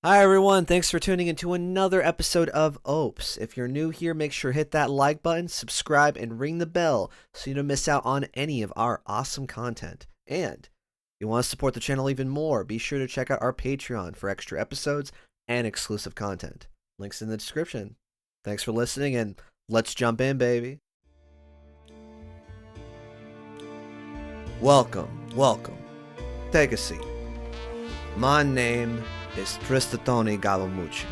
Hi everyone, thanks for tuning into another episode of OPES. If you're new here, make sure to hit that like button, subscribe, and ring the bell so you don't miss out on any of our awesome content. And if you want to support the channel even more, be sure to check out our Patreon for extra episodes and exclusive content. Links in the description. Thanks for listening and let's jump in, baby. Welcome. Take a seat. My name is Tristatoni Gavamucci,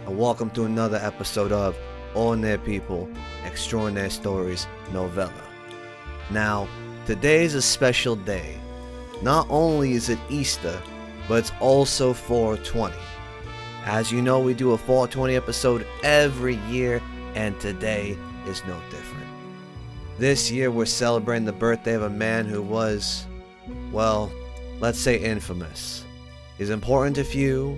and welcome to another episode of Ordinary People, Extraordinary Stories Novella. Now, today's a special day. Not only is it Easter, but it's also 420. As you know, we do a 420 episode every year, and today is no different. This year we're celebrating the birthday of a man who was, well, let's say infamous. He's important to few,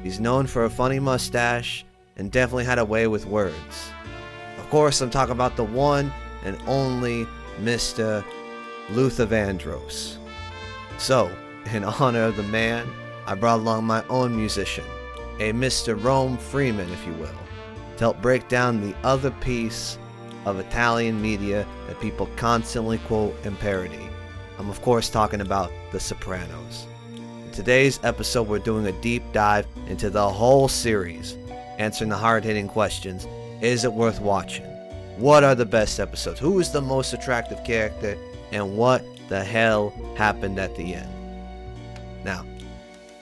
he's known for a funny mustache, and definitely had a way with words. Of course, I'm talking about the one and only Mr. Luther Vandross. So, in honor of the man, I brought along my own musician, a Mr. Rome Freeman, if you will, to help break down the other piece of Italian media that people constantly quote and parody. I'm of course talking about The Sopranos. In today's episode, we're doing a deep dive into the whole series, answering the hard-hitting questions. Is it worth watching? What are the best episodes? Who is the most attractive character? And what the hell happened at the end? Now,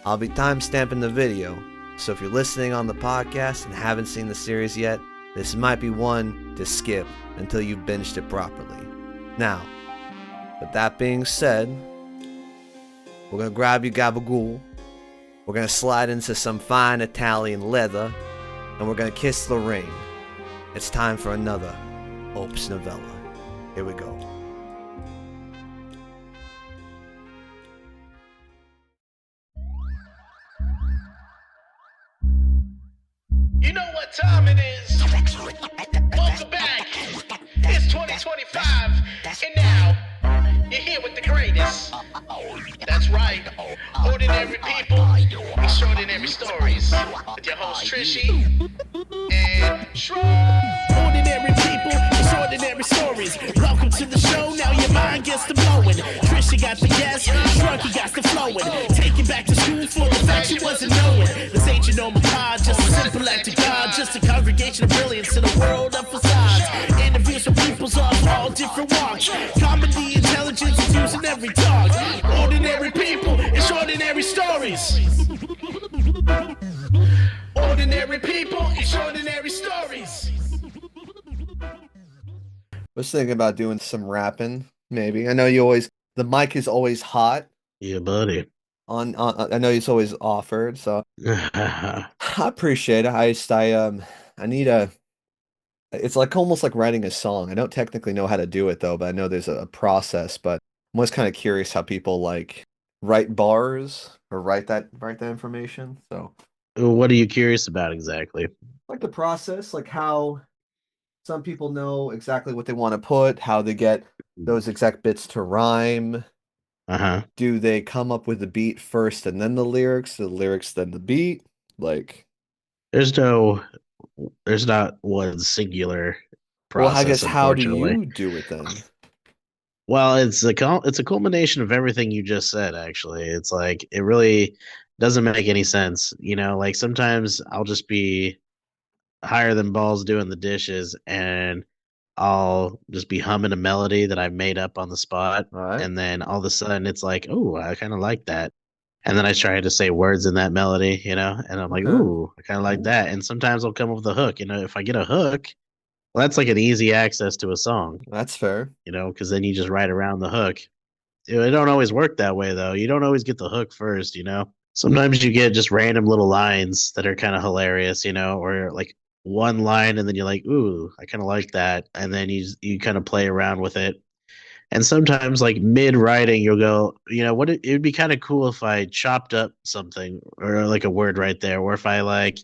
I'll be timestamping the video, so if you're listening on the podcast and haven't seen the series yet, this might be one to skip until you've binged it properly. Now, with that being said, we're going to grab your gabagool, we're going to slide into some fine Italian leather, and we're going to kiss the ring. It's time for another OPES Novella. Here we go. You know what time it is. Welcome back. It's 2025, and now you're here with the greatest. That's right. Ordinary people, extraordinary stories. With your host Trishy and Shrew. Ordinary people, extraordinary stories. Welcome to the show. Now your mind gets to blowing. Trishy got the gas, Shrunky got the flowing. Take you back to school for the facts you wasn't knowing. This ain't your normal pod, just a simple act of God, just a congregation of brilliance in a world of facades. Interviews with peoples of all different walks. Comedy, intelligence is used in every talk. Ordinary people, extraordinary stories. Ordinary people, extraordinary stories. I was thinking about doing some rapping, maybe. I know the mic is always hot. Yeah, buddy. I know it's always offered, so I appreciate it. I need it's like almost like writing a song. I don't technically know how to do it though, but I know there's a process, but I'm always kind of curious how people like write bars or write that information. So What are you curious about exactly? like the process, like how some people know exactly what they want to put, how they get those exact bits to rhyme. Do they come up with the beat first and then the lyrics then the beat? Like, there's not one singular process. well, I guess how do unfortunately. you do it then? Well, it's a culmination of everything you just said. Actually, it's like it really doesn't make any sense. You know, like sometimes I'll just be higher than balls doing the dishes, and I'll just be humming a melody that I made up on the spot, Right. and then all of a sudden it's like, oh, I kind of like that. And then I try to say words in that melody, and I'm like, Okay. ooh, I kind of like that. And sometimes I'll come up with a hook. If I get a hook, well, that's like an easy access to a song, That's fair. because then you just write around the hook. It don't always work that way, though. You don't always get the hook first, Sometimes you get just random little lines that are kind of hilarious, or like one line and then you're like, ooh, I kind of like that. And then you kind of play around with it. And sometimes like mid writing, you'll go, it would be kind of cool if I chopped up something or like a word right there, or if I like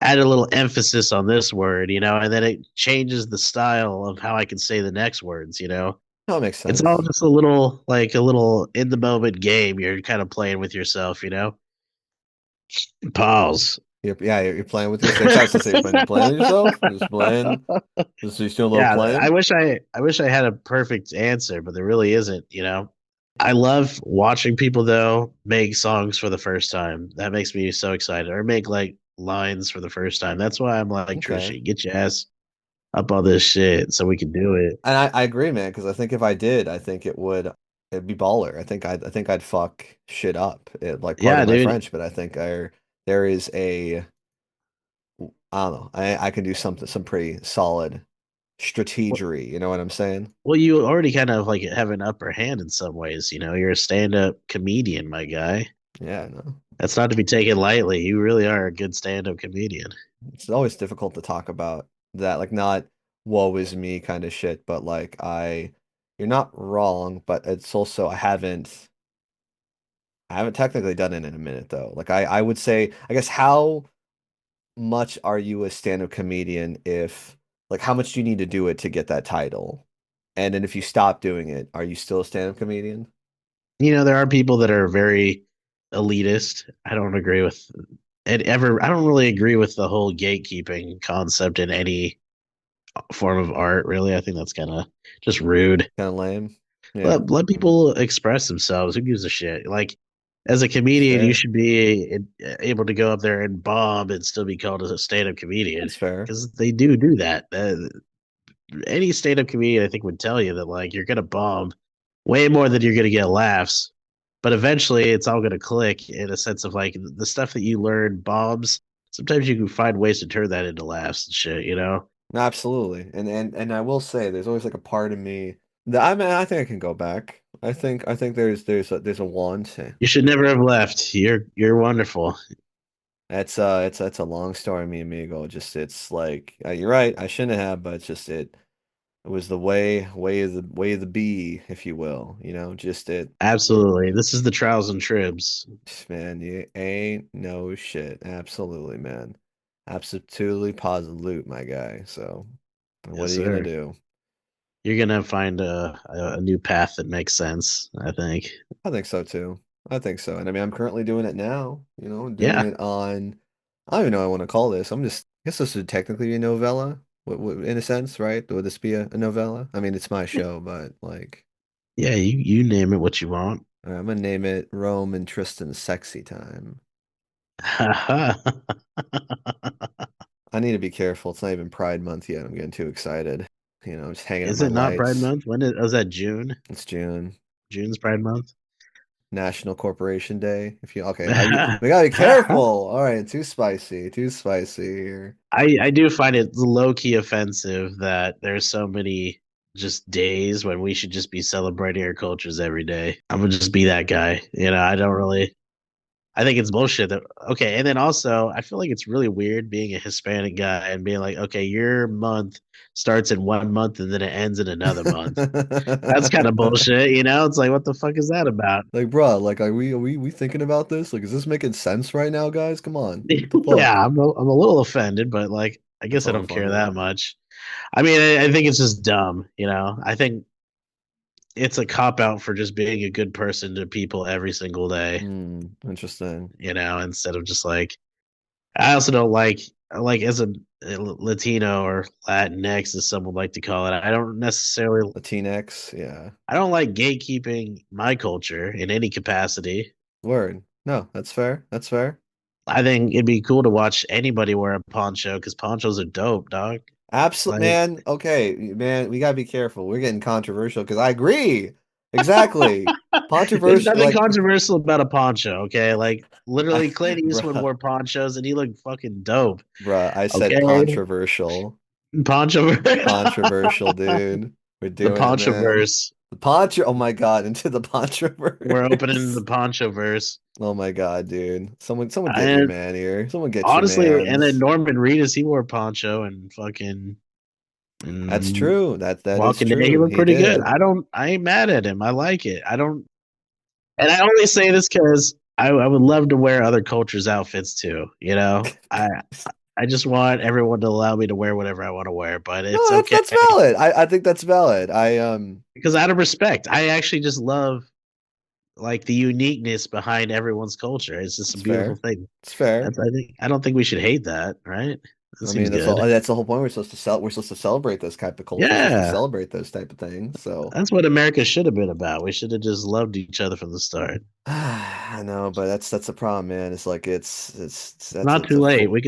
add a little emphasis on this word, and then it changes the style of how I can say the next words, That makes sense. It's all just a little in the moment game you're kind of playing with yourself, Pause. You're playing with yourself. I was to say you're playing with yourself. Just playing. Just you still a little Yeah, playing. I wish I had a perfect answer, but there really isn't, you know. I love watching people though make songs for the first time. That makes me so excited. Or make like lines for the first time. That's why I'm like, Okay. Trisha, get your ass up on this shit so we can do it. And I agree, man, because I think if I did, I think it'd be baller. I think I'd fuck shit up. Like Yeah, pardon my dude. French, but I think there is a I don't know. I can do some pretty solid strategery. You know what I'm saying? Well, you already kind of like have an upper hand in some ways, you know. You're a stand-up comedian, my guy. Yeah, no. That's not to be taken lightly. You really are a good stand-up comedian. It's always difficult to talk about that, like not woe is me kind of shit, but like you're not wrong, but it's also I haven't technically done it in a minute though. Like I would say, I guess how much are you a stand-up comedian if like how much do you need to do it to get that title? And then if you stop doing it, are you still a stand-up comedian? You know, there are people that are very elitist. I don't agree with it ever. I don't really agree with the whole gatekeeping concept in any form of art, really. I think that's kind of just rude. Kind of lame. Yeah, Let people express themselves. Who gives a shit? Like, as a it's comedian, you fair. should be able to go up there and bomb and still be called a stand-up comedian That's fair. because they do that. Any stand-up comedian, I think, would tell you that like you're gonna bomb way more than you're gonna get laughs, but eventually it's all gonna click in a sense of like the stuff that you learn bombs. Sometimes you can find ways to turn that into laughs and shit. You know, No, absolutely. And I will say there's always like a part of me that I mean I think I can go back. I think there's a want. you should never have left. You're wonderful. It's a long story, mi amigo. Just it's like you're right. I shouldn't have, but it's just it was the way of the bee, if you will. You know, just it. Absolutely, this is the trials and tribs. Man, you ain't no shit. Absolutely, man. Absolutely positive, my guy. So, what Yes, are you gonna sir. do? You're gonna find a new path that makes sense. I think. I think so too. I think so. And I mean, I'm currently doing it now. You know, doing Yeah, it on. I don't even know what I want to call this. I guess this would technically be a novella, in a sense, right? Would this be a novella? I mean, it's my show, but like, yeah. You name it what you want. I'm gonna name it Rome and Tristan's Sexy Time. I need to be careful. It's not even Pride Month yet. I'm getting too excited. You know, just hanging up Is my it not Pride lights. Month? Was that June? It's June. June's Pride Month. National Corporation Day. If you okay, we gotta be careful. All right, too spicy here. I do find it low key offensive that there's so many just days when we should just be celebrating our cultures every day. I'm gonna just be that guy. You know, I don't really. I think it's bullshit. That okay, and then also I feel like it's really weird being a Hispanic guy and being like, okay, your month starts in one month and then it ends in another month. That's kind of bullshit. You know, it's like what the fuck is that about? Like, bruh, like, are we thinking about this? Like, is this making sense right now, guys? Come on, what the Yeah, fuck? I'm a little offended, but like I That's guess I all don't care funny. that much. I mean, I think it's just dumb, you know. I think it's a cop out for just being a good person to people every single day, Hmm, interesting. you know, instead of just like I also don't like as a Latino or Latinx as some would like to call it. Latinx, yeah. I don't like gatekeeping my culture in any capacity. Word. No, that's fair. That's fair. I think it'd be cool to watch anybody wear a poncho because ponchos are dope, dog. Absolute Like man. Okay, man, we gotta be careful. We're getting controversial because I agree. Exactly. there's Controversial, nothing like, controversial about a poncho, okay? Like literally Clint Eastwood bruh, wore ponchos and he looked fucking dope. bruh. I said Okay. controversial. Poncho Controversial, dude. We're the doing it, poncho man. verse. The poncho. Oh my God, into the We're opening the pontroverse. poncho verse. Oh my God, dude. Someone get your And man here. Someone get your honestly, and then man's. Norman Reedus, he wore a poncho and fucking That's and true. That is Walking Dead, he true. looked He pretty good. did. I ain't mad at him. I like it. And I only say this because I would love to wear other cultures' outfits too. You know, I just want everyone to allow me to wear whatever I want to wear, but it's No, okay that's valid. I think that's valid. because out of respect, I actually just love like the uniqueness behind everyone's culture. It's just a It's beautiful fair. thing. It's fair. I don't think we should hate that, right? That I seems mean, that's all. good. That's the whole point. We're supposed to celebrate those type of cultures. We're supposed to Yeah, celebrate those type of things. So that's what America should have been about. We should have just loved each other from the start. I know, but that's the problem, man. It's like It's not it's too a late. full. We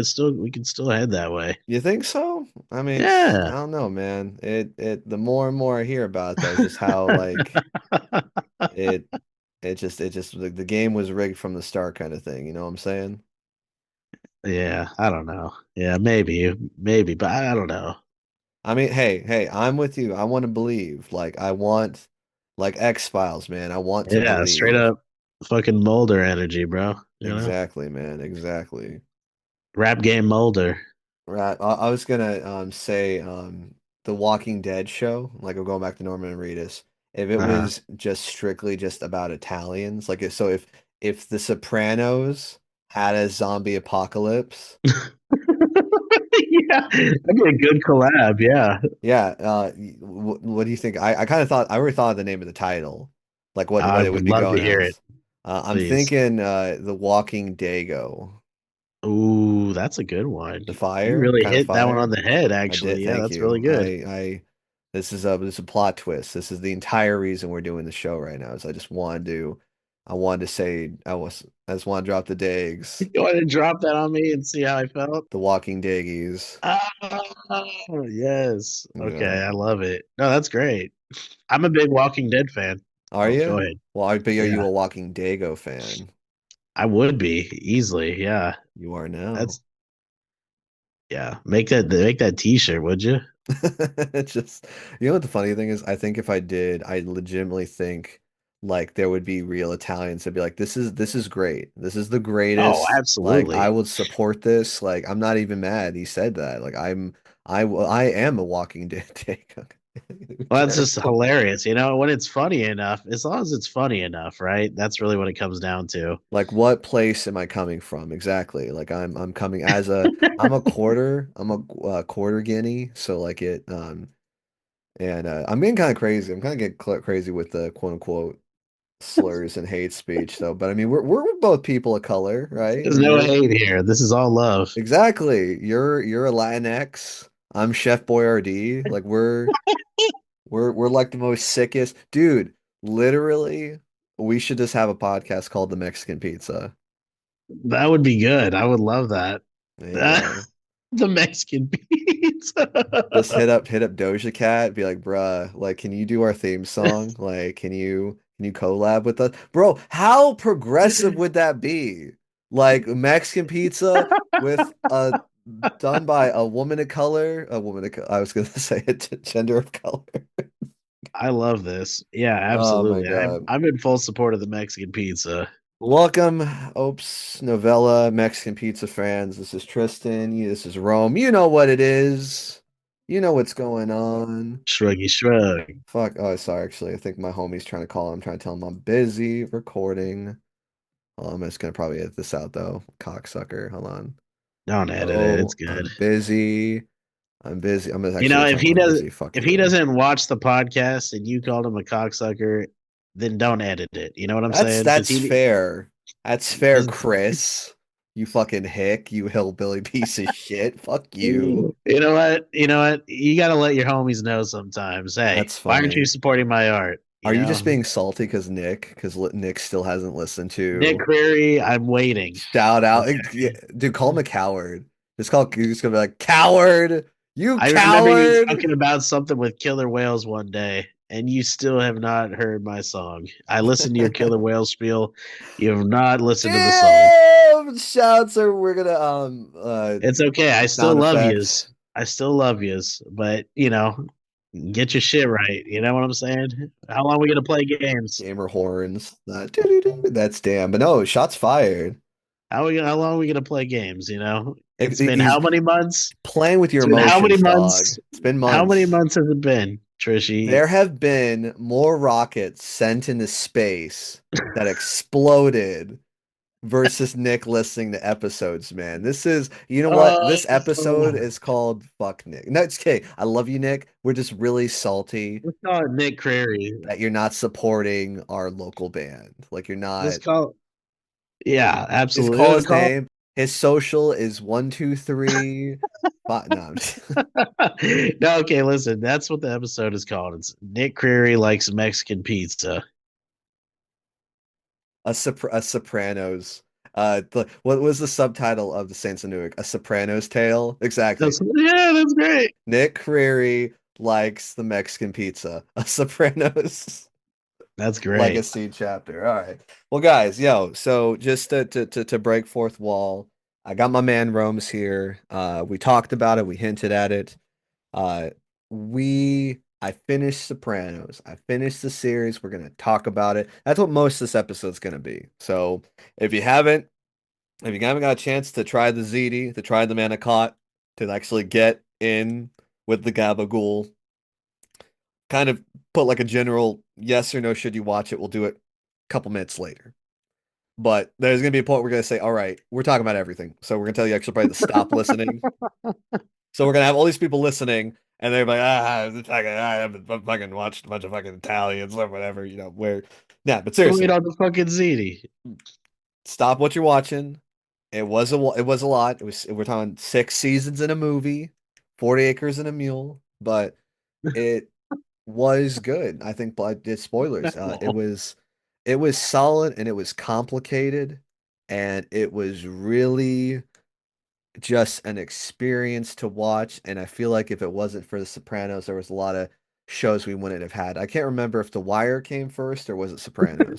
can still head that way. You think so? I mean, I Yeah. don't know, man. It the more and more I hear about it, though, just how like it it just the game was rigged from the start, kind of thing. You know what I'm saying? Yeah, I don't know. Yeah, maybe, but I don't know. I mean, hey, I'm with you. I want to believe. Like I want, like X-Files, man. I want to Yeah, straight believe. up fucking Mulder energy, bro. Exactly, man. Exactly. Rap game Mulder. Right. I was gonna say the Walking Dead show, like I'm going back to Norman and Reedus. If it Uh, was just strictly just about Italians, like if The Sopranos had a zombie apocalypse, yeah, that'd be a good collab. Yeah. yeah. What do you think? I kind of thought I already thought of the name of the title, like I what it would would be love to going hear it, as. I'm please. thinking The Walking Dago, Ooh, that's a good one. the You fire, really kind of hit that one on fire. the head, I did. actually. Yeah, Thank that's really you. good. This is a plot twist. This is the entire reason we're doing the show right now. Is I wanted to say, I just want to drop the digs, You want to drop that on me and see how I felt? the Walking Diggies. Oh, yes. Okay, Yeah. I love it. No, that's great. I'm a big Walking Dead fan. Are Oh, go you? ahead. Well, I bet are you Yeah, a Walking Dago fan? I would be easily. Yeah, You are now. that's yeah. Make that T-shirt, would you? It's just, you know what the funny thing is? I think if I did, I legitimately think like there would be real Italians that'd be like, this is great. This is the Oh, greatest. Like I absolutely. would support this. Like I'm not even mad he said that. Like I am a Walking Dead take. Well, that's just Terrible. hilarious. When it's funny enough, as long as it's funny enough, right? That's really what it comes down to. Like what place am I coming from? Exactly. Like I'm coming as a I'm a quarter. I'm a quarter guinea. So like it and I'm getting kind of crazy. I'm kind of getting crazy with the quote unquote slurs and hate speech though. But I mean, we're both people of color, right? I There's mean, no you're hate here. This is all love. exactly. You're a Latinx. I'm Chef Boyardee. Like we're like the most sickest dude. Literally, we should just have a podcast called The Mexican Pizza. That would be good. I would love that. There you go. The Mexican pizza. Just hit up Doja Cat, be like, bruh, like, can you do our theme song? Like, can you collab with us? Bro, how progressive would that be? Like Mexican pizza with a done by a woman of color, I was gonna say a gender of color. I love this. Yeah, Oh my absolutely. I'm God. I'm in full support of the Mexican pizza. Welcome, OPES Novella, Mexican pizza fans. This is Tristan. This is Rome. You know what it is. You know what's going on. Shruggy shrug. Fuck. Oh, sorry. Actually, I think my homie's trying to call. I'm trying to tell him I'm busy recording. I'm just gonna probably edit this out though. Cocksucker. Hold on. Don't edit it. It's Oh, good. I'm busy. I'm busy. I'm gonna actually If tell him he I'm does busy. Fuck if he you. doesn't watch the podcast and you called him a cocksucker, then don't edit it. You know what I'm That's saying? Because that's he fair. That's fair, because Chris. You fucking hick. You hillbilly piece of shit. Fuck you. you know what? You know what? You got to let your homies know sometimes. Hey, That's why aren't you funny. supporting my art? Are you just being salty because Nick still hasn't listened Nick to Query, I'm waiting. shout out? Yeah, Okay. dude, call him a coward. You're just gonna be like, coward, you I remember you coward. talking about something with Killer Whales one day, and you still have not heard my song. I listened to your Killer Whales spiel. You have not listened to the song. Damn! Shouts are we're gonna It's okay. I still sound love effect, yous. I still love yous, but get your shit right. You know what I'm saying? How long are we gonna play games? gamer horns. That's damn. But no, shots fired. How long are we gonna play games? It's been He's how many months? playing with your It's been how many emotions, dog. months? It's been How many months. months has it been, Trishy? There have been more rockets sent into space that exploded versus Nick listening to episodes, man. This is, you know what? Oh, This episode is called Fuck Nick. No, it's okay. I love you, Nick. We're just really salty let's call it Nick Crary. that you're not supporting our local band. Like you're Let's not. call yeah, Just absolutely. call his Call name. His social is 123. But no, no, okay, listen, that's what the episode is called. It's Nick Crary likes Mexican pizza. a Sopranos. What was the subtitle of the Saints of Newark? A Sopranos Tale. Exactly. Yeah, that's great. Nick Creary likes the Mexican pizza. A Sopranos That's great. legacy chapter. All right. Well, guys, yo, so just to break fourth wall, I got my man Rome's here. We talked about it, we hinted at it. Uh I finished Sopranos. I finished the series. We're gonna talk about it. That's what most of this episode's gonna be. So if you haven't, if you haven't got a chance to try the ziti, to try the manicotti, to actually get in with the gabagool, kind of put like a general yes or no, should you watch it? We'll do it a couple minutes later. But there's gonna be a point we're gonna say, all right, we're talking about everything. So we're gonna tell you actually probably to stop listening. So we're gonna have all these people listening, and they're like, I haven't fucking watched a bunch of fucking Italians or whatever, where yeah, but Wait seriously, on the fucking ziti. stop what you're watching. It was a lot. We're talking 6 seasons in a movie, 40 acres and a mule, but it was good. I think, but it's spoilers. No. It was solid and it was complicated and it was really just an experience to watch. And I feel like if it wasn't for The Sopranos, there was a lot of shows we wouldn't have had. I can't remember if The Wire came first or was it Sopranos?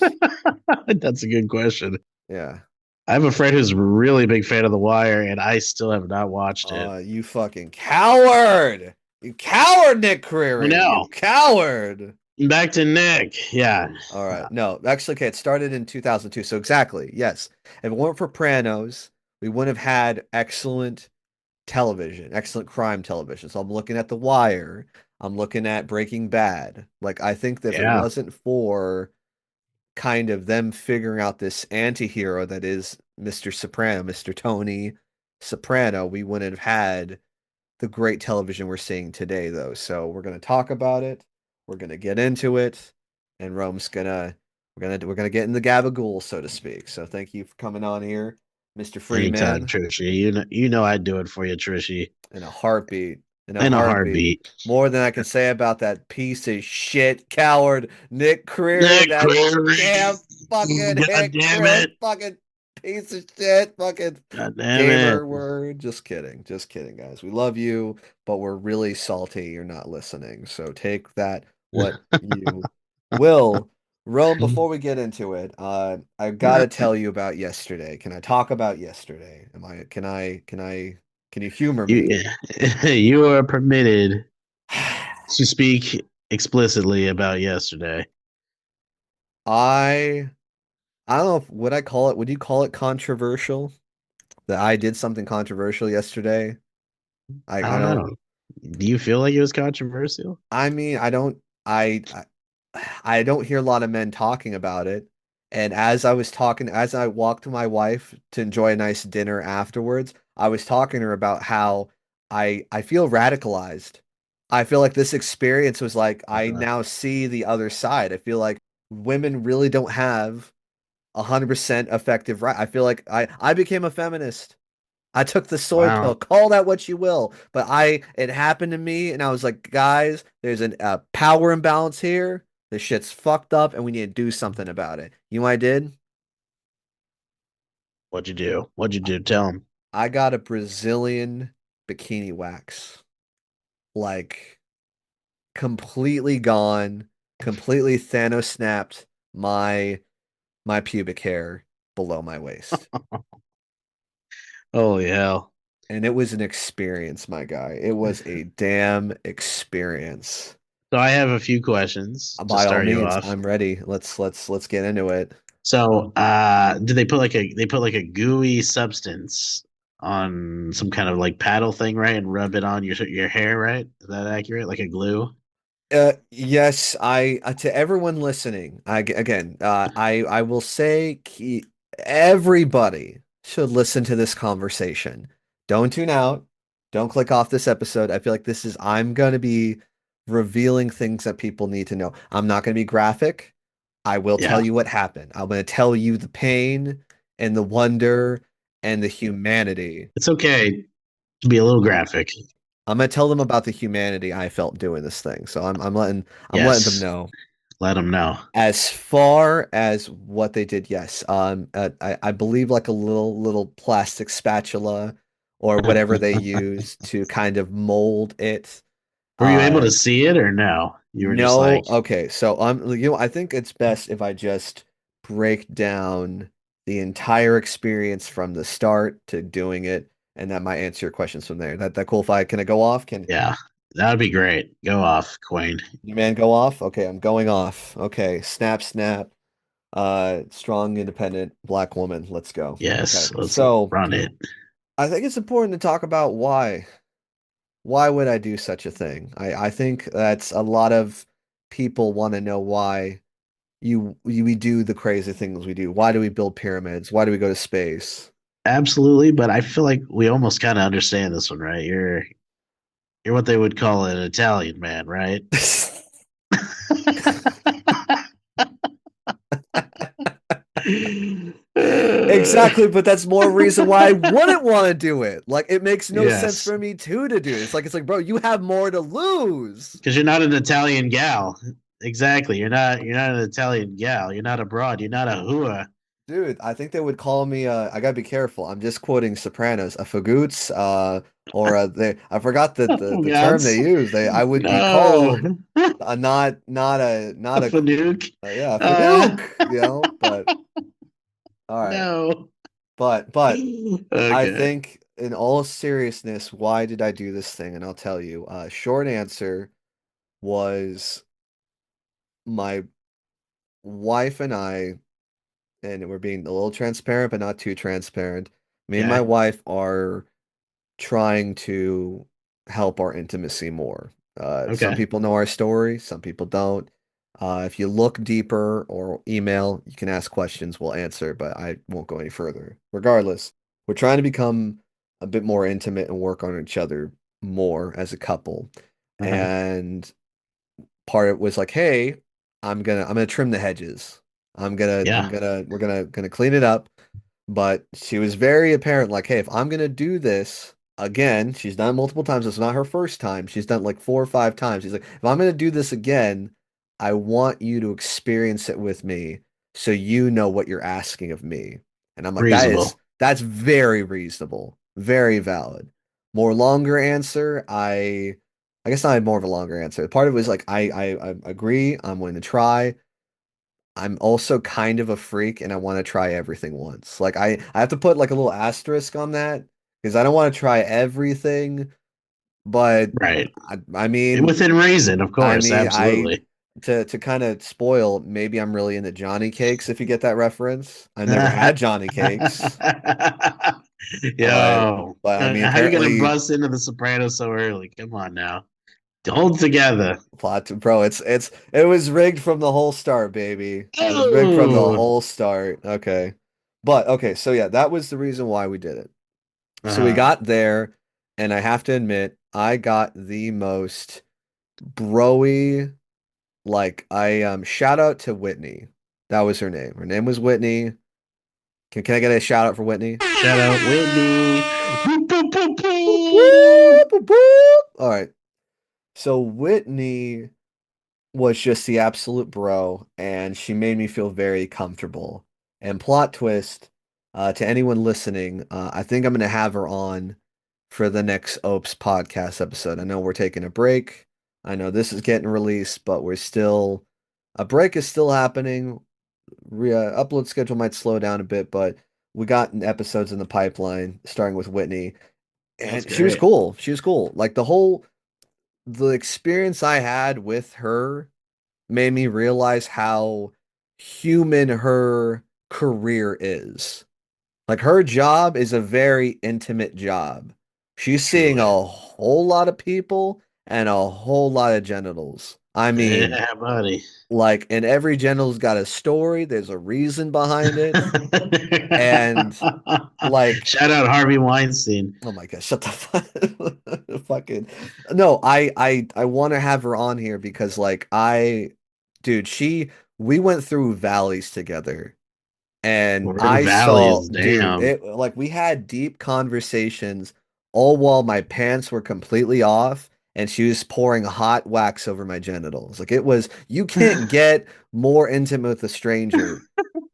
That's a good question. Yeah. I have a friend who's a really big fan of The Wire, and I still have not watched it. You fucking coward! You coward, Nick I Creary! You know. coward! Back to Nick. Yeah. All right. No, actually, okay, it started in 2002. So exactly, yes. If it weren't for Pranos, we wouldn't have had excellent television, excellent crime television. So I'm looking at The Wire. I'm looking at Breaking Bad. Like, I think that if it Yeah. wasn't for kind of them figuring out this anti-hero that is Mr. Soprano, Mr. Tony Soprano, we wouldn't have had the great television we're seeing today, though. So we're gonna talk about it. We're gonna get into it, and Rome's gonna we're gonna get in the gabagool, so to speak. So thank you for coming on here, Mr. Anytime, Freeman, Trishy. You know I'd do it for you, Trishy. in a heartbeat. In a In a heartbeat. heartbeat. More than I can say about that piece of shit coward Nick Creary, Nick that Crary. damn fucking God Nick damn Creary, it. fucking piece of shit, fucking God damn it. gamer word. Just kidding, guys. We love you, but we're really salty you're not listening. So take that what you will. Rome, before we get into it, I gotta tell you about yesterday. Can I talk about yesterday? Can you humor You, me? you are permitted to speak explicitly about yesterday. I I don't know if would I call it, would you call it controversial that I did something controversial yesterday? I I don't don't. know. Do you feel like it was controversial? I mean, I don't. I don't hear a lot of men talking about it. And as I walked to my wife to enjoy a nice dinner afterwards, I was talking to her about how I feel radicalized. I feel like this experience was like I Uh, now see the other side. I feel like women really don't have 100% effective right. I feel like I became a feminist. I took the soy pill. wow. Call that what you will, but it happened to me, and I was like, guys, there's a power imbalance here. This shit's fucked up, and we need to do something about it. You know what I did? What'd you do? What'd you do? Tell him. I got a Brazilian bikini wax, like completely gone, completely Thanos snapped my pubic hair below my waist. Holy hell. And it was an experience, my guy. It was a damn experience. So I have a few questions to By all start you means, off. I'm ready. Let's get into it. So, did they put like a gooey substance on some kind of like paddle thing, right, and rub it on your hair, right? Is that accurate? Like a glue? Yes, I to everyone listening, I again, I will say Everybody should listen to this conversation. Don't tune out. Don't click off this episode. I feel like I'm going to be revealing things that people need to know. I'm not going to be graphic. I will tell Yeah, you what happened. I'm going to tell you the pain and the wonder and the humanity. it's okay to be a little graphic. I'm going to tell them about the humanity I felt doing this thing. So I'm letting them Yes, know. let them know. As far as what they did, yes. I believe like a little plastic spatula or whatever they use to kind of mold it. Were you able Uh, to see it or no? You were just no, like, okay. So I think it's best if I just break down the entire experience from the start to doing it, and that might answer your questions from there. That cool? If I can I go off? Can yeah, that would be great. Go off, Queen. you man go off? Okay, I'm going off. Okay, snap, snap. Strong, independent black woman. Let's go. Okay. Yes, let's So run it. I think it's important to talk about why. Why would I do such a thing? I think that's a lot of people want to know why we do the crazy things we do. Why do we build pyramids? Why do we go to space? Absolutely, but I feel like we almost kind of understand this one, right? You're what they would call an Italian man, right? Exactly, but that's more reason why I wouldn't want to do it. Like it makes no sense Yes, for me to do it. It's like, bro, you have more to lose. because you're not an Italian gal. Exactly. You're not an Italian gal. You're not a broad. You're not a hua. Dude, I think they would call me I gotta be careful. I'm just quoting Sopranos, a fagoots, or I forgot the term they Gods. use. I would be No. called a A not a Fanuc. yeah, a Uh, fadook, but all right. no. But I Okay. think in all seriousness, why did I do this thing? And I'll tell you. Short answer was my wife and I, and we're being a little transparent, but not too transparent. Me and my Okay. wife are trying to help our intimacy more. Some Okay. people know our story, some people don't. If you look deeper or email, you can ask questions, we'll answer, but I won't go any further. Regardless, we're trying to become a bit more intimate and work on each other more as a couple. Uh-huh. And part of it was like, hey, I'm gonna trim the hedges. Yeah. We're gonna clean it up. But she was very apparent, like, hey, if I'm gonna do this again, she's done it multiple times. It's not her first time. She's done it like 4 or 5 times. She's like, if I'm gonna do this again, I want you to experience it with me so you know what you're asking of me. And I'm like, Reasonable. that's very reasonable, very valid. More longer answer, I guess not more of a longer answer. Part of it was like I agree, I'm willing to try. I'm also kind of a freak and I want to try everything once. Like I have to put like a little asterisk on that because I don't want to try everything, but Right. I mean Within reason, of I course. mean I Absolutely. to kind of spoil, maybe I'm really into Johnny cakes if you get that reference. I've never had Johnny cakes, but Yo, I mean how you gonna apparently bust into the Sopranos so early? Come on now, hold together. bro, it was rigged from the whole start, baby. It was rigged from the Oh, whole start. Okay. But okay, so yeah, that was the reason why we did it. So we uh-huh. got there, and I have to admit, I got the most broy, like shout out to Whitney. That was her name. Her name was Whitney. Can I get a shout out for Whitney? Shout out Whitney. Boop, boop, boop, Boop, boop. boop, boop, boop. All right. So Whitney was just the absolute bro, and she made me feel very comfortable. And plot twist, to anyone listening, I think I'm gonna have her on for the next OPES podcast episode. I know we're taking a break. I know this is getting released, but a break is still happening. Upload schedule might slow down a bit, but we got episodes in the pipeline, starting with Whitney, That's and she was great. cool. She was cool. Like the experience I had with her made me realize how human her career is. Like her job is a very intimate job. She's seeing Truly. a whole lot of people and a whole lot of genitals. I mean, Yeah, buddy. like, and every genital's got a story. There's a reason behind it. And like, Shout out Harvey Weinstein. oh my God, shut the fucking no, I want to have her on here because like dude, we went through valleys together. And We're in I saw, valleys, dude, damn. it like we had deep conversations all while my pants were completely off and she was pouring hot wax over my genitals. Like it was, you can't get more intimate with a stranger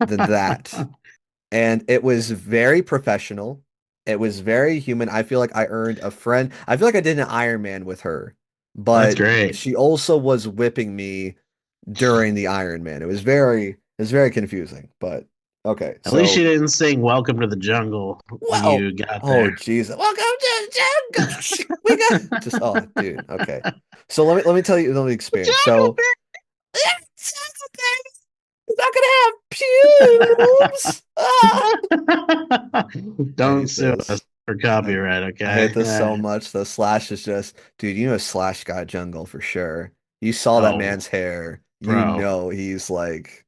than that. And it was very professional. It was very human. I feel like I earned a friend. I feel like I did an Iron Man with her, That's but great. she also was whipping me during the Iron Man. It was very confusing, but okay. At least So, you didn't sing "Welcome to the Jungle" when well, you got oh there. Jesus. Welcome to the jungle. We got just oh dude. Okay. So let me tell you, let me expand. So it's not gonna have pubes. Ah! I Don't hate sue this. us for I, copyright, I hate okay? this so much. The Slash is just, dude, you know Slash got jungle for sure. You saw that Oh, man's hair. You bro. know he's like,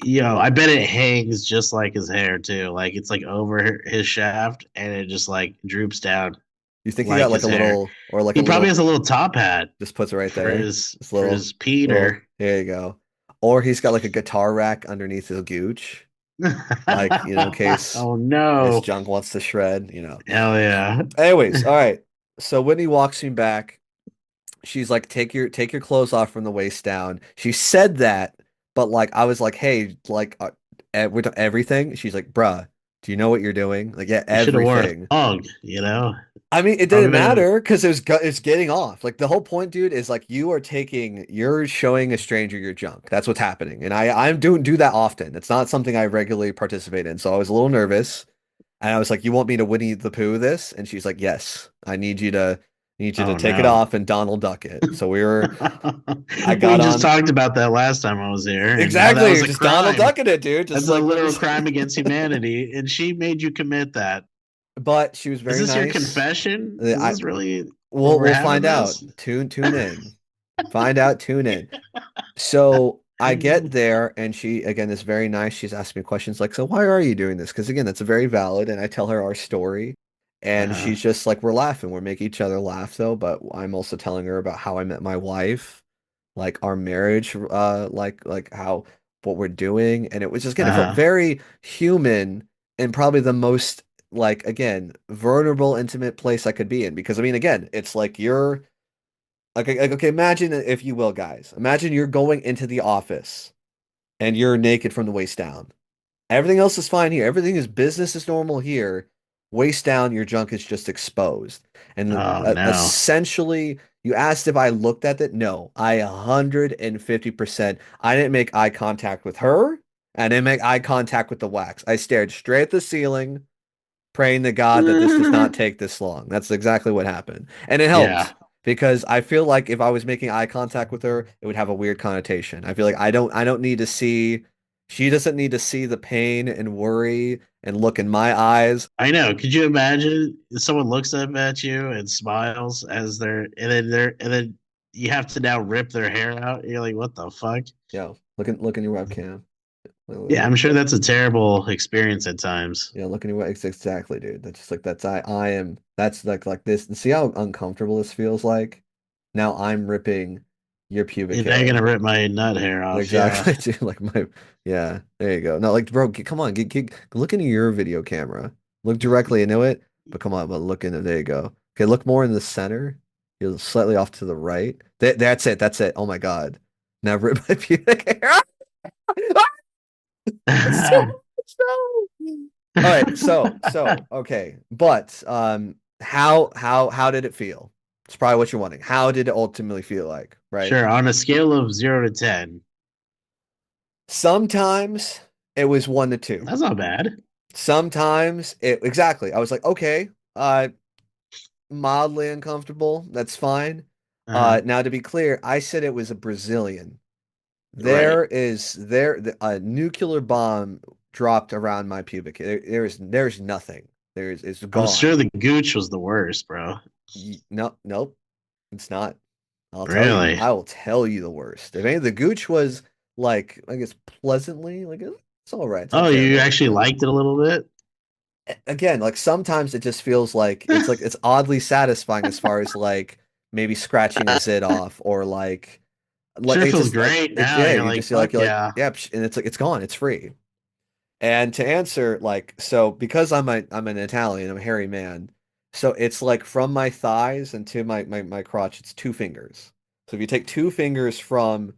Yo, I bet it hangs just like his hair too. Like it's like over his shaft and it just like droops down you think he like got like his a hair. little or like a He probably little has a little top hat just puts it right for there. his This for little his Peter. here you go. Or he's got like a guitar rack underneath his gooch. Like, in case Oh his no. junk wants to shred. Hell yeah. Anyways, all right. So Whitney walks me back. She's like, take your clothes off from the waist down. She said that, but like I was like, hey, like everything. She's like, bruh, do you know what you're doing? Like, yeah, You should have worn a everything. thong, you know? I mean, it Probably didn't would have. matter because it's getting off. Like the whole point, dude, is like you're showing a stranger your junk. That's what's happening, and I'm doing do that often. It's not something I regularly participate in, so I was a little nervous, and I was like, "You want me to Winnie the Pooh this?" And she's like, "Yes, I need you to Oh take it no. off and Donald Duck it." So I We got just on talked about that last time I was here, and now that exactly, was a just Donald crime. Ducking it, dude. Just That's a like literal crime against humanity, and she made you commit that. but she was Is very this your nice. confession? Is I this really where we'll we're we'll having find out. this? Tune in. Find out, tune in. So I get there and she again is very nice. She's asking me questions like, so why are you doing this? Because again, that's a very valid and I tell her our story and Uh-huh. she's just like, we're laughing. We're making each other laugh though, but I'm also telling her about how I met my wife, like our marriage, like how what we're doing. And it was just again, it felt Uh-huh. very human and probably the most like again, vulnerable, intimate place I could be in. Because I mean, again, it's like you're okay, imagine if you will, guys. Imagine you're going into the office and you're naked from the waist down. Everything else is fine here. Everything is business as normal here. Waist down, your junk is just exposed. And Oh no. essentially, you asked if I looked at it. No, I 150%. I didn't make eye contact with her. I didn't make eye contact with the wax. I stared straight at the ceiling, praying to God that this does not take this long. That's exactly what happened. And it Yeah. helped because I feel like if I was making eye contact with her, it would have a weird connotation. I feel like I don't need to see she doesn't need to see the pain and worry and look in my eyes. I know. Could you imagine if someone looks up at you and smiles as they're, and then you have to now rip their hair out? You're like, what the fuck? Look in your webcam. Yeah, I'm sure that's a terrible experience at times. Yeah, look in your exactly, dude. That's just like I am that's like this. See how uncomfortable this feels like? Now I'm ripping your pubic And they're gonna hair. rip my nut hair off. Yeah. Exactly, dude. Like yeah, there you go. No, like, bro, come on, look into your video camera. Look directly into it, but come on, but look into, there you go. Okay, look more in the center. You're slightly off to the right. That's it. That's it. Oh my God. Now rip my pubic hair. It's too much. No. All right, okay, but how did it feel? It's probably what you're wanting. How did it ultimately feel like, right? Sure. On a scale of 0 to 10, Sometimes it was 1 to 2. that's not bad. Sometimes it exactly. I was like, okay, mildly uncomfortable. That's fine. Uh-huh. Now to be clear, I said it was a Brazilian. Right. A nuclear bomb dropped around my pubic. There's nothing. It's I'm sure gone. the gooch was the worst, bro. No, nope, it's not. Really? I will tell you the worst. If any, the Gooch was like, I guess pleasantly, like it's all right. It's not Oh, you terrible. actually liked it a little bit? Again, like sometimes it just feels like it's oddly satisfying as far as like maybe scratching a zit off or like Sure it's feels just great it now. yeah, You're you like, just fuck you're like yeah. yeah, and it's like it's gone, it's free. And to answer like so because I'm an Italian, I'm a hairy man. So it's like from my thighs and to my crotch, it's 2 fingers. So if you take 2 fingers from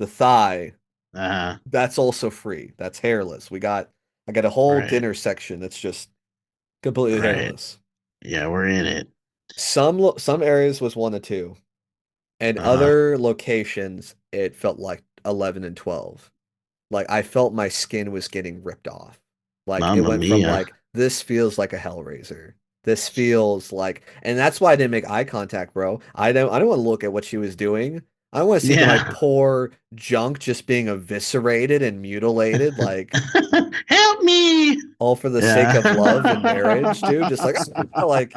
the thigh, Uh-huh. that's also free. That's hairless. I got a whole Right. dinner section that's just completely Right. hairless. Yeah, we're in it. Some areas was 1 to 2, and Uh-huh. other locations it felt like 11 and 12. Like I felt my skin was getting ripped off. Like it Mamma went from mia. like this feels like a Hellraiser. This feels like, and that's why I didn't make eye contact, bro. I don't want to look at what she was doing. I want to see my Yeah. poor junk just being eviscerated and mutilated, like Help me. all for the sake of love and marriage, Yeah. dude. Just like like,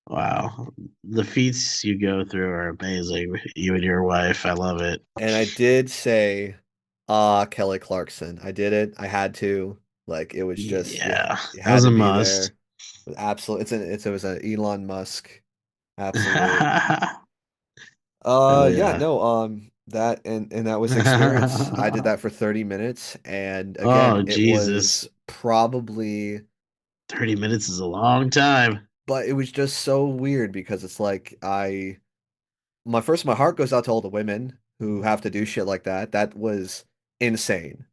Wow. The feats you go through are amazing. You and your wife. I love it. And I did say, ah, Kelly Clarkson. I did it. I had to. Like it was just Yeah. you That had was to a be must. there. Absolutely. It was an Elon Musk. Absolute. Oh Yeah, yeah. no, that and that was the experience. I did that for 30 minutes and again, Oh it was Jesus. probably 30 minutes is a long time. but it was just so weird because it's like my heart goes out to all the women who have to do shit like that. That was insane.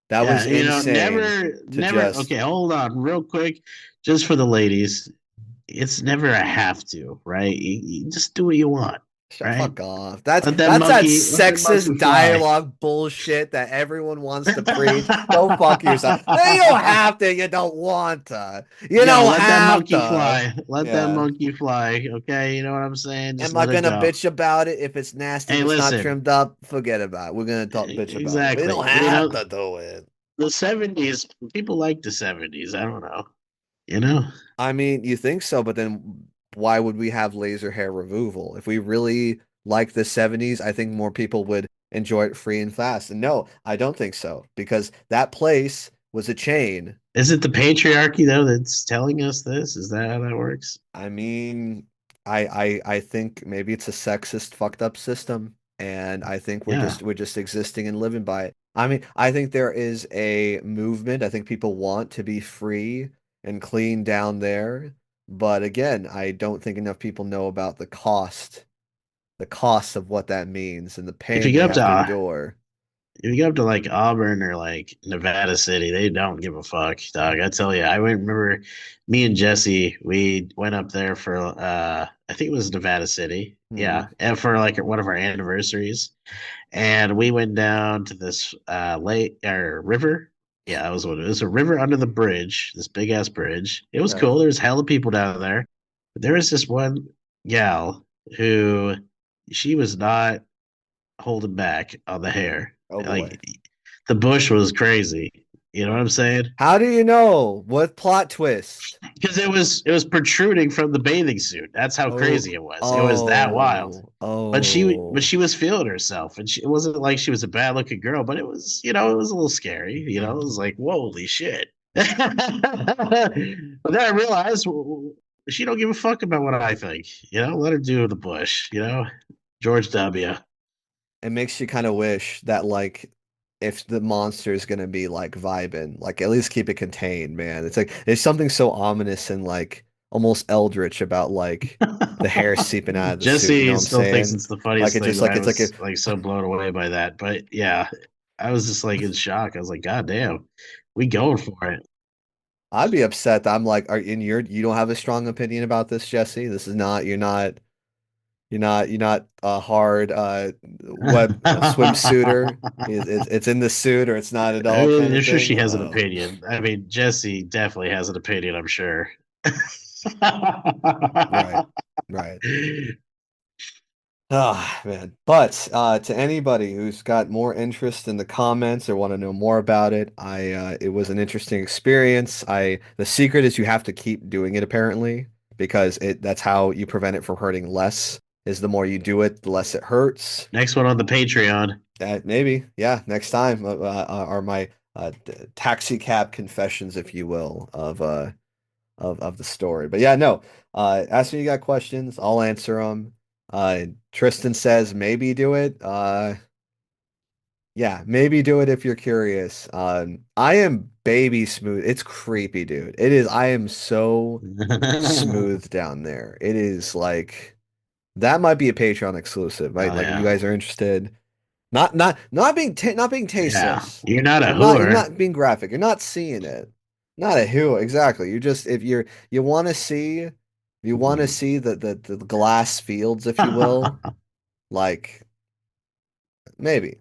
That Yeah, was insane to never. just Okay, hold on, real quick, just for the ladies. It's never a have to, right? You just do what you want, shut right? fuck off. That's that Let that monkey sexist fly. dialogue bullshit that everyone wants to preach. Go fuck yourself. No, you don't have to. You don't want to. You Yeah, don't let that have monkey to. fly. Let that Yeah. monkey fly. Okay, you know what I'm saying? Just Am I let it gonna go. bitch about it if it's nasty, if Hey, it's not listen, trimmed up? Forget about it. We're gonna talk bitch about it. We exactly. don't You have know, to do it. the '70s. People like the '70s. I don't know. You know. I mean, you think so, but then why would we have laser hair removal? If we really like the 70s, I think more people would enjoy it free and fast. And no, I don't think so, because that place was a chain. Is it the patriarchy though that's telling us this? Is that how that works? I mean, I think maybe it's a sexist, fucked up system, and I think Yeah. we're just existing and living by it. I mean, I think there is a movement. I think people want to be free and clean down there. But again, I don't think enough people know about the cost of what that means and the If you pain go they up have to to endure. if you go up to like Auburn or like Nevada City, they don't give a fuck, dog. I tell you, I remember me and Jesse, we went up there for I think it was Nevada City. Hmm. Yeah, and for like one of our anniversaries. And we went down to this lake or river. Yeah, it was a river under the bridge, this big ass bridge. It was Okay. cool. There was hella people down there. But there was this one gal who she was not holding back on the hair. Oh boy. Like the bush was crazy. You know what I'm saying? How do you know? What plot twist? Because it was protruding from the bathing suit. That's how crazy Oh, it was. It was that wild. oh, But oh. she was feeling herself, and it wasn't like she was a bad looking girl, but it was it was a little scary. It was like holy shit. But then I realized she don't give a fuck about what I think. Let her do the bush. George W. It makes you kind of wish that like if the monster is gonna be like vibing, like at least keep it contained, man. It's like there's something so ominous and like almost eldritch about like the hair seeping out of the suit. You know Jesse what I'm still thinks saying? it's the Like funniest it thing, just but like I it's like was if like so blown away by that. But yeah, I was just like in shock. I was like, God damn, we going for it. I'd be upset that I'm like, are in your you don't have a strong opinion about this, Jesse? This is not you're not a hard web swimsuiter. It's in the suit or it's not at all kind I'm of sure thing. she has an Oh, opinion. I mean, Jesse definitely has an opinion, I'm sure. right, right. Ah, man. But to anybody who's got more interest in the comments or want to know more about it, I it was an interesting experience. The secret is you have to keep doing it apparently because it that's how you prevent it from hurting less is the more you do it, the less it hurts. Next one on the Patreon. That maybe, yeah, next time are my taxi cab confessions, if you will, of the story. But yeah, no. Ask me you got questions, I'll answer them. Tristan says maybe do it. Yeah, maybe do it if you're curious. I am baby smooth. It's creepy, dude. It is. I am so Oh smooth down there. It is like that might be a Patreon exclusive, right? Like if you yeah. guys are interested. Not being Yeah. tasteless. You're not a You're hooer. not being graphic. You're not seeing it. Not a who exactly. You just if you want to see the glass fields, if you will, like maybe,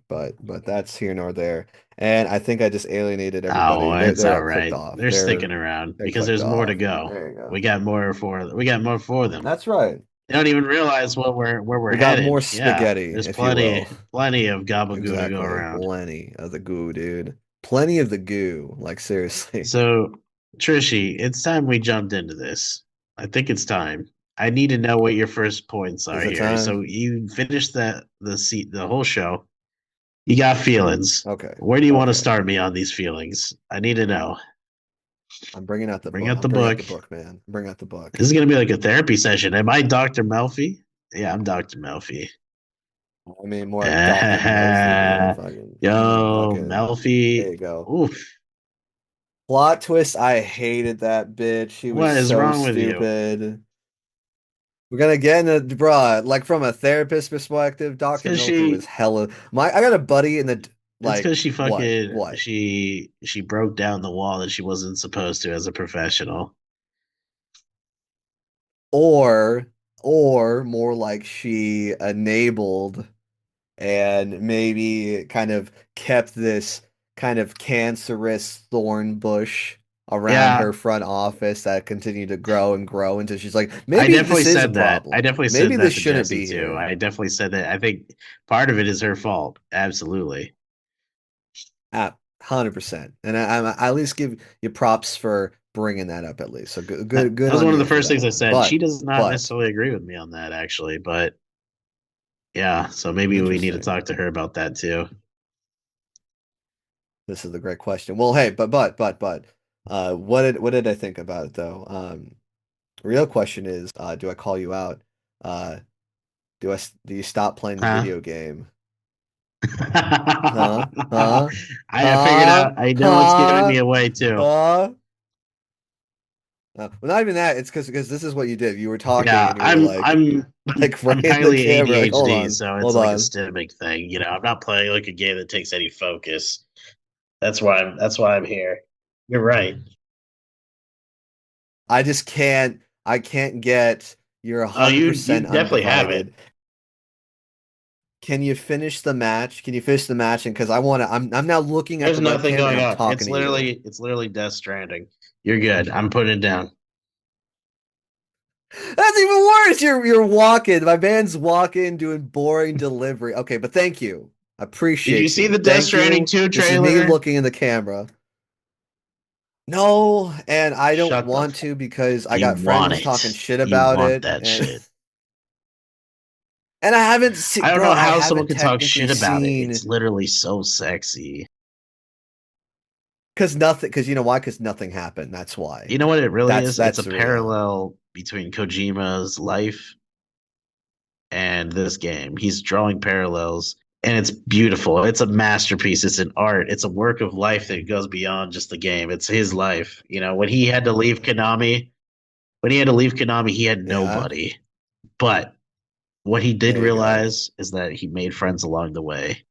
but that's here nor there. And I think I just alienated Oh, everybody. it's They're all all clicked right. off. They're sticking around They're because clicked there's more to off. go. There you go. We got more for them. That's right. They don't even realize where we're We got more headed. Yeah. spaghetti, There's if you will. plenty of gabagool to go Exactly. around. Plenty of the goo, dude. Plenty of the goo. Like seriously. So, Trishy, it's time we jumped into this. I think it's time. I need to know what your first points are Is it here. time? So you finished the whole show. You got feelings. Okay. Where do you want to Okay. start me on these feelings? I need to know. I'm bringing out the Bring book. out I'm the bringing out book. the book, man. I'm bringing out the book. This is gonna be like a therapy session. Am I Dr. Melfi? Yeah, I'm Dr. Melfi. I mean, more like Dr. Mofi, man. Fucking, Yo, fucking. There Melfi. you go. Oof. Plot twist. I hated that bitch. She was What is so wrong with you? stupid. We're gonna get into, bruh, like from a therapist perspective, It's Dr. because Milky was she hella. I got a buddy in the, it's because like, she fucking what? she broke down the wall that she wasn't supposed to as a professional. Or, or more like she enabled and maybe kind of kept this kind of cancerous thorn bush around Yeah, her front office that continued to grow and grow until she's like, I maybe definitely this is a said that. I problem. definitely Maybe said that this to shouldn't Jesse be too. here. I definitely said that. I think part of it is her fault. Absolutely. At 100%. And I at least give you props for bringing that up at least. So That good was on one of the you for first that things I one. said. She does not But necessarily agree with me on that, actually, but yeah, so maybe we need to interesting. talk to her about that too. This is a great question. Well, hey, what did I think about it though? Real question is, do I call you out? Uh, do you stop playing the Huh? video game? Huh? Huh? I have figured Huh? out. I know it's giving me Huh? away too. Huh? Well, not even that. It's because this is what you did. You were talking Yeah, and you were I'm like, I'm like right I'm in the highly camera. Like, ADHD, so it's hold like a on. stimming thing. I'm not playing like a game that takes any focus. That's why I'm here. You're right. I just can't. I can't get. You're Oh, you 100% definitely have it. undivided. Can you finish the match? Can you finish the match? And because I want to, I'm now looking at There's the nothing webcam and going I'm on. talking to you. It's literally Death Stranding. You're good. I'm putting it down. That's even worse. You're walking. My man's walking, doing boring delivery. Okay, but thank you. I Did you appreciate see the you. Death Thank Stranding you. 2 This is me trailer? looking in the camera. No, and I don't Shut the want fuck. to because I You got want friends talking it. shit You about want it, that and shit. and I haven't seen, I don't bro. know I how someone haven't could talk technically shit about it. seen It's literally so sexy. because you know why? Because nothing happened. That's why. You know what it really is? It's That's a the real. parallel between Kojima's life and this game. He's drawing parallels and it's beautiful. It's a masterpiece. It's an art. It's a work of life that goes beyond just the game. It's his life. When he had to leave Konami, he had Yeah, nobody. But what he did there you go. realize is that he made friends along the way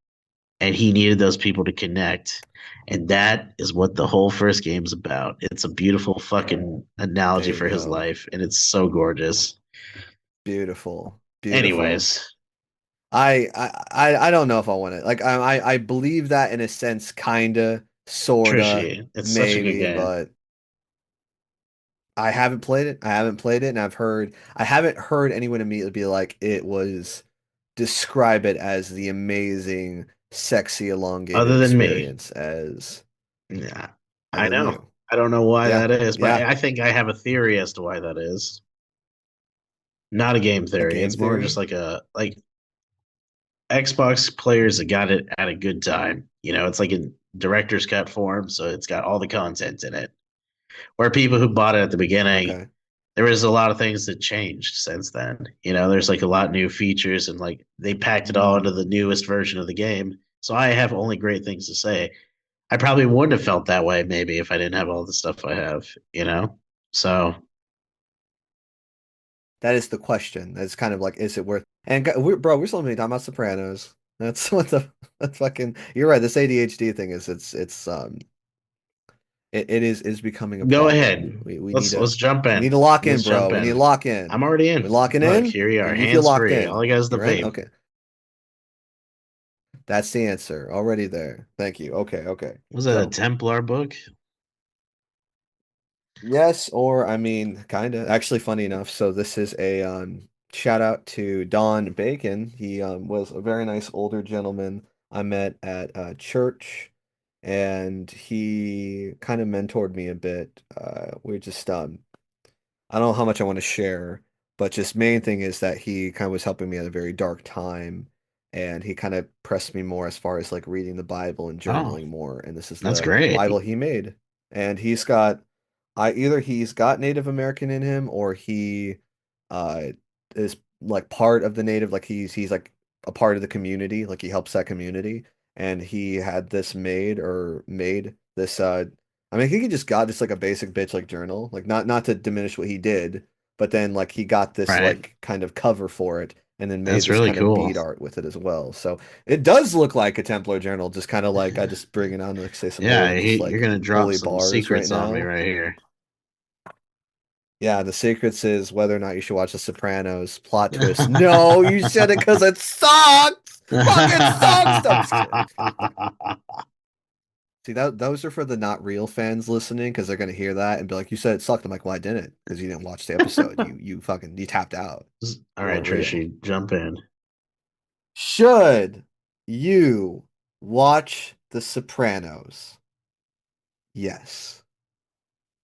and he needed those people to connect. And that is what the whole first game's about. It's a beautiful fucking analogy There you for his go. life, and it's so gorgeous. Beautiful, beautiful. Anyways, I don't know if I want it. Like I believe that in a sense, kinda, sorta, Trishy, it's such a good maybe, game. but I haven't played it. I haven't played it, and I haven't heard anyone immediately be like it was describe it as the amazing, sexy, elongated Other than me, experience as yeah, I other than know. you. I don't know why Yeah, that is, but yeah. I think I have a theory as to why that is. Not a game A theory. game It's more just theory? like a like Xbox players that got it at a good time. You know, it's like in director's cut form, so it's got all the content in it. Where people who bought it at the beginning, Okay. there was a lot of things that changed since then. You know, there's like a lot new features and like they packed it all into Mm. the newest version of the game. So I have only great things to say. I probably wouldn't have felt that way maybe if I didn't have all the stuff I have, you know? So That is the question. That's kind of like, is it worth? And bro, we're still talking about Sopranos. That's what the that's fucking. You're right. This ADHD thing is becoming a go problem. ahead. We need Let's to jump we need in. to lock in, Let's bro. jump We need to in. lock in. I'm already We in. locking Look, in? here you are, You feel hands locked free. All in. I got is the You right? vape. Okay. That's the answer. Already there. Thank you. Okay, okay. Was it a So Templar book? yes, or I mean, kind of. Actually, funny enough. So this is a shout out to Don Bacon. He was a very nice older gentleman I met at church, and he kind of mentored me a bit. We're just I don't know how much I want to share, but just main thing is that he kind of was helping me at a very dark time, and he kind of pressed me more as far as like reading the Bible and Oh, journaling more. And this is that's the great. Bible he made, and he's got I either he's got Native American in him or he uh is like part of the Native, like he's like a part of the community, like he helps that community, and he had this made this I mean, I think he just got just like a basic bitch like journal, like not to diminish what he did, but then like he got this Right. like kind of cover for it, and then made That's this really kind of cool. bead art with it as well. So it does look like a Templar journal, just kind of like I just bringing on like say some Yeah, holy just you're like gonna drop holy some bars right secrets on me now. right here. Yeah, the secrets is whether or not you should watch The Sopranos. Plot twist. No, you shouldn't because it sucks. Fucking sucks. No, I'm just kidding. See that those are for the not real fans listening because they're gonna hear that and be like, "You said it sucked." I'm like, "Well, I didn't because you didn't watch the episode. You fucking you tapped out. All You right, weren't real." Trishy, jump in. Should you watch The Sopranos? Yes.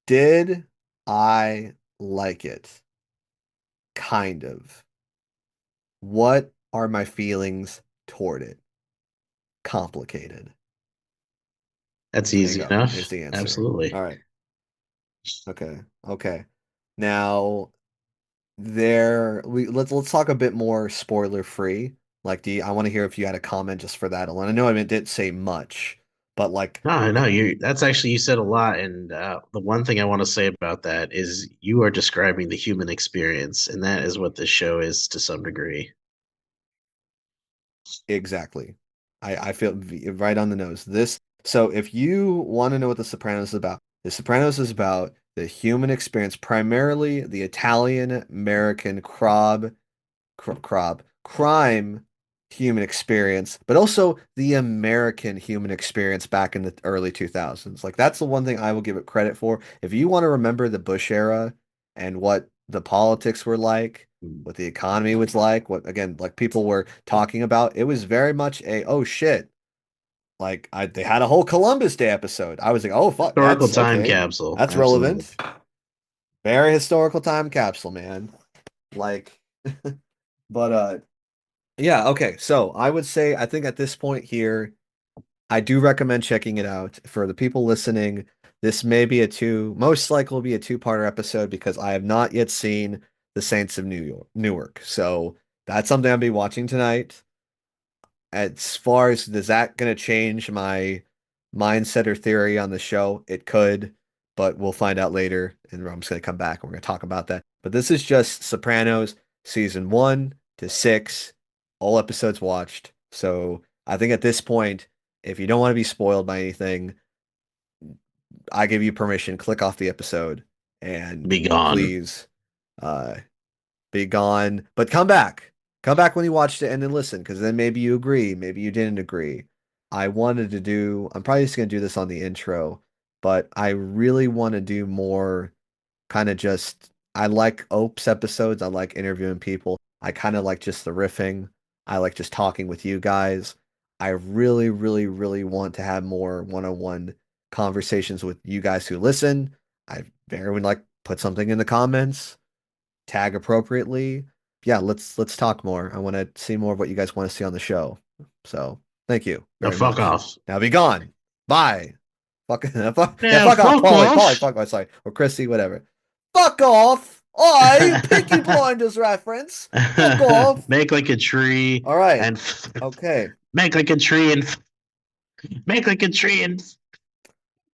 Did I like it? Kind of. What are my feelings toward it? Complicated. That's There you easy go. enough. There's the answer. Absolutely. All right. Okay. Okay. Now let's talk a bit more spoiler free. Like, I want to hear if you had a comment just for that alone. I know I didn't say much, but like, No, no, you that's actually you said a lot, and the one thing I want to say about that is you are describing the human experience, and that is what this show is to some degree. exactly. I feel right on the nose. So if you want to know what The Sopranos is about, The Sopranos is about the human experience, primarily the Italian American crime human experience, but also the American human experience back in the early 2000s. Like that's the one thing I will give it credit for. If you want to remember the Bush era and what the politics were like, what the economy was like, what again, like people were talking about, it was very much a oh shit. Like they had a whole Columbus Day episode. I was like, oh fuck, Historical that's time okay. capsule, That's absolutely. relevant. Very historical time capsule, man. Like, but yeah, okay. So I would say I think at this point here, I do recommend checking it out. For the people listening, this may be most likely will be a two-parter episode because I have not yet seen The Saints of Newark. So that's something I'll be watching tonight. As far as is that gonna change my mindset or theory on the show? It could, but we'll find out later. And I'm just gonna come back and we're gonna talk about that. But this is just Sopranos season 1 to 6, all episodes watched. So I think at this point, if you don't want to be spoiled by anything, I give you permission. Click off the episode and Be gone. please uh be gone, but come back. Come back when you watched it and then listen, because then maybe you agree, maybe you didn't agree. I'm probably just gonna do this on the intro, but I really want to do more kind of just, I like OPES episodes. I like interviewing people. I kind of like just the riffing. I like just talking with you guys. I really, really, really want to have more one-on-one conversations with you guys who listen. I very would like put something in the comments, tag appropriately. yeah, let's talk more. I want to see more of what you guys want to see on the show. So thank you No, very fuck much. off. Now be gone. Bye. Fuck, yeah, Yeah, fuck off, fuck Paulie, off. fuck off, sorry, or Chrissy, whatever. Fuck off. I Peaky Blinders reference. Fuck off. Make like a tree All right. and Okay. make like a tree and make like a tree and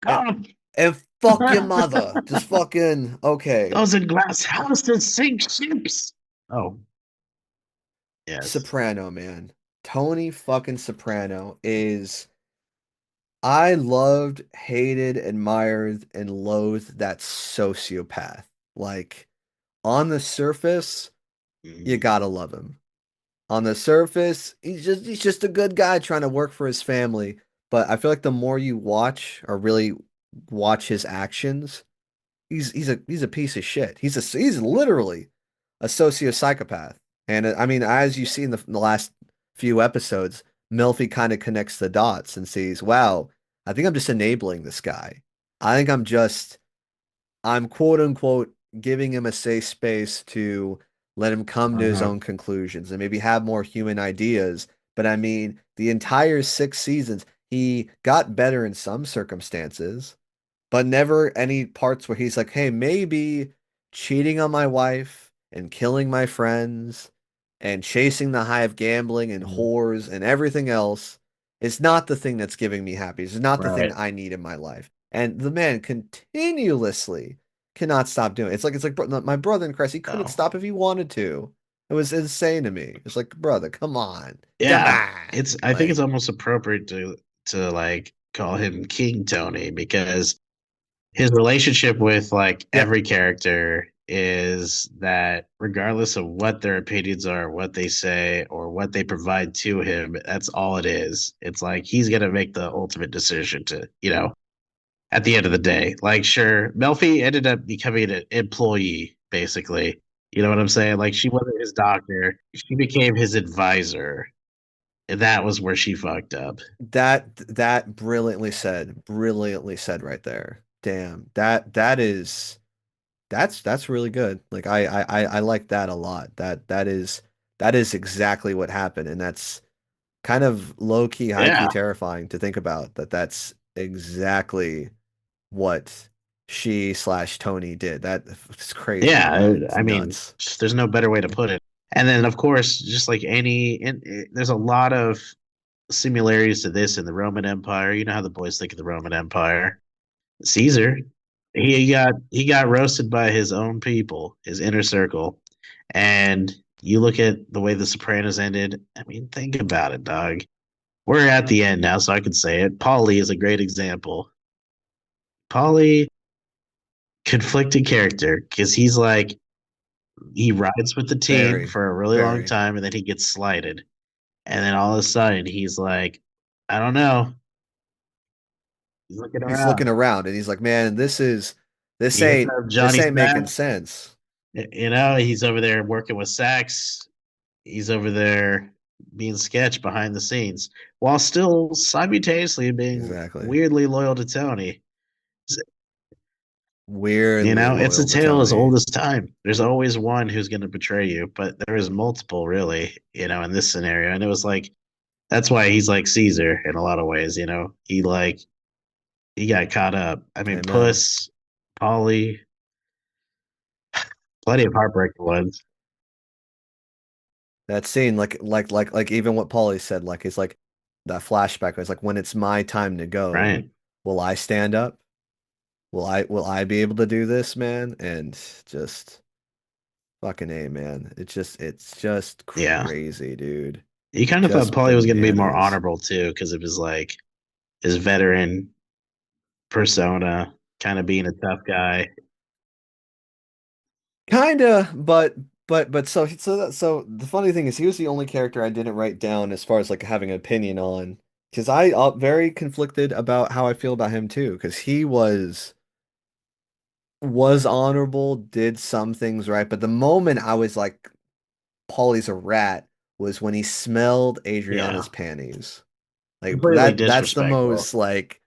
And, oh. and fuck your mother. Just fucking okay. Those in glass houses sink ships. Oh, yes. Soprano, man. Tony fucking Soprano is I loved, hated, admired, and loathed that sociopath. Like on the surface, you Mhm. gotta love him. On the surface, he's just a good guy trying to work for his family. But I feel like the more you watch or really watch his actions, he's a piece of shit. He's literally a socio-psychopath. And I mean, as you see in the last few episodes, Melfi kind of connects the dots and sees, wow, I think I'm just enabling this guy. I think I'm quote unquote giving him a safe space to let him come to his Uh-huh. own conclusions and maybe have more human ideas. But I mean, the entire 6 seasons, he got better in some circumstances, but never any parts where he's like, hey, maybe cheating on my wife and killing my friends and chasing the high of gambling and Mhm. whores and everything else is not the thing that's giving me happiness. It's not the thing Right. I need in my life. And the man continuously cannot stop doing it. It's like my brother in Christ, he couldn't Oh. stop if he wanted to. It was insane to me. It's like, brother, come on. Come Yeah. on. I think it's Like, almost appropriate to like call him King Tony because his relationship with like yeah, every character is that regardless of what their opinions are, what they say, or what they provide to him, that's all it is. It's like he's gonna make the ultimate decision to, at the end of the day. Like, sure, Melfi ended up becoming an employee, basically. You know what I'm saying? Like, she wasn't his doctor, she became his advisor. And that was where she fucked up. that brilliantly said right there. Damn, that's really good. Like I like that a lot. That is exactly what happened, and that's kind of low key, high key Yeah. terrifying to think about. That's exactly what she slash Tony did. It's crazy, Yeah. man. It's I mean, nuts. there's no better way to put it. And then, of course, just like there's a lot of similarities to this in the Roman Empire. You know how the boys think of the Roman Empire. Caesar, he got roasted by his own people, his inner circle. And you look at the way The Sopranos ended. I mean, think about it, dog. We're at the end now, so I can say it. Paulie is a great example. Paulie, conflicted character, because he's like he rides with the team Very, for a really long very. time, and then he gets slighted, and then all of a sudden he's like, I don't know. He's looking He's looking around. around and he's like, man, this He hits ain't up this Johnny ain't making Sack. sense. He's over there working with Sax. He's over there being sketch behind the scenes while still simultaneously being Exactly. weirdly loyal to Tony. Weirdly It's a loyal to tale as old Tony. as time. There's always one who's going to betray you, but there is multiple, really, in this scenario. And it was like, that's why he's like Caesar in a lot of ways, he got caught up. I mean, Amen. Puss, Polly, plenty of heartbreaking ones, That scene, like even what Paulie said, like it's like that flashback was like when it's my time to go, right? will I stand up? Will I be able to do this, man? And just fucking A, man. It's just Yeah. crazy, dude. You kind of thought Just Polly was going to be more bananas. honorable too, because it was like his veteran persona, kind of being a tough guy. Kinda, but so the funny thing is he was the only character I didn't write down as far as like having an opinion on because I very conflicted about how I feel about him too because he was honorable, did some things right, but the moment I was like Paulie's a rat was when he smelled Yeah, Adriana's panties. Like completely that's the disrespectful. most like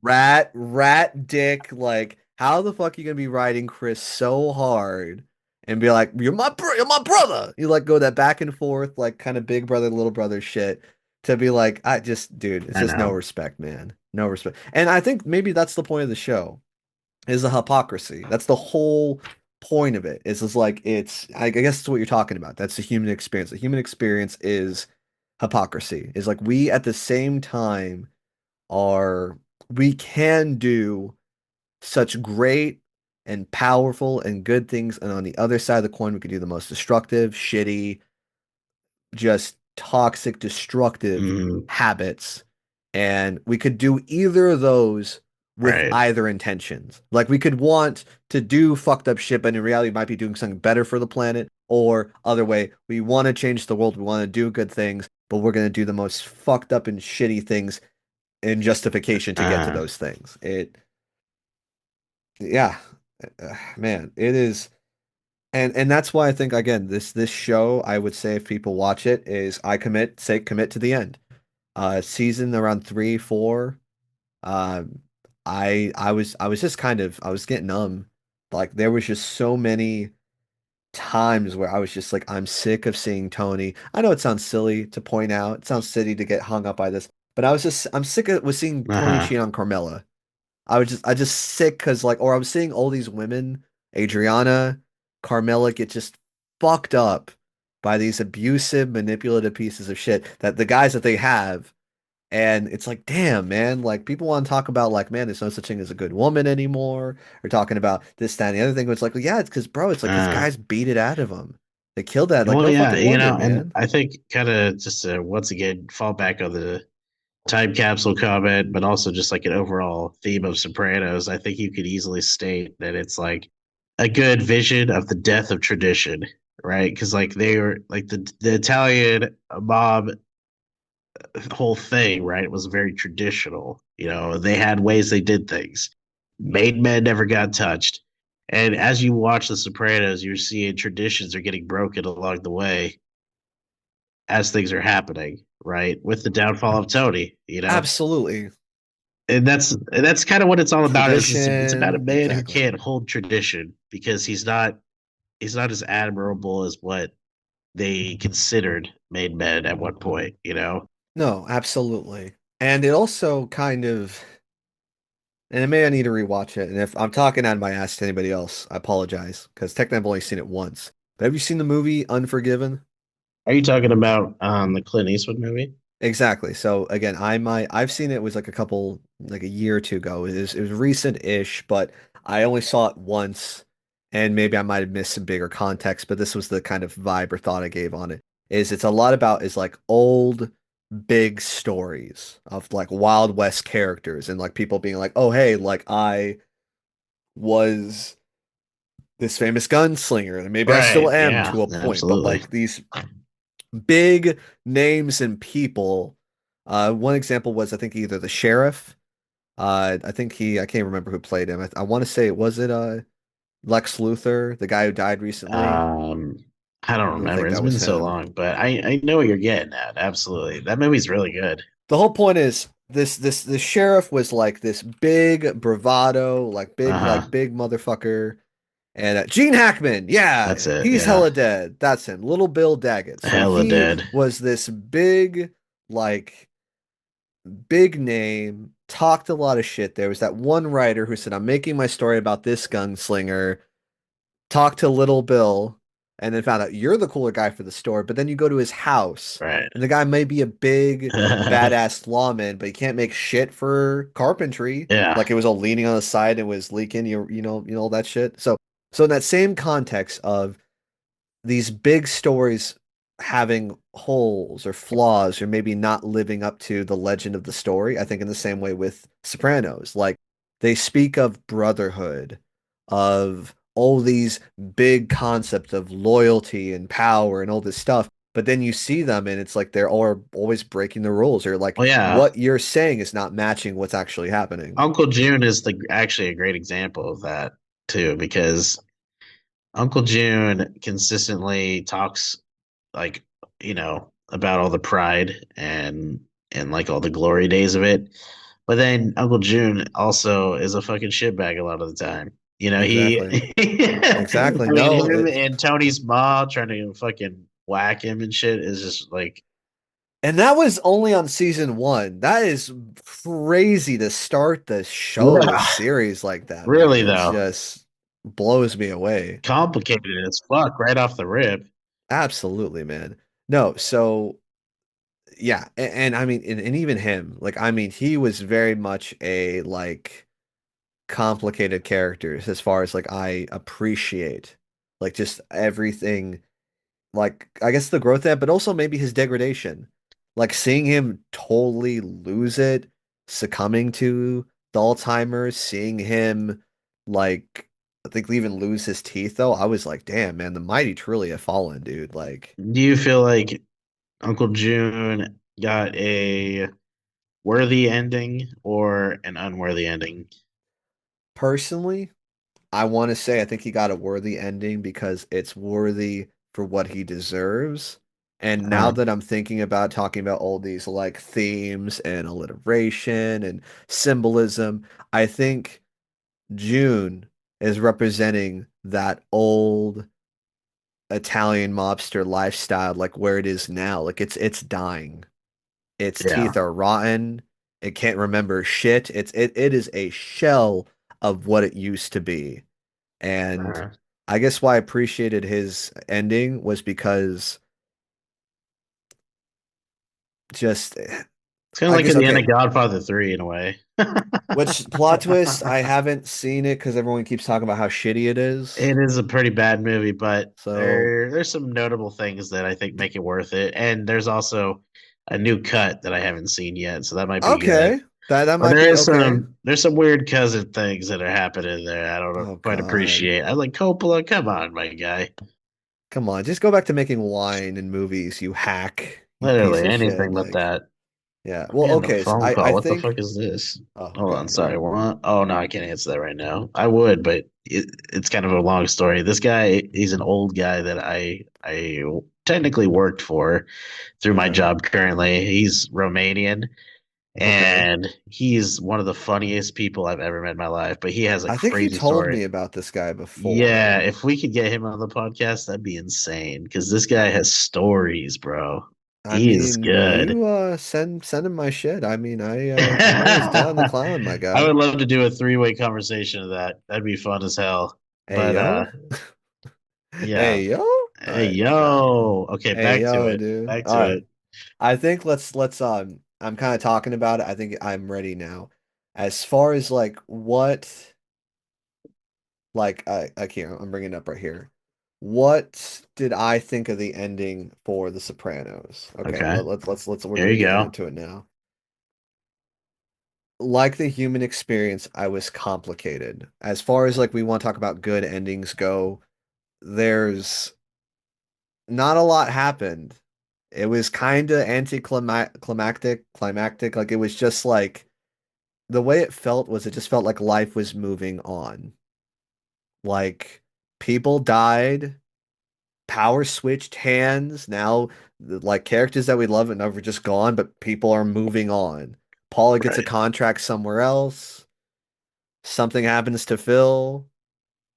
rat dick like how the fuck are you gonna be riding Chris so hard and be like, you're my brother. You like go that back and forth, like kind of big brother, little brother shit to be like, I just, dude, it's I just no know. respect, man. No respect. And I think maybe that's the point of the show is the hypocrisy. That's the whole point of it. Is like I guess it's what you're talking about. That's the human experience. The human experience is hypocrisy. Is like we at the same time are we can do such great and powerful and good things, and on the other side of the coin, we could do the most destructive, shitty, just toxic, destructive Mhm. habits. And we could do either of those with Right. either intentions. Like we could want to do fucked up shit, but in reality, we might be doing something better for the planet. Or other way, we want to change the world, we want to do good things, but we're going to do the most fucked up and shitty things in justification to get to Uh, those things. Yeah, man, it is. And that's why I think again this show I would say if people watch it is I commit to the end. Season around 3, 4. Um, I was just kind of I was getting numb. Like there was just so many times where I was just like I'm sick of seeing Tony. I know it sounds silly to point out. It sounds silly to get hung up by this, but I'm sick of with seeing Tony uh-huh. cheat on Carmela. I just sick because like or I was seeing all these women, Adriana, Carmela get just fucked up by these abusive, manipulative pieces of shit that the guys that they have. And it's like, damn, man, like people want to talk about like, man, there's no such thing as a good woman anymore. Or talking about this, that, and the other thing. It's like, well, yeah, it's because, bro, it's like his Uh, guys beat it out of him. They killed that. Like, well, no yeah, fucking wonder, and man. I think kind of just to once again fall back on the time capsule comment, but also just like an overall theme of Sopranos, I think you could easily state that it's like a good vision of the death of tradition, right? Because like they were like the Italian mob whole thing, right? It was very traditional. You know, they had ways they did things. Made men never got touched. And as you watch The Sopranos, you're seeing traditions are getting broken along the way as things are happening, right? With the downfall of Tony, you know? Absolutely. And that's kind of what it's all about. Is it's about a Tradition. man who Exactly. can't hold tradition because he's not as admirable as what they considered made men at one point, you know? No, absolutely. And it also kind of, and I may I need to rewatch it. And if I'm talking out of my ass to anybody else, I apologize because technically I've only seen it once. But have you seen the movie Unforgiven? Are you talking about the Clint Eastwood movie? Exactly. So again, I've seen it, it was like a couple like a year or two ago. It was recent-ish, but I only saw it once and maybe I might have missed some bigger context, but this was the kind of vibe or thought I gave on it. Is it's a lot about is like old big stories of like Wild West characters and like people being like, "Oh, hey, like I was this famous gunslinger and maybe I still Right. am Yeah. to a point, but Absolutely. like these big names and people. One example was I think either the sheriff. I think I can't remember who played him. I want to say it was it Lex Luthor, the guy who died recently. Um, I don't I remember. think It's that been was so him. long, but I know what you're getting at. Absolutely. That movie's really good. The whole point is this sheriff was like this big bravado, Uh huh. big motherfucker. And Gene Hackman, That's yeah, it. he's Yeah. hella dead. That's him. Little Bill Daggett. So Hella he dead. was this big, like big name, talked a lot of shit. There was that one writer who said, I'm making my story about this gunslinger, talked to Little Bill, and then found out you're the cooler guy for the story. But then you go to his house, Right. and the guy may be a big, badass lawman, but he can't make shit for carpentry. Yeah. Like it was all leaning on the side and was leaking, you know all that shit. So in that same context of these big stories having holes or flaws or maybe not living up to the legend of the story. I think in the same way with Sopranos, like they speak of brotherhood, of all these big concepts of loyalty and power and all this stuff. But then you see them and it's like they're all always breaking the rules or like Well, yeah. what you're saying is not matching what's actually happening. Uncle June is the actually a great example of that too, because Uncle June consistently talks like about all the pride and like all the glory days of it. But then Uncle June also is a fucking shitbag a lot of the time. You know, he Exactly. I Exactly. mean No, him and Tony's ma trying to fucking whack him and shit is just like and that was only on season one. That is crazy to start the show, the yeah, series like that, man. really It's though. just blows me away. Complicated as fuck right off the rip. Absolutely, man. No, so yeah, and I mean, and even him, like, I mean, he was very much a like complicated character as far as like I appreciate like just everything, like I guess the growth there, but also maybe his degradation. Like seeing him totally lose it, succumbing to the Alzheimer's, seeing him like I think even lose his teeth though, I was like, damn, man, the mighty truly have fallen, dude. Like Do you feel like Uncle June got a worthy ending or an unworthy ending? personally, I want to say I think he got a worthy ending because it's worthy for what he deserves. And now Uh, that I'm thinking about talking about all these like themes and alliteration and symbolism, I think June is representing that old Italian mobster lifestyle, like where it is now. Like it's dying. Its yeah. teeth are rotten. It can't remember shit. It is a shell of what it used to be. And Uh, I guess why I appreciated his ending was because just it's kind of I like guess at the end of okay, Godfather 3 in a way. which plot twist I haven't seen it because everyone keeps talking about how shitty it is. It is a pretty bad movie, but So there's some notable things that I think make it worth it. And there's also a new cut that I haven't seen yet, so that might be good. okay, that But might be okay. there's some weird cousin things that are happening there. I don't Oh quite God. appreciate. I like Coppola. Come on, my guy. Come on, just go back to making wine and movies, you hack, you piece Literally of shit. anything but Like, that. yeah. I'm Well, getting a okay. So phone I call. What the fuck think. is this? Oh, Hold on, okay. sorry. What? Oh no, I can't answer that right now. I would, but it's kind of a long story. This guy, he's an old guy that I technically worked for through my Okay. job currently. He's Romanian Okay. and he's one of the funniest people I've ever met in my life. But he has a I think you crazy told story. me about this guy Yeah, before. if we could get him on the podcast, that'd be insane because this guy has stories, bro. I He is mean, good. you send him my shit. I mean, I'm always down to clown, my I guy. would love to do a three-way conversation of that. That'd be fun as hell. Hey But yo. yeah. Hey yo. All Hey right. Nah. yo. Okay, Hey back to yo, it. dude. Back All to right. it. I think let's I'm kind of talking about it. I think I'm ready now. As far as like what like I can't I'm bringing it up right here. What did I think of the ending for The Sopranos? Okay, Okay. let's we're Here gonna you get go. into it now. Like the human experience, I was complicated. As far as like we want to talk about good endings go, there's not a lot happened. It was kind of climactic. Like it was just like the way it felt was it just felt like life was moving on. Like people died, power switched hands. Now, like characters that we love and love are just gone, but people are moving on. Paula gets a Right. contract somewhere else. Something happens to Phil.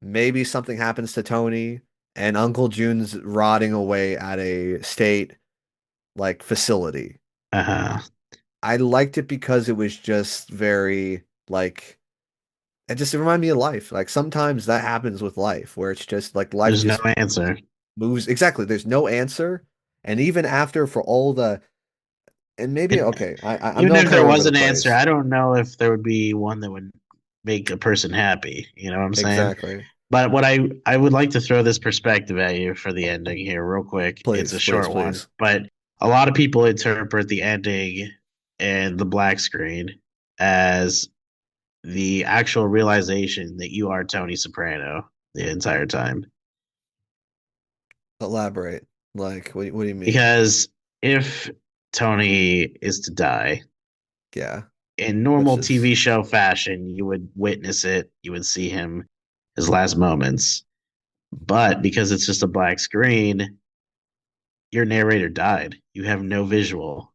Maybe something happens to Tony. And Uncle June's rotting away at a state like facility. Uh-huh. I liked it because it was just very like it just reminded me of life. Like sometimes that happens with life where it's just like life There's no just answer. moves. Exactly. There's no answer. And even after for all the and maybe And okay, I even know I'm if kind of there all over was the an answer, place. I don't know if there would be one that would make a person happy. You know what I'm saying? Exactly. But what I would like to throw this perspective at you for the ending here, real quick. It's a Please, please, short one, please. but a lot of people interpret the ending and the black screen as the actual realization that you are Tony Soprano the entire time. Elaborate. Like what do you mean? Because if Tony is to die Yeah. in Which normal is TV show fashion, you would witness it, you would see him his last moments. But because it's just a black screen, your narrator died. You have no visual.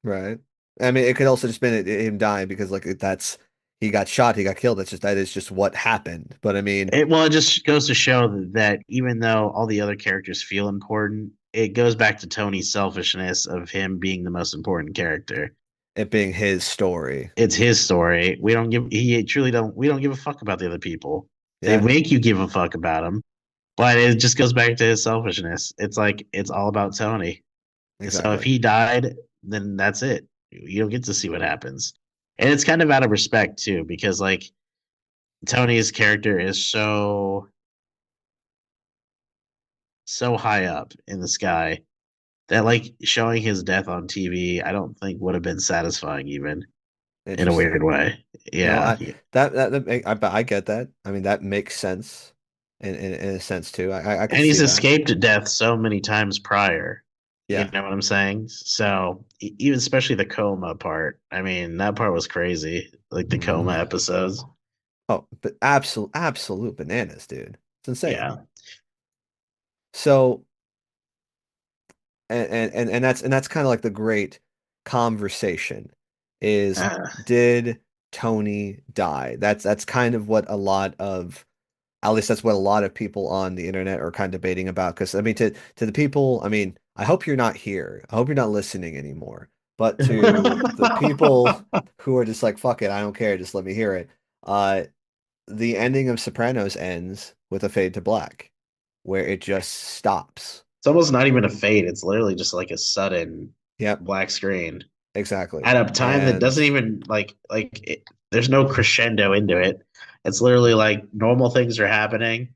right. I mean, it could also just been him dying because like that's he got shot, he got killed. That is just what happened. But I mean, It just goes to show that even though all the other characters feel important, it goes back to Tony's selfishness of him being the most important character. it being his story. It's his story. We don't give he truly don't we don't give a fuck about the other people. They Yeah, make you give a fuck about them, but it just goes back to his selfishness. It's like it's all about Tony. So if exactly. he died, then that's it. You don't get to see what happens. And it's kind of out of respect too, because like Tony's character is so high up in the sky that like showing his death on TV, I don't think would have been satisfying even in a weird Interesting. way. No, Yeah. I get that. I mean, that makes sense in a sense too. I could And he's see that. escaped death so many times prior. You Yeah. know what I'm saying? So even especially the coma part. I mean, that part was crazy. Like the coma episodes. Oh, but absolute bananas, dude. It's insane. Yeah. So, and that's kind of like the great conversation is, Uh, did Tony die? That's kind of what a lot of, at least that's what a lot of people on the internet are kind of debating about. Because I mean, to the people, I mean, I hope you're not here. I hope you're not listening anymore. But to the people who are just like, fuck it, I don't care, just let me hear it. Uh, the ending of Sopranos ends with a fade to black, where it just stops. it's almost not even a fade. It's literally just like a sudden Yep, black screen exactly. at a time that And doesn't even there's no crescendo into it. It's literally like normal things are happening,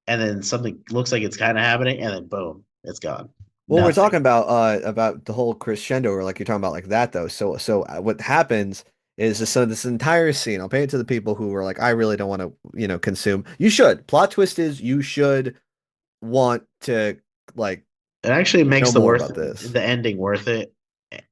and then something looks like it's kind of happening, and then boom, it's gone. well, we're Nothing. talking about the whole crescendo, or like you're talking about like that though. So what happens is this entire scene. I'll paint it to the people who are like, I really don't want to, consume. You should. Plot twist is you should want to like It actually know makes more about this. the ending worth it.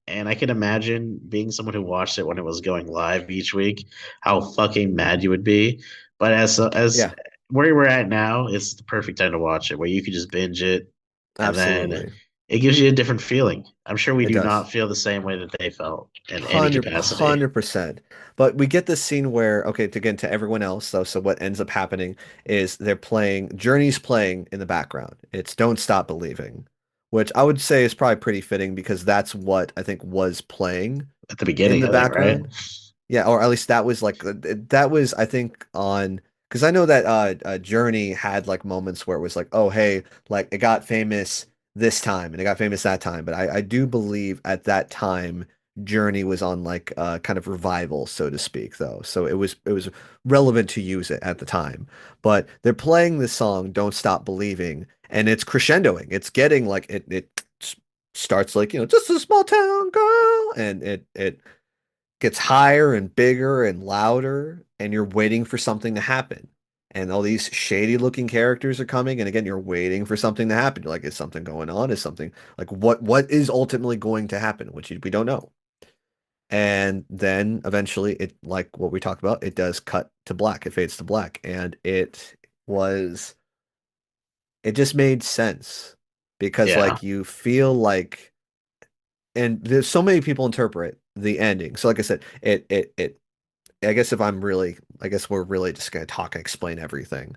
And I can imagine being someone who watched it when it was going live each week, how fucking mad you would be. But as Yeah, where we're at now, it's the perfect time to watch it, where you could just binge it, and then absolutely. it gives you a different feeling. I'm sure we It do does. not feel the same way that they felt in any Hundred capacity hundred percent. But we get this scene where, okay, to get into everyone else though, so what ends up happening is they're playing, Journey's playing in the background. It's Don't Stop Believing, which I would say is probably pretty fitting because that's what I think was playing at the in beginning the of it, right? background. Yeah, or at least that was like that was I think on, because I know that Journey had like moments where it was like, oh hey, like it got famous this time and it got famous that time, but I do believe at that time Journey was on like kind of revival, so to speak, though. So it was relevant to use it at the time. But they're playing this song Don't Stop Believing, and it's crescendoing. It's getting like it starts like, just a small town girl, and it gets higher and bigger and louder, and you're waiting for something to happen. And all these shady looking characters are coming, and again, you're waiting for something to happen. You're like, is something going on? Is something like what is ultimately going to happen, which we don't know. And then eventually it, like what we talked about, it does cut to black. It fades to black. And was it just made sense because Yeah, like you feel like, and there's so many people interpret the ending. So like I said, it I guess if I'm really, I guess we're really just going to talk and explain everything.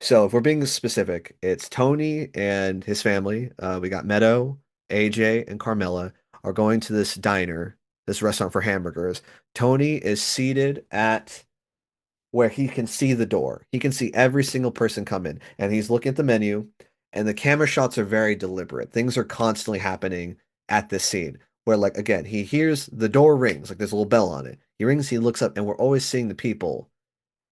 So if we're being specific, it's Tony and his family. We got Meadow, AJ, and Carmela are going to this diner, this restaurant for hamburgers. Tony is seated at where he can see the door. He can see every single person come in, and he's looking at the menu, and the camera shots are very deliberate. Things are constantly happening at this scene where, like, again, he hears the door rings, like there's a little bell on it. He rings, he looks up, and we're always seeing the people,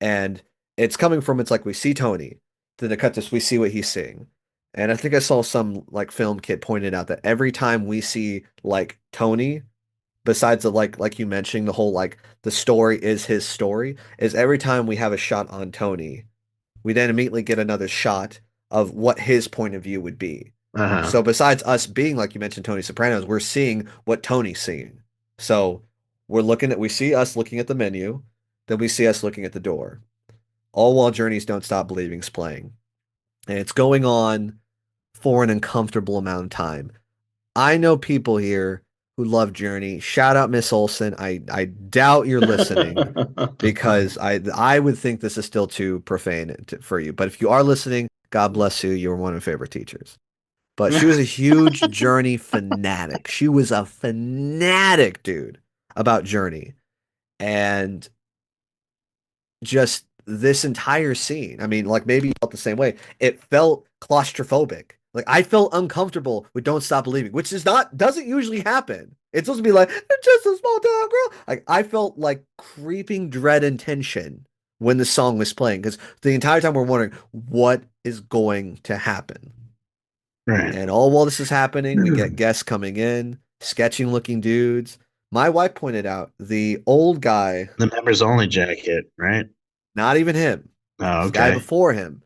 and it's coming from, it's like we see Tony, then they cut this, we see what he's seeing. And I think I saw some like film kid pointed out that every time we see like Tony, besides the like you mentioning the whole like the story is his story, is every time we have a shot on Tony, we then immediately get another shot of what his point of view would be. uh-huh. So besides us being, like you mentioned, Tony Sopranos, we're seeing what Tony's seeing. So we see us looking at the menu, then we see us looking at the door. All while Journeys Don't Stop Believing's playing. And it's going on for an uncomfortable amount of time. I know people here who love Journey. Shout out Miss Olson. I doubt you're listening because I would think this is still too profane for you. But if you are listening, God bless you. You were one of my favorite teachers. But she was a huge Journey fanatic. She was a fanatic, dude, about Journey. And just this entire scene. I mean, like maybe you felt the same way. It felt claustrophobic. Like I felt uncomfortable with "Don't Stop Believing," which is not doesn't usually happen. It's supposed to be like it's just a small town girl. Like I felt like creeping dread and tension when the song was playing because the entire time we're wondering what is going to happen. Right. And all while this is happening, we get guests coming in, sketching looking dudes. My wife pointed out the old guy, The members only jacket, right? not even him. Oh, This guy okay. before him.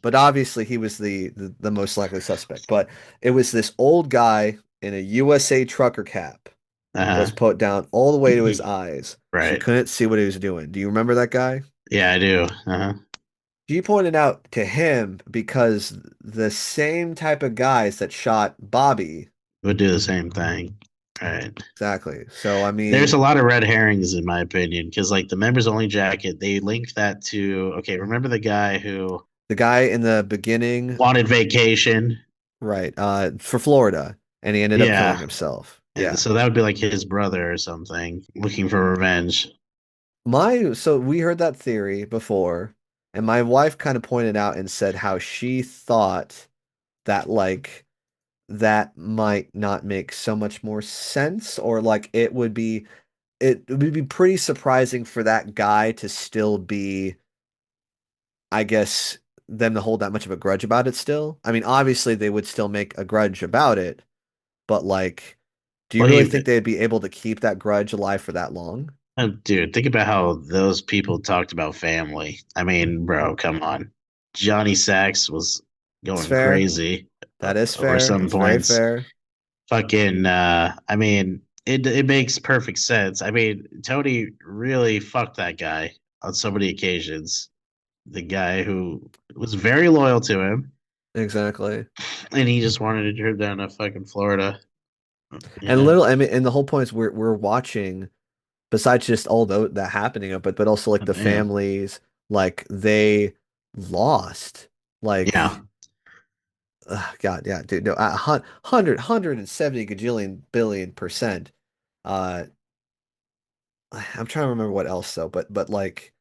But obviously he was the most likely suspect. But it was this old guy in a USA trucker cap that was Uh-huh. put down all the way to his eyes. She Right. couldn't see what he was doing. Do you remember that guy? Yeah, I do. Uh-huh. She pointed out to him because the same type of guys that shot Bobby, Would do the same thing. Right. exactly. So I There's a mean, lot of red herrings in my opinion, because like the members only jacket, they link that to okay, remember the guy who the guy in the beginning, wanted vacation? right, for Florida, and he ended up killing Yeah. himself. And Yeah. so that would be like his brother or something, looking for revenge. So we heard that theory before, and my wife kind of pointed out and said how she thought that like that might not make so much more sense, or like it would be pretty surprising for that guy to still be, I guess, them to hold that much of a grudge about it still. I mean, obviously they would still make a grudge about it, but like, do you Well, really he, think they'd be able to keep that grudge alive for that long? dude, think about how those people talked about family. I mean, bro, come on. Johnny Sachs was It's going fair. crazy That is over fair. some It's very points. fair. Fucking, I mean, it makes perfect sense. I mean, Tony really fucked that guy on so many occasions. The guy who was very loyal to him, Exactly. and he just wanted to trip down to fucking Florida. You And know, little, I mean, and the whole point is we're watching, besides just all that happening, but also like the yeah, families, like they lost, yeah. like, God, yeah, dude, no, 170 gajillion billion percent. Uh, I'm trying to remember what else though, but like,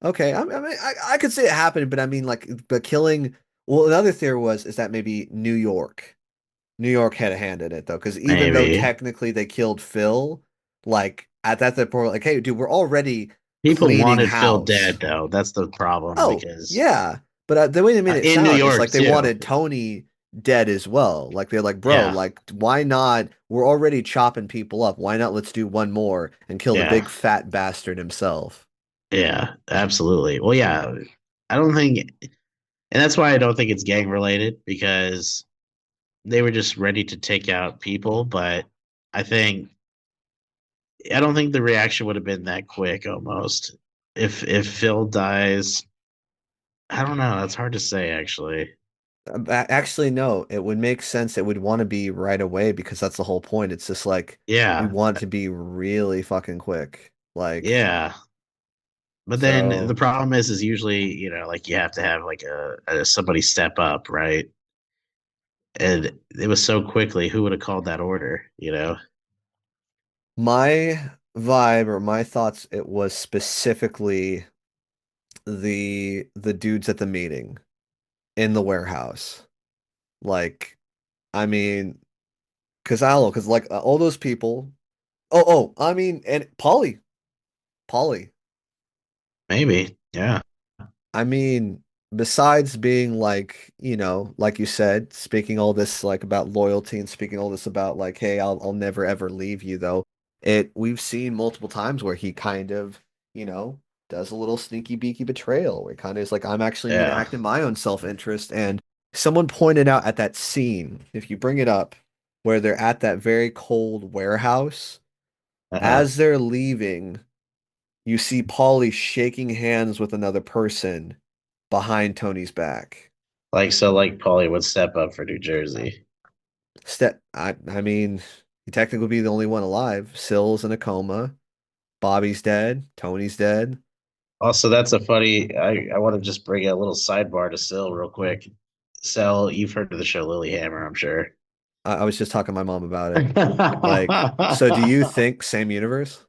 okay, I mean, I could see it happening, but I mean, like the killing. Well, another theory is that maybe New York. New York had a hand in it though, because even though Maybe technically they killed Phil, like at that point, like, hey, dude, we're already people cleaning wanted Phil dead house. though. That's the problem Oh, because yeah, but the way they made it in New sound is York like they too. wanted Tony dead as well. Like they're like, bro, Yeah, like why not? We're already chopping people up. Why not? Let's do one more and kill the yeah, big fat bastard himself. yeah. Absolutely. Well, yeah. I don't think, and that's why I don't think it's gang related because they were just ready to take out people. But I think I don't think the reaction would have been that quick. Almost if Phil dies, I don't know. That's hard to say actually. Actually, no, it would make sense. It would want to be right away because that's the whole point. It's just like we Yeah, want it to be really fucking quick. Like, yeah. But then the so problem is usually like you have to have like a somebody step up, right? And it was so quickly. Who would have called that order? my vibe or my thoughts, it was specifically the dudes at the meeting in the warehouse. Like, I mean, because like all those people. I mean, and Paulie. Maybe. Yeah. I mean, besides being like, like you said, speaking all this like about loyalty and speaking all this about like, hey, I'll never ever leave you though. We've seen multiple times where he kind of, you know, does a little sneaky beaky betrayal where he kind of is like, I'm actually need to Yeah. act in my own self-interest. And someone pointed out at that scene, if you bring it up, where they're at that very cold warehouse, Uh-huh. as they're leaving, you see Paulie shaking hands with another person behind Tony's back. Like so, like Paulie would step up for New Jersey. I mean, He technically would be the only one alive. Syl's in a coma. Bobby's dead. Tony's dead. Also, that's a funny. I want to just bring a little sidebar to Sil real quick. Sel, you've heard of the show Lilyhammer, I'm sure. I was just talking to my mom about it. Like, so do you think same universe?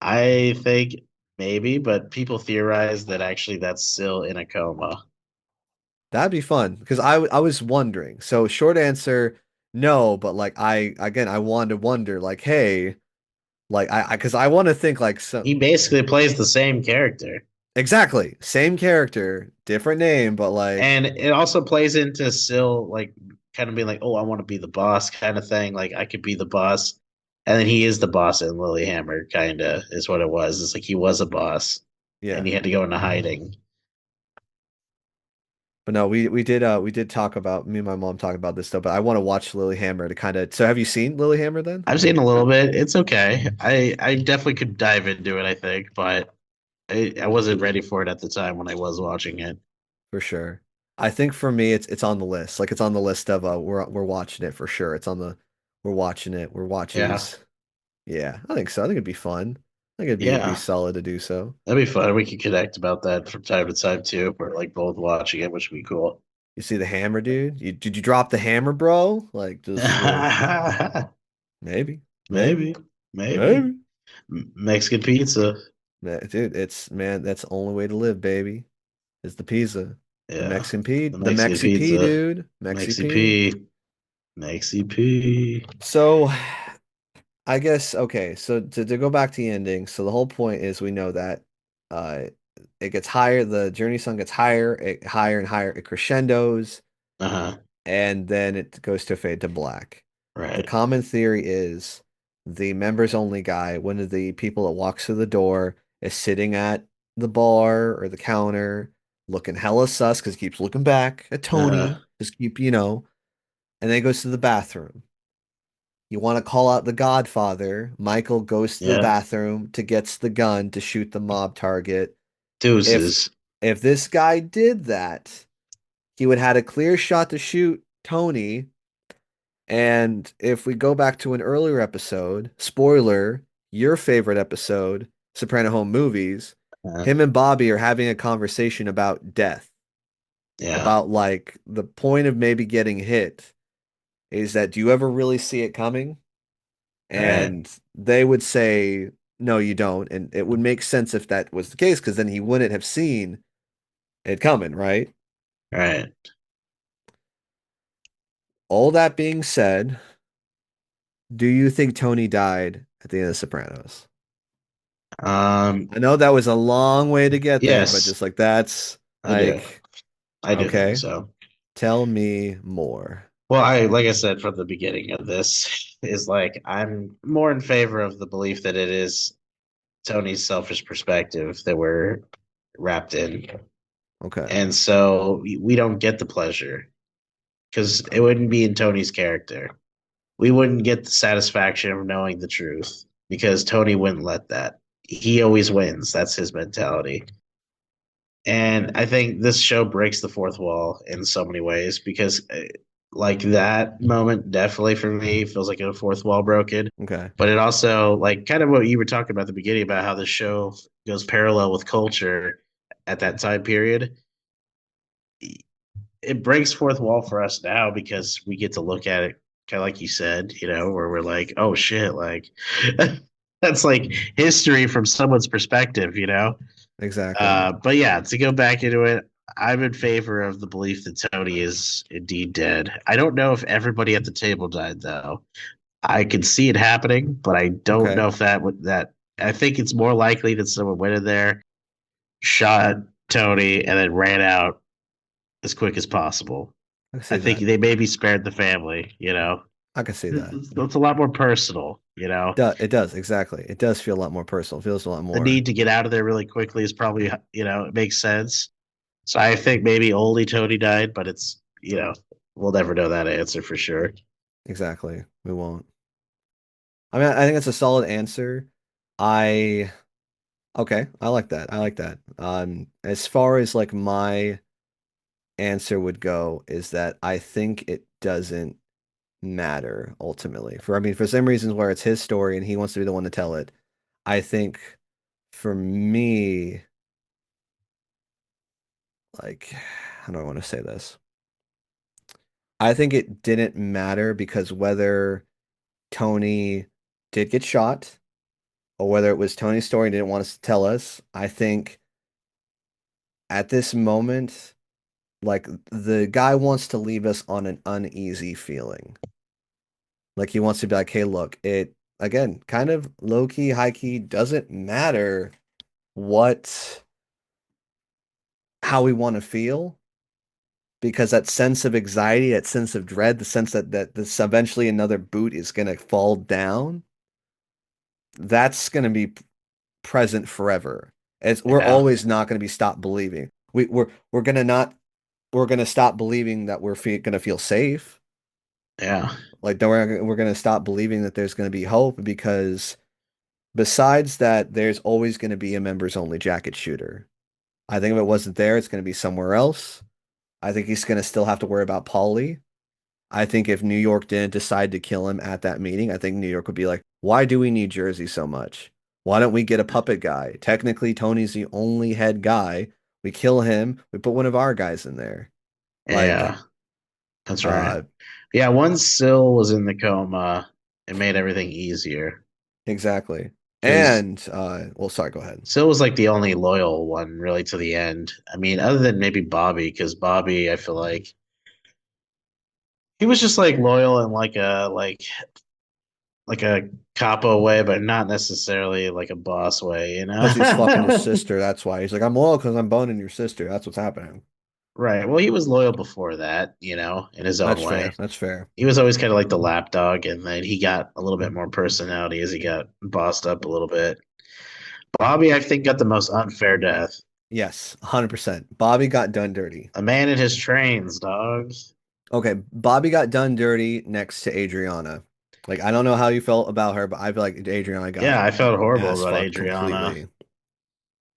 I think maybe, but people theorize that actually that's Sil in a coma. That'd be fun because I was wondering. So short answer, no, but like I wanted to wonder like, hey, like I because I want to think like He some basically plays the same character. exactly same character, different name, but And like it also plays into Sil like kind of being like, oh, I want to be the boss kind of thing. Like I could be the boss. And then he is the boss in Lilyhammer, kind of is what it was. It's like he was a boss and yeah. he had to go into hiding. But no, we did talk about me and my mom talk about this stuff, but I want to watch Lilyhammer to kind of. So have you seen Lilyhammer then? I've seen a little bit. It's okay. I definitely could dive into it, I think, but I wasn't ready for it at the time when I was watching it. For sure. I think for me it's on the list. Like it's on the list of we're watching it for sure. It's on the we're watching it. We're Yeah. watches. Yeah, I think so. I think it'd be fun. I think it'd be Yeah. solid to do so. That'd be fun. We could connect about that from time to time too. If we're like both watching it, which would be cool. You see the hammer, dude? Did you drop the hammer, bro? Like just maybe, maybe, Maybe, maybe. maybe. Mexican pizza. Dude, it's man, that's the only way to live, baby. Is the pizza. Yeah. The The Mexican Mexi P, pizza. dude. Mexi Mexi P. P. Mexi P. So I guess okay, so to go back to the ending, so the whole point is we know that uh it gets higher, the journey song gets higher, higher and higher, it crescendos, Uh-huh. and then it goes to fade to black. The Right. common theory is the members only guy, one of the people that walks through the door, is sitting at the bar or the counter, looking hella sus because he keeps looking back at Uh-huh. Tony, just keep, and then he goes to the bathroom. You want to call out the Godfather. Michael goes to the Yeah. bathroom to gets the gun to shoot the mob target. If Deuces. if this guy did that, he would have had a clear shot to shoot Tony. And if we go back to an earlier episode, spoiler, your favorite episode, Soprano Home Movies, Uh, him and Bobby are having a conversation about death, yeah. about like the point of maybe getting hit is that do you ever really see it coming? Right. And they would say, no, you don't. And it would make sense if that was the case, because then he wouldn't have seen it coming, right? Right. All that being said, do you think Tony died at the end of Sopranos? Um, I know that was a long way to get there, but yes, just like that's I do. like, I do think okay, so. tell me more. Well, I like I said from the beginning of this is like I'm more in favor of the belief that it is Tony's selfish perspective that we're wrapped in. Okay. And so we don't get the pleasure because it wouldn't be in Tony's character. We wouldn't get the satisfaction of knowing the truth because Tony wouldn't let that. He always wins. That's his mentality. And I think this show breaks the fourth wall in so many ways because, like, that moment definitely for me feels like a fourth wall broken. Okay. But it also, like, kind of what you were talking about at the beginning about how the show goes parallel with culture at that time period. It breaks fourth wall for us now because we get to look at it kind of like you said, where we're like, oh shit, like that's like history from someone's perspective. Exactly. But yeah, to go back into it, I'm in favor of the belief that Tony is indeed dead. I don't know if everybody at the table died though. I can see it happening, but I don't Okay. know if that. I think it's more likely that someone went in there, shot Tony, and then ran out as quick as possible. I can see I think that. they maybe spared the family. I can see that. It's a lot more personal. It does, exactly. It does feel a lot more personal. It feels a lot The more need to get out of there really quickly is probably, it makes sense. So I think maybe only Tony died, but we'll never know that answer for sure. exactly. We won't. I mean, I think it's a solid answer. I okay, I like that. I like that. As far as like my answer would go is that I think it doesn't matter ultimately. For I mean, for some reasons where it's his story and he wants to be the one to tell it. I think for me, like, how do I want to say this? I think it didn't matter because whether Tony did get shot or whether it was Tony's story and didn't want us to tell us, I think at this moment, like the guy wants to leave us on an uneasy feeling. Like he wants to be like, hey, look, it again, kind of low key, high key, doesn't matter what how we want to feel because that sense of anxiety, that sense of dread, the sense that this eventually another boot is gonna fall down, that's gonna be present forever. We're Yeah, always not gonna be stopped believing. We're gonna not we're gonna stop believing that gonna feel safe. yeah, Like, don't we're gonna stop believing that there's gonna be hope because besides that, there's always gonna be a members only jacket shooter. I think if it wasn't there, it's gonna be somewhere else. I think he's gonna still have to worry about Paulie. I think if New York didn't decide to kill him at that meeting, I think New York would be like, why do we need Jersey so much? Why don't we get a puppet guy? Technically, Tony's the only head guy. We kill him, we put one of our guys in there. Like, yeah. That's right. uh, Yeah, once Syl was in the coma, it made everything easier exactly. because And well, sorry, go ahead. Syl was like the only loyal one really to the end. I mean, other than maybe Bobby, because Bobby, I feel like he was just like loyal in like a capo way, but not necessarily like a boss way, you know? Because he's fucking his sister, that's why. He's like, I'm loyal because I'm boning your sister. That's what's happening. Right. Well, he was loyal before that, you know, in his own That's way. fair. That's fair. He was always kind of like the lapdog, and then he got a little bit more personality as he got bossed up a little bit. Bobby, I think, got the most unfair death. Yes, 100%. Bobby got done dirty. A man in his trains, dog. Okay, Bobby got done dirty next to Adriana. Like, I don't know how you felt about her, but I feel like Adriana got Yeah, I felt horrible ass about fucked Adriana. completely.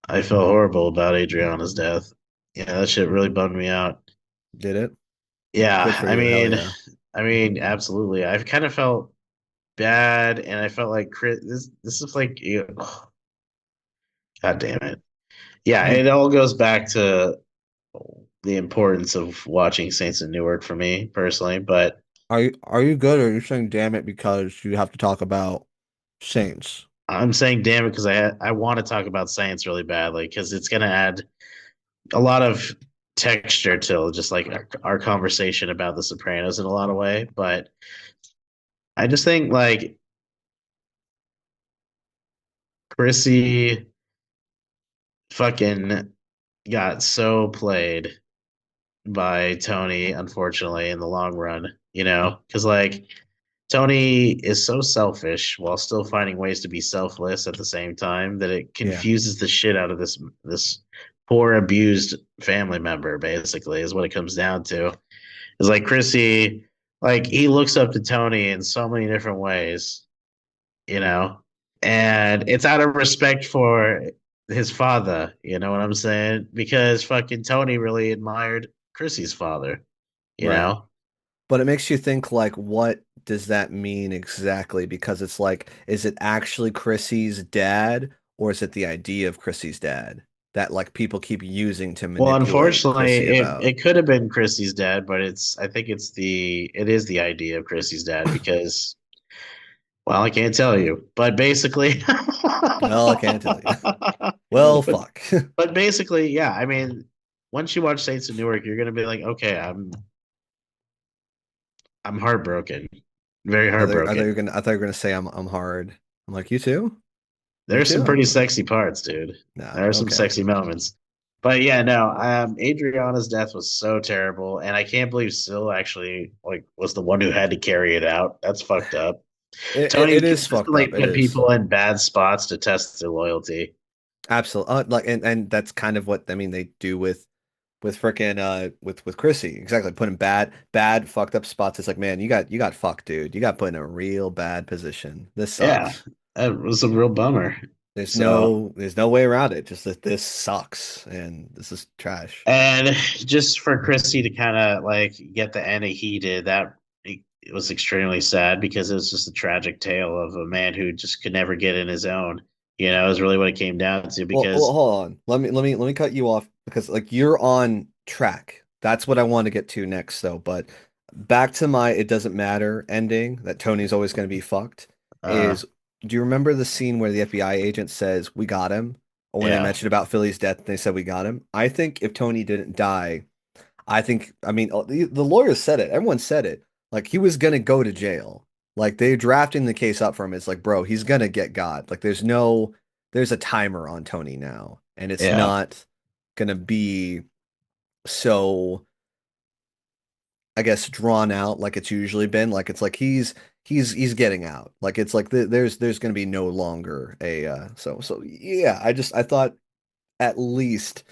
I felt horrible about Adriana's death. Yeah, that shit really bummed me out. Did it? Good Yeah, for you. Hell yeah. I mean, absolutely. I've kind of felt bad, and I felt like Chris. This is like, God damn it. Yeah, You it all goes back to the importance of watching Saints of Newark for me personally. But are you good or are you saying damn it because you have to talk about Saints? I'm saying damn it because I want to talk about Saints really badly because it's gonna add a lot of texture to just like our conversation about The Sopranos in a lot of way. But I just think like Chrissy fucking got so played by Tony, unfortunately, in the long run, you know, because like Tony is so selfish while still finding ways to be selfless at the same time that it Yeah, confuses the shit out of this poor abused family member, basically, is what it comes down to. It's like Chrissy, like he looks up to Tony in so many different ways, you know, and it's out of respect for his father, you know what I'm saying? Because fucking Tony really admired Chrissy's father, you right. know? But it makes you think like what does that mean exactly? Because it's like, is it actually Chrissy's dad or is it the idea of Chrissy's dad that like people keep using to Well, manipulate unfortunately, Chrissy about? it could have been Chrissy's dad, but I think it is the idea of Chrissy's dad because well, I can't tell you, but basically, Well, I can't tell you. Well, but fuck. but basically, yeah. I mean, once you watch Saints of Newark, you're gonna be like, okay, I'm heartbroken, very heartbroken. I thought you were gonna say I'm hard. I'm like, you too? Me There's too? some pretty sexy parts, dude. No, There are some okay. sexy moments. But yeah, no, Adriana's death was so terrible, and I can't believe Syl actually like was the one who had to carry it out. That's fucked up. Tony It is fucked consistently up. It put is. people in bad spots to test their loyalty. Absolutely. Like and that's kind of what I mean they do with frickin' with Chrissy. Exactly. Put in bad fucked up spots. It's like, man, you got fucked, dude. You got put in a real bad position. This Yeah, sucks. that was a real bummer. So, There's no way around it. Just that this sucks and this is trash. and just for Chrissy to kind of like get the end he did, that was extremely sad because it was just a tragic tale of a man who just could never get in his own. Is really what it came down to Well, because hold on. Let me cut you off because like you're on track. That's what I want to get to next though. But back to my it doesn't matter ending that Tony's always going to be fucked uh is do you remember the scene where the FBI agent says we got him? Or when they yeah, mentioned about Philly's death, they said we got him. I think if Tony didn't die, I mean, the lawyers said it. Everyone said it. Like he was gonna go to jail. Like they're drafting the case up for him. It's like, bro, he's gonna get got. Like there's a timer on Tony now, and it's yeah. not gonna be so, I guess, drawn out like it's usually been. Like it's like he's getting out. Like it's like there's gonna be no longer a so yeah. I thought at least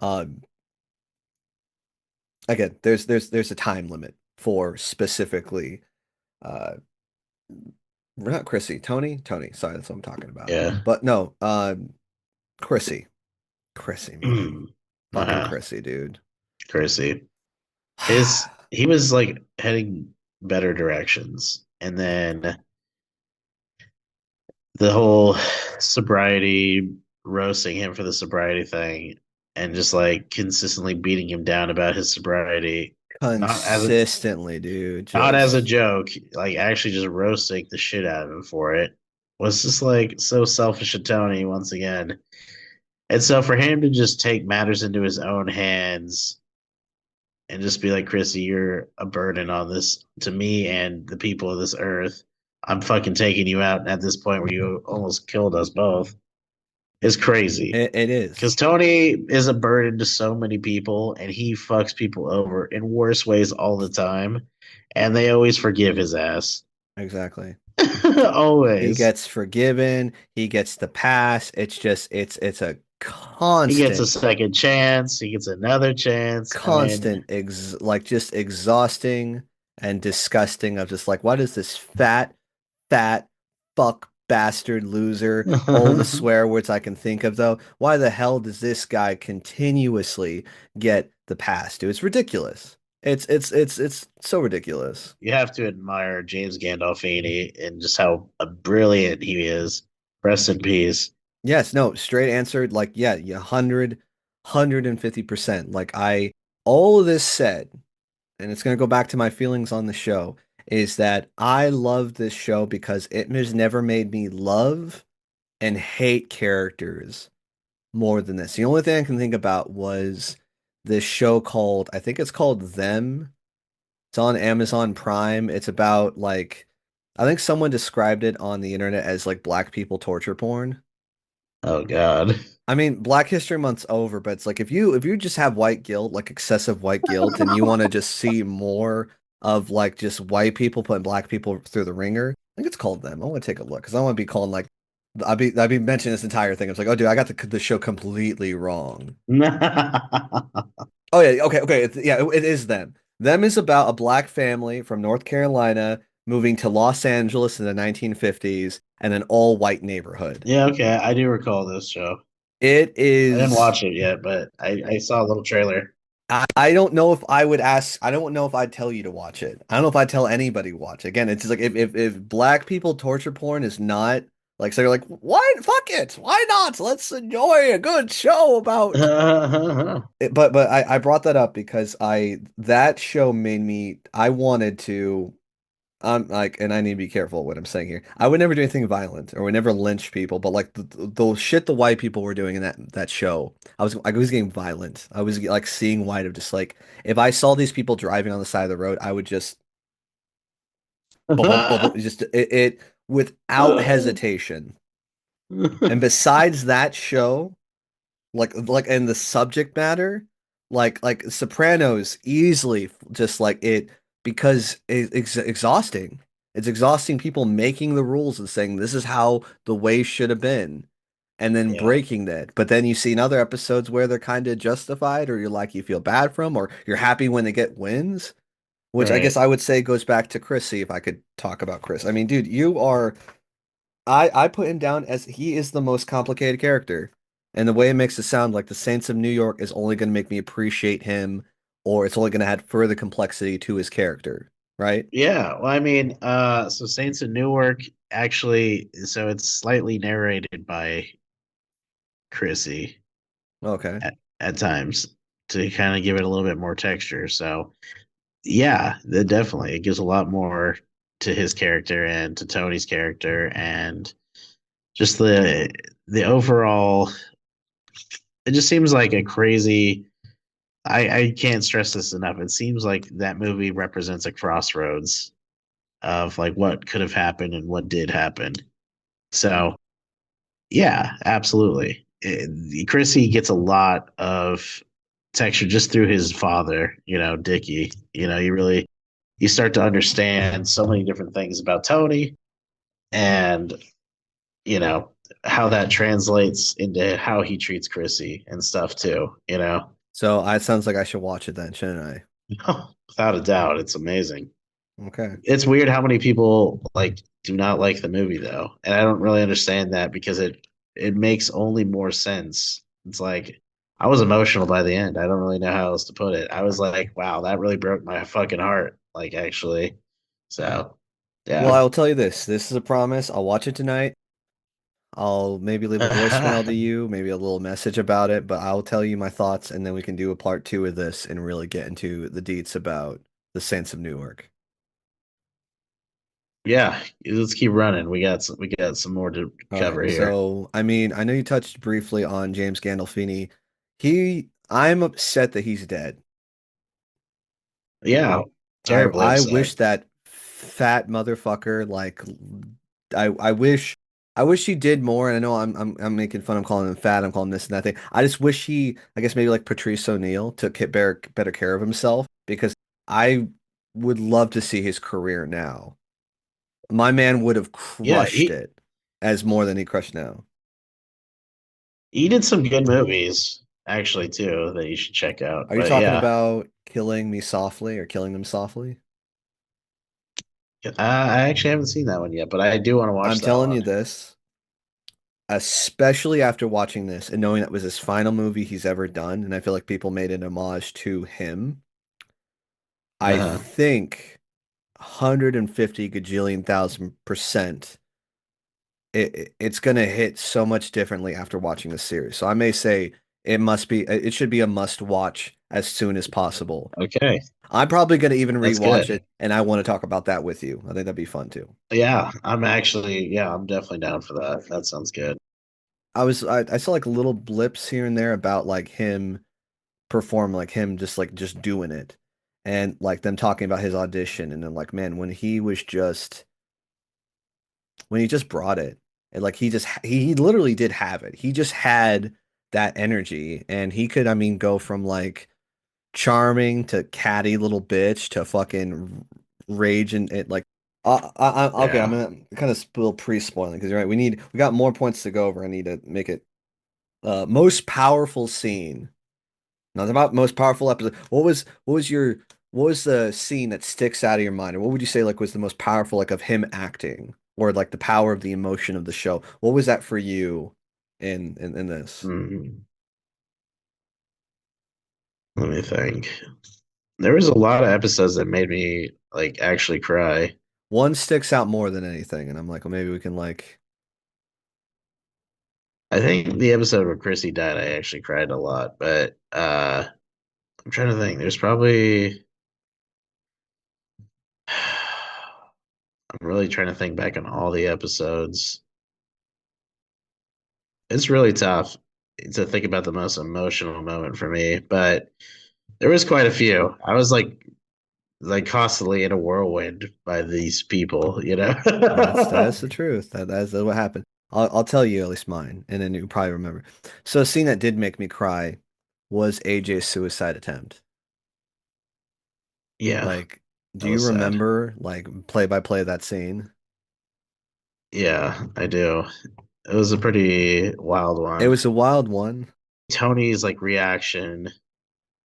um again there's a time limit for specifically uh not Chrissy, Tony, sorry, that's what I'm talking about. Yeah. But no, Chrissy, Chrissy, man, fucking Uh-huh. Chrissy, dude. Chrissy. He was like heading better directions. And then the whole sobriety, roasting him for the sobriety thing and just like consistently beating him down about his sobriety, not as a Consistently, dude, not as a just joke, like actually just roasting the shit out of him for it was just like so selfish of Tony once again. And so for him to just take matters into his own hands and just be like, Chrissy, you're a burden on this to me and the people of this earth. I'm fucking taking you out at this point where you almost killed us both. Is crazy. it Because is Tony is a burden to so many people and he fucks people over in worse ways all the time. And they always forgive his ass. exactly. He Always. gets forgiven, he gets the pass. It's just it's a He gets a constant second chance. He gets another chance. I mean, constant ex like just exhausting and disgusting of just like what is this fat fuck bastard loser, all the swear words I can think of though. Why the hell does this guy continuously get the pass, dude? It's ridiculous. It's so ridiculous. you have to admire James Gandolfini and just how brilliant he is. Rest in peace. Yes, no, straight answered like yeah, 150%. Like I all of this said, and it's going to go back to my feelings on the show, is that I love this show because it has never made me love and hate characters more than this. The only thing I can think about was this show called, I think it's called Them. It's on Amazon Prime. It's about like, I think someone described it on the internet as like black people torture porn. Oh God. I mean, Black History Month's over, but it's like if you just have white guilt, like excessive white guilt, and you want to just see more of like just white people putting black people through the ringer, I think it's called Them. I want to take a look because I want to be calling like I'd be mentioning this entire thing. It's like, oh, dude, I got the show completely wrong. Oh yeah, okay. Yeah, it is Them. Them is about a black family from North Carolina moving to Los Angeles in the 1950s and an all white neighborhood. Yeah, okay. I do recall this show. It I didn't is. watch it yet, but I saw a little trailer. I don't know if I would ask. I don't know if I'd tell you to watch it. I don't know if I'd tell anybody to watch it. Again, it's just like if black people torture porn is not like so you're like why fuck it why not let's enjoy a good show about it. But I brought that up because I that show made me I wanted to I'm like, and I need to be careful what I'm saying here. I would never do anything violent or would never lynch people, but like the shit the white people were doing in that show, I was getting violent. I was like seeing white of just like if I saw these people driving on the side of the road, I would just bump, bump, bump, just it without hesitation. And besides that show, like and the subject matter like Sopranos easily just like it because it's exhausting. It's exhausting people making the rules and saying this is how the way should have been and then Yeah, breaking that. But then you see in other episodes where they're kind of justified or you're like you feel bad from or you're happy when they get wins, which I guess right. I would say goes back to Chrissy if I could talk about Chris. I mean, dude, you are I put him down as he is the most complicated character. And the way it makes it sound like the Saints of New York is only going to make me appreciate him, or it's only going to add further complexity to his character. right? Yeah, well, I mean, so Saints of Newark actually, so it's slightly narrated by Chrissy Okay. at times to kind of give it a little bit more texture. So yeah, definitely it gives a lot more to his character and to Tony's character and just the overall. It just seems like a crazy. I can't stress this enough. It seems like that movie represents a crossroads of like what could have happened and what did happen. So yeah, absolutely. Chrissy gets a lot of texture just through his father, Dickie. You start to understand so many different things about Tony and, you know, how that translates into how he treats Chrissy and stuff too. So it sounds like I should watch it then, shouldn't I? Without a doubt, it's amazing. Okay. It's weird how many people like do not like the movie though, and I don't really understand that because it makes only more sense. It's like I was emotional by the end. I don't really know how else to put it. I was like, wow, that really broke my fucking heart. Like actually, so Well, yeah. I will tell you this. This is a promise. I'll watch it tonight. I'll maybe leave a voicemail to you, maybe a little message about it, but I'll tell you my thoughts and then we can do a part two of this and really get into the deets about the Saints of Newark. Yeah, let's keep running. We got some more to All right. cover here. So, I mean, I know you touched briefly on James Gandolfini. I'm upset that he's dead. Yeah, terribly I upset. wish that fat motherfucker I wish he did more. And I know I'm making fun. I'm calling him fat. I'm calling him this and that thing. I just wish I guess maybe like Patrice O'Neill took better care of himself because I would love to see his career now. My man would have Yeah, crushed it as more than he crushed now. he did some good movies actually too that you should check out. Are you But talking yeah, about Killing Me Softly or Killing Them Softly? I actually haven't seen that one yet, but I do want to I'm watch that telling you one. this, especially after watching this and knowing that was his final movie he's ever done, and I feel like people made an homage to him. I Uh-huh. think 150 gajillion thousand% it's gonna hit so much differently after watching the series. So I may say it should be a must watch as soon as possible. Okay, I'm probably gonna even that's rewatch good. it, and I want to talk about that with you. I think that'd be fun too. Yeah, I'm definitely down for that. That sounds good. I saw like little blips here and there about like him perform like him just doing it and like them talking about his audition and then like man when he just brought it and like he literally did have it. He just had that energy and he could I mean go from like charming to catty little bitch to fucking rage and it like okay, I'm Yeah. gonna kind of spill pre-spoiling because you're right. We got more points to go over. I need to make it most powerful scene. Not about most powerful episode. What was the scene that sticks out of your mind? Or what would you say like was the most powerful like of him acting or like the power of the emotion of the show? What was that for you in this? Mhm. Let me think. There was a lot of episodes that made me like actually cry. One sticks out more than anything, and I'm like, well, maybe we can like I think the episode where Chrissy died, I actually cried a lot. But I'm trying to think. There's probably I'm really trying to think back on all the episodes. It's really tough to think about the most emotional moment for me, but there was quite a few. I was like constantly in a whirlwind by these people. that's the truth. That's what happened. I'll tell you at least mine, and then you probably remember. So a scene that did make me cry was AJ's suicide attempt. Yeah, Like, do that you was sad. remember like play by play of that scene? Yeah, I do. It was a pretty wild It one. was a wild one. Tony's like reaction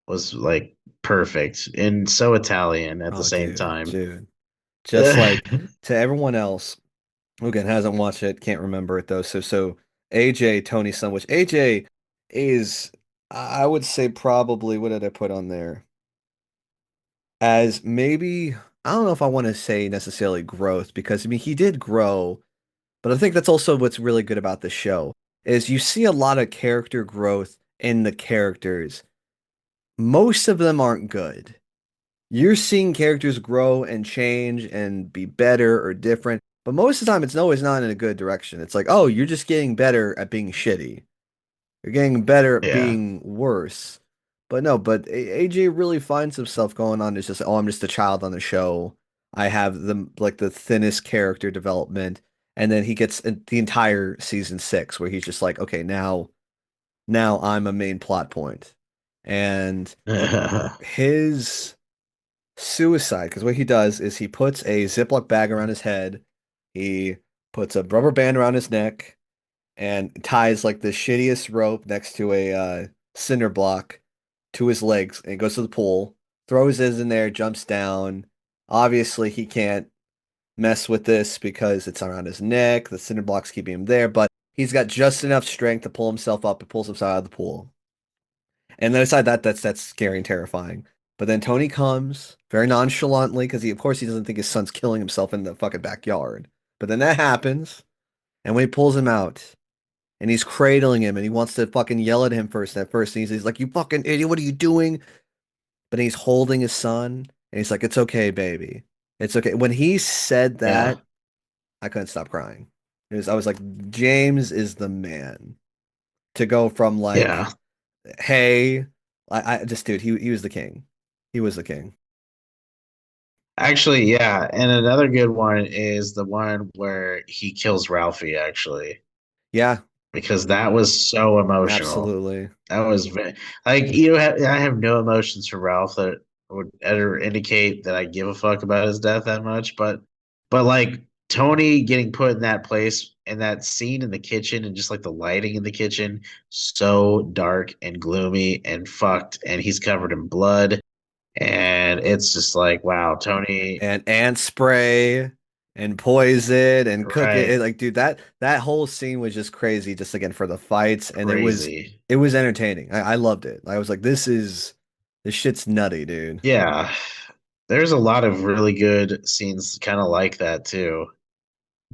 was like perfect and so Italian at the Oh, same dude, time. dude. Just like to everyone else who again hasn't watched it, can't remember it though. So AJ, Tony's son, which AJ is, I would say probably, what did I put on there? As maybe. I don't know if I want to say necessarily growth because I mean he did grow, but I think that's also what's really good about the show is you see a lot of character growth in the characters. Most of them aren't good. You're seeing characters grow and change and be better or different, but most of the time it's always not in a good direction. It's like, oh, you're just getting better at being shitty. You're getting better at Yeah. being worse. But no, but AJ really finds himself going on. It's just, oh, I'm just a child on the show. I have the thinnest character development, and then he gets the entire season 6 where he's just like, okay, now I'm a main plot point, and his suicide, because what he does is he puts a Ziploc bag around his head, he puts a rubber band around his neck, and ties like the shittiest rope next to a cinder block to his legs, and goes to the pool, throws his in there, jumps down. Obviously, he can't mess with this because it's around his neck. The cinder block's keeping him there, but he's got just enough strength to pull himself up and pulls himself out of the pool. And then aside that's scary and terrifying. But then Tony comes very nonchalantly because he, of course, he doesn't think his son's killing himself in the fucking backyard. But then that happens, and when he pulls him out, and he's cradling him, and he wants to fucking yell at him first. At first, and he's like, "You fucking idiot! What are you doing?" But he's holding his son, and he's like, "It's okay, baby. It's okay." When he said Yeah. that, I couldn't stop crying. I was like, James is the man to go from Yeah. like, "Hey," I just dude, he was the king. He was the king. Actually, yeah. And another good one is the one where he kills Ralphie, actually, Yeah, because that was so emotional. absolutely. That was like I have no emotions for Ralph that would ever indicate that I give a fuck about his death that much. But like Tony getting put in that place and that scene in the kitchen and just like the lighting in the kitchen, so dark and gloomy and fucked, and he's covered in blood, and it's just like wow, Tony, And ant spray and poison and cook it. right? Like, dude, that whole scene was just crazy. Just again for the fights, and Crazy. it was entertaining. I loved it. I was like, this shit's nutty, dude. Yeah. There's a lot of really good scenes kind of like that too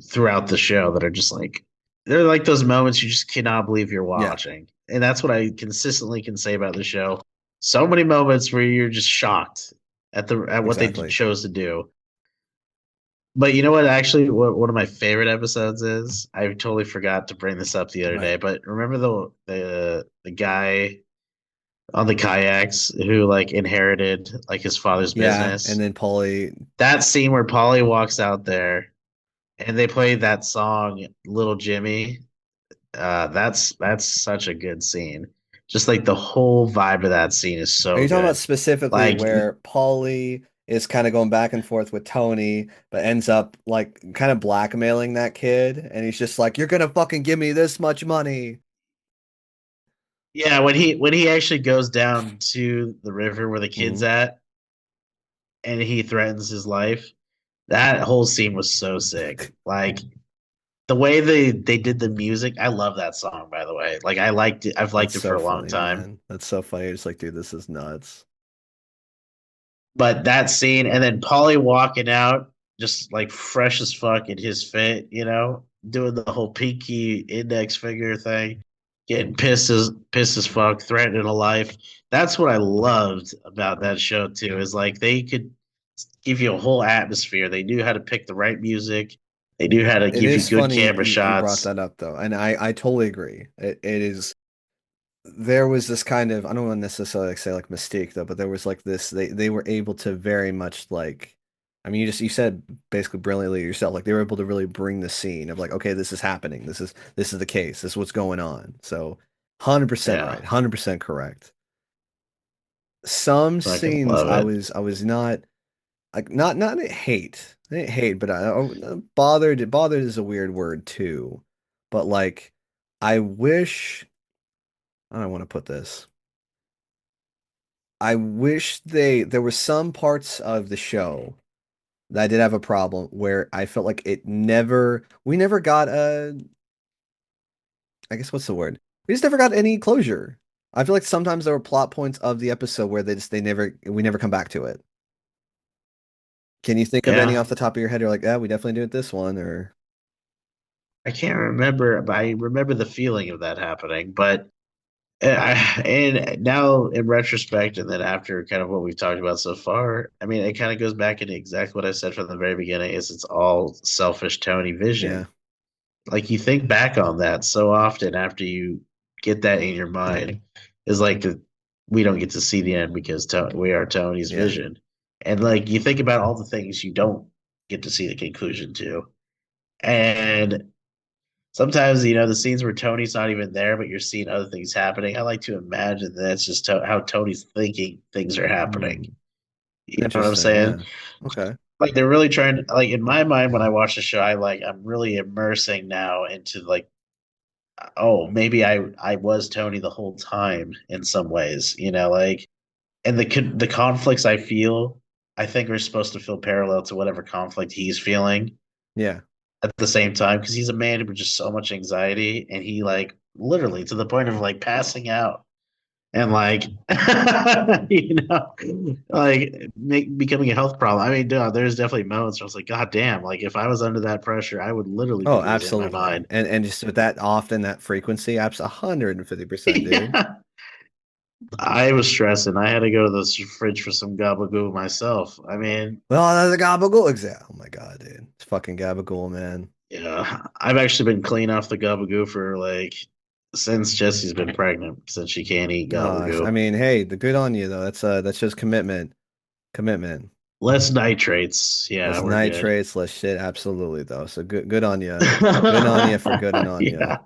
throughout the show that are just like they're like those moments you just cannot believe you're Yeah, watching. And that's what I consistently can say about the show. So many moments where you're just shocked at what they exactly. chose to do. But you know what actually what one of my favorite episodes is? I totally forgot to bring this up the other Right. day, but remember the guy on the kayaks who like inherited like his father's Yeah, and business? then Paulie. That scene where Paulie walks out there and they play that song Little Jimmy. That's such a good scene. Just like the whole vibe of that scene is Are so you talking about good. specifically Like where Paulie is kind of going back and forth with Tony, but ends up like kind of blackmailing that kid, and he's just like, "You're gonna fucking give me this much money." yeah, when he actually goes down to the river where the kid's Mhm. at and he threatens his life, that whole scene was so sick. Like the way they did the music, I love that song by the way. Like I liked it. I've That's liked it for so a long funny, time. man. That's so funny. It's like, dude, this is nuts. But that scene, and then Polly walking out, just like fresh as fuck in his fit, you know, doing the whole pinky index finger thing, getting pissed as fuck, threatening a life. That's what I loved about that show too. Is like they could give you a whole atmosphere. They knew how to pick the right music. They knew how to It give you is good funny camera you brought shots. that up though, and I totally agree. It is there was this kind of I don't want to necessarily like say like mistake though, but there was like this they were able to very much like I mean you said basically brilliantly yourself like they were able to really bring the scene of like okay this is happening this is the case this is what's going on so 100% right Yeah, 100% correct. Some fucking scenes love it. I was not like not I didn't hate but bothered bothered is a weird word too but like I wish I don't want to put this. I wish there were some parts of the show that I did have a problem where I felt like we never got I guess what's the word? We just never got any closure. I feel like sometimes there were plot points of the episode where we never come back to it. Can you think of any Yeah, off the top of your head? You're like, yeah, we definitely did this one, or I can't remember, but I remember the feeling of that happening. But and now in retrospect, and then after kind of what we've talked about so far, I mean, it kind of goes back into exactly what I said from the very beginning: is it's all selfish Tony yeah, vision. Like you think back on that so often after you get that in your mind, is like we don't get to see the end because we are Tony's yeah, vision, and like you think about all the things you don't get to see the conclusion to, and sometimes, the scenes where Tony's not even there, but you're seeing other things happening. I like to imagine that's just how Tony's thinking things are happening. mm, You know what I'm interesting, saying? yeah, okay, Like they're really trying to, like in my mind when I watch the show, I'm really immersing now into like, oh, maybe I was Tony the whole time in some ways, like, and the conflicts I feel, I think are supposed to feel parallel to whatever conflict he's feeling yeah. at the same time because he's a man with just so much anxiety and he like literally to the point of like passing out and like becoming a health problem. I mean, dude, there's definitely moments where I was like, God damn, like if I was under that pressure, I would literally be Oh, losing my absolutely, mind. and just with that often, that frequency, abs 150%, dude. Yeah. I was stressing. I had to go to the fridge for some gabagool myself. I mean, Well, that's a gabagool exam. Oh my God, dude, it's fucking gabagool, man. yeah, I've actually been clean off the gabagoo for like since Jesse's been pregnant, since she can't eat Gosh, I gabagoo. mean, hey, the good on you though. That's just commitment, commitment. Less nitrates. Yeah, Less we're good. nitrates, less shit. Absolutely though. So good on you. Good on you for good and on you. Yeah,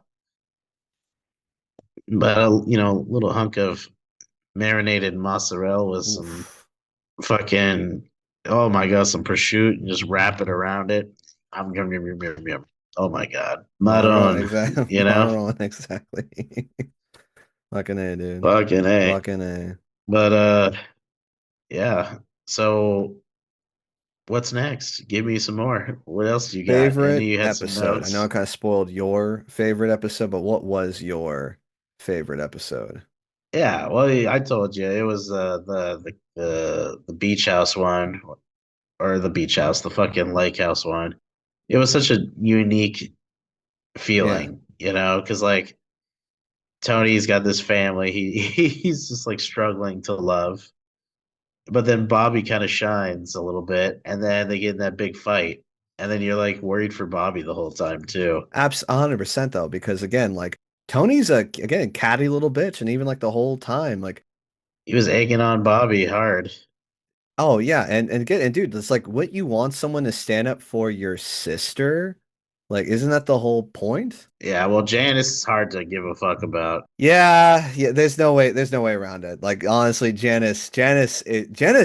but little hunk of marinated mozzarella with some Oof. fucking oh my god, some prosciutto, and just wrap it around it. I'm yum yum yum yum yum. Oh my god, Maron, maron. exactly. You know, Maron, exactly. Fucking A, dude. fucking a. Fucking A. But yeah. So what's next? Give me some more. What else do you got? I know Favorite you had some episode. I know I notes. kind of spoiled your favorite episode, but what was your favorite episode? Yeah, well, I told you it was the beach house one or the beach house, the fucking lake house one. It was such a unique Yeah, feeling, because like Tony's got this family, he's just like struggling to love, but then Bobby kind of shines a little bit, and then they get in that big fight, and then you're like worried for Bobby the whole time too. abs 100% though, because again, like Tony's a again catty little bitch, and even like the whole time, like He was egging on Bobby hard. oh yeah, and again, and dude, it's like what you want someone to stand up for your sister, like isn't that the whole point? Yeah, well, Janice is hard to give a fuck about. Yeah, yeah, there's no way around it. Like honestly, Janice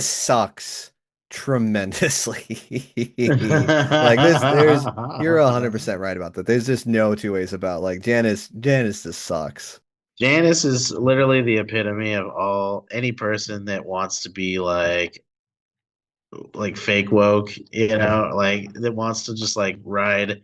sucks tremendously. Like there's you're 100% right about that. There's just no two ways about like Janice just sucks. Janice is literally the epitome of any person that wants to be like fake woke, like that wants to just like ride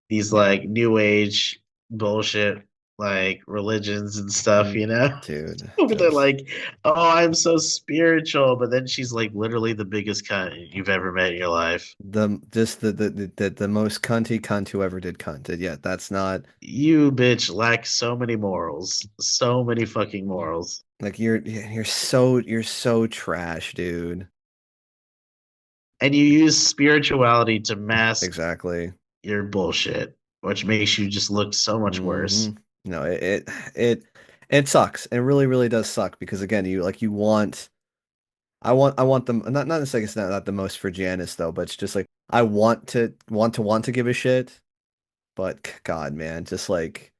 these like new age bullshit like religions and stuff, Mm, dude, But they're just like, oh, I'm so spiritual, but then she's like literally the biggest cunt you've ever met in your life. the most cunty cunt who ever did cunted. Yeah, that's not You bitch lack so many morals, so many fucking morals, like you're so trash, dude. and you use spirituality to mask Exactly. your bullshit, which makes you just look so much Hmm. worse. No, it it sucks. It really, really does suck because again, you want I want them not necessarily it's not the most for Janice though, but it's just like I want to give a shit, but God, man, just like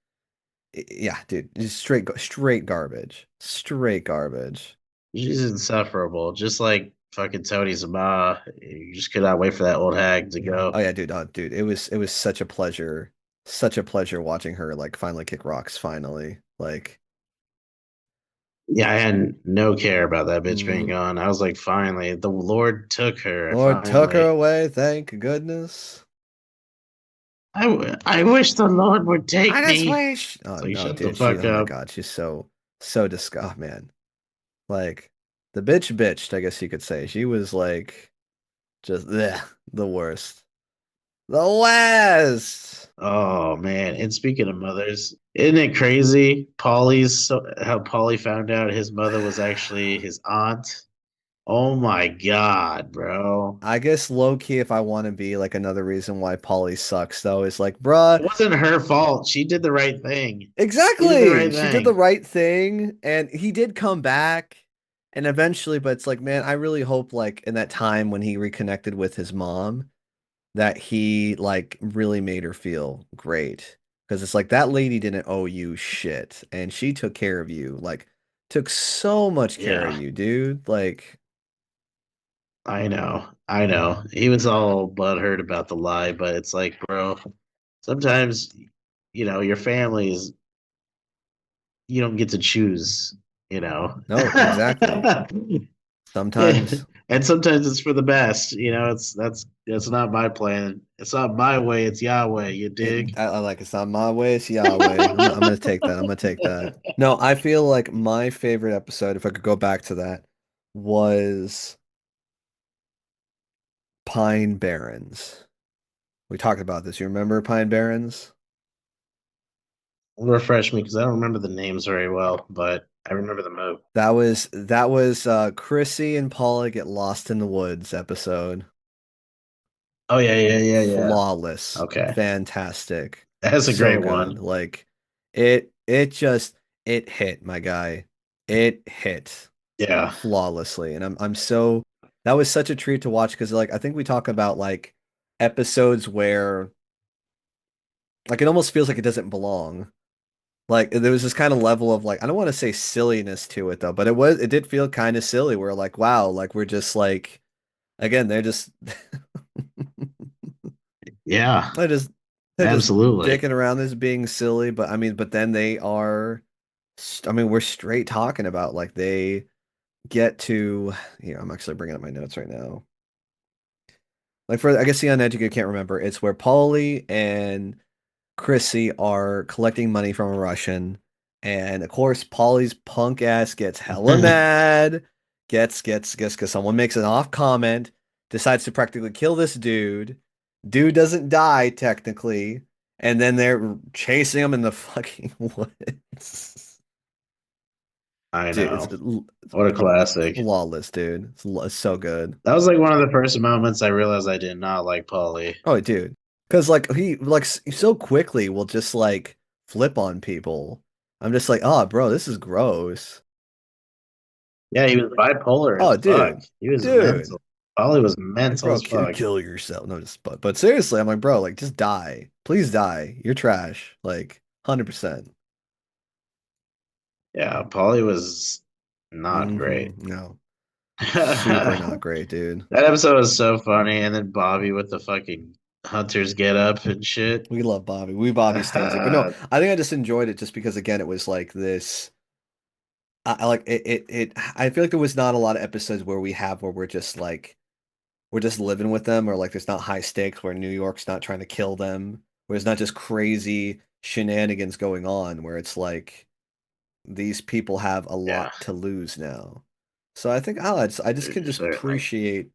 yeah, dude, just straight garbage. Straight garbage. She's insufferable, just like fucking Tony's ma. You just could not wait for that old hag to Oh go. yeah, dude, dude, it was such a pleasure watching her like finally kick rocks finally. Like Yeah, I had no care about that bitch being mhm. gone. I was like, finally, the Lord took her. Lord took her Finally, away, thank goodness. I wish the Lord would I take just me. wish. Oh It's like, no, shut the dude. She. fuck Oh my up. God. She's so disgust, man. Like the bitch bitched. I guess you could say she was like. Just the worst. The West. Oh man! And speaking of mothers, isn't it crazy? How Paulie found out his mother was actually his aunt. Oh my God, bro! I guess low key, if I want to be like another reason why Polly sucks, though, is like, bruh, It wasn't her fault. She did the right thing. She did the exactly. right She did the thing. right thing, and he did come back, and eventually, but it's like, man, I really hope like in that time when he reconnected with his mom, that he like really made her feel great. Because it's like that lady didn't owe you shit, and she took care of you, like took so much care of Yeah, you, dude. Like, I know. I know. He was all butthurt about the lie, but it's like, bro, sometimes, your family is, you don't get to choose, you know. no, exactly. Yeah. Sometimes And sometimes it's for the best, that's not my plan. It's not my way, it's Yahweh, you dig? I like it's not my way, it's Yahweh. I'm gonna take that. I'm gonna take that. No, I feel like my favorite episode, if I could go back to that, was Pine Barrens. We talked about this. You remember Pine Barrens? Refresh me because I don't remember the names very well, but I remember the move. That was Chrissy and Paula get lost in the woods episode. Oh yeah, yeah, yeah, yeah. Flawless. Okay. Fantastic. That's a So great good. one. Like it just it hit, my guy. It hit Yeah. flawlessly. And I'm so that was such a treat to watch because like I think we talk about like episodes where like it almost feels like it doesn't belong. Like there was this kind of level of like I don't want to say silliness to it though, but it did feel kind of silly. We're like, wow, like we're just like again, they're just Yeah. they're just they're just Absolutely. dicking around this being silly, but I mean, but then they are I mean, we're straight talking about like they get to, I'm actually bringing up my notes right now. Like for I guess the uneducated can't remember. It's where Paulie and Chrissy are collecting money from a Russian, and of course Paulie's punk ass gets hella mad, gets because someone makes an off comment, decides to practically kill this dude. Dude doesn't die technically, and then they're chasing him in the fucking woods. I Dude, know. What a classic. flawless, dude. It's so good. That was like one of the first moments I realized I did not like Paulie. Oh, dude. Because like he like so quickly will just like flip on people. I'm just like, oh, bro, this is gross. Yeah, he was bipolar Oh, as fuck. dude, He was dude, mental. Paulie was like, mental bro, as fuck. kill yourself. No, just but seriously, I'm like, bro, like, just die, please die. You're trash, like, 100%. Yeah, Paulie was not great. No, super not That great, dude. episode was so funny, and then Bobby with the fucking hunters get up and shit. We love Bobby. We Bobby stands here, but no, I think I just enjoyed it just because again, it was like this. I like it. I feel like there was not a lot of episodes where we have where we're just like we're just living with them or like there's not high stakes where New York's not trying to kill them, where it's not just crazy shenanigans going on, where it's like these people have a Yeah, lot to lose now. So I think I just can just certainly. appreciate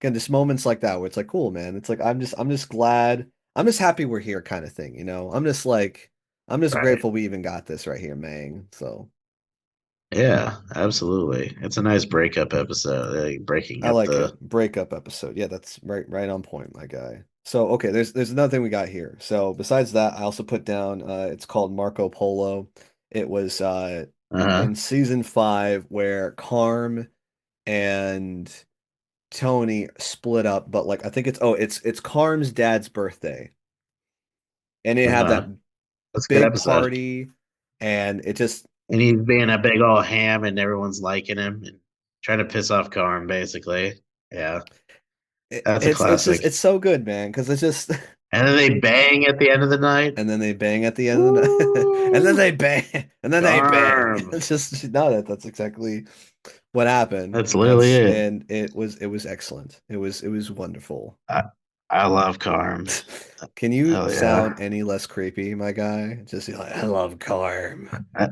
again just moments like that where it's like cool, man. It's like I'm just glad I'm just happy we're here kind of thing, you know? I'm just like I'm just Right. grateful we even got this right here, man. So Yeah, absolutely. It's a nice breakup episode, like breaking I up like the. it. Breakup episode. Yeah, that's right on point, my guy. So okay, there's another thing we got here. So besides that, I also put down it's called Marco Polo. It was Uh-huh. in season 5 where Carm and Tony split up, but like I think it's Carm's dad's birthday. And they have that Uh-huh. That's a good big episode. party and it just And he's being a big old ham, and everyone's liking him and trying to piss off Karm, basically. Yeah, that's a it's just classic. it's so good, man, because it's just And then they bang at the end of the night. and then they bang at the end of the night, and then Woo! they bang, and then they bang. Karm. It's just no, that's exactly what happened. That's literally That's it. and it was excellent. It was wonderful. I, I love Karm. Can you Hell sound yeah. any less creepy, my guy? Just be like, I love Carm. I,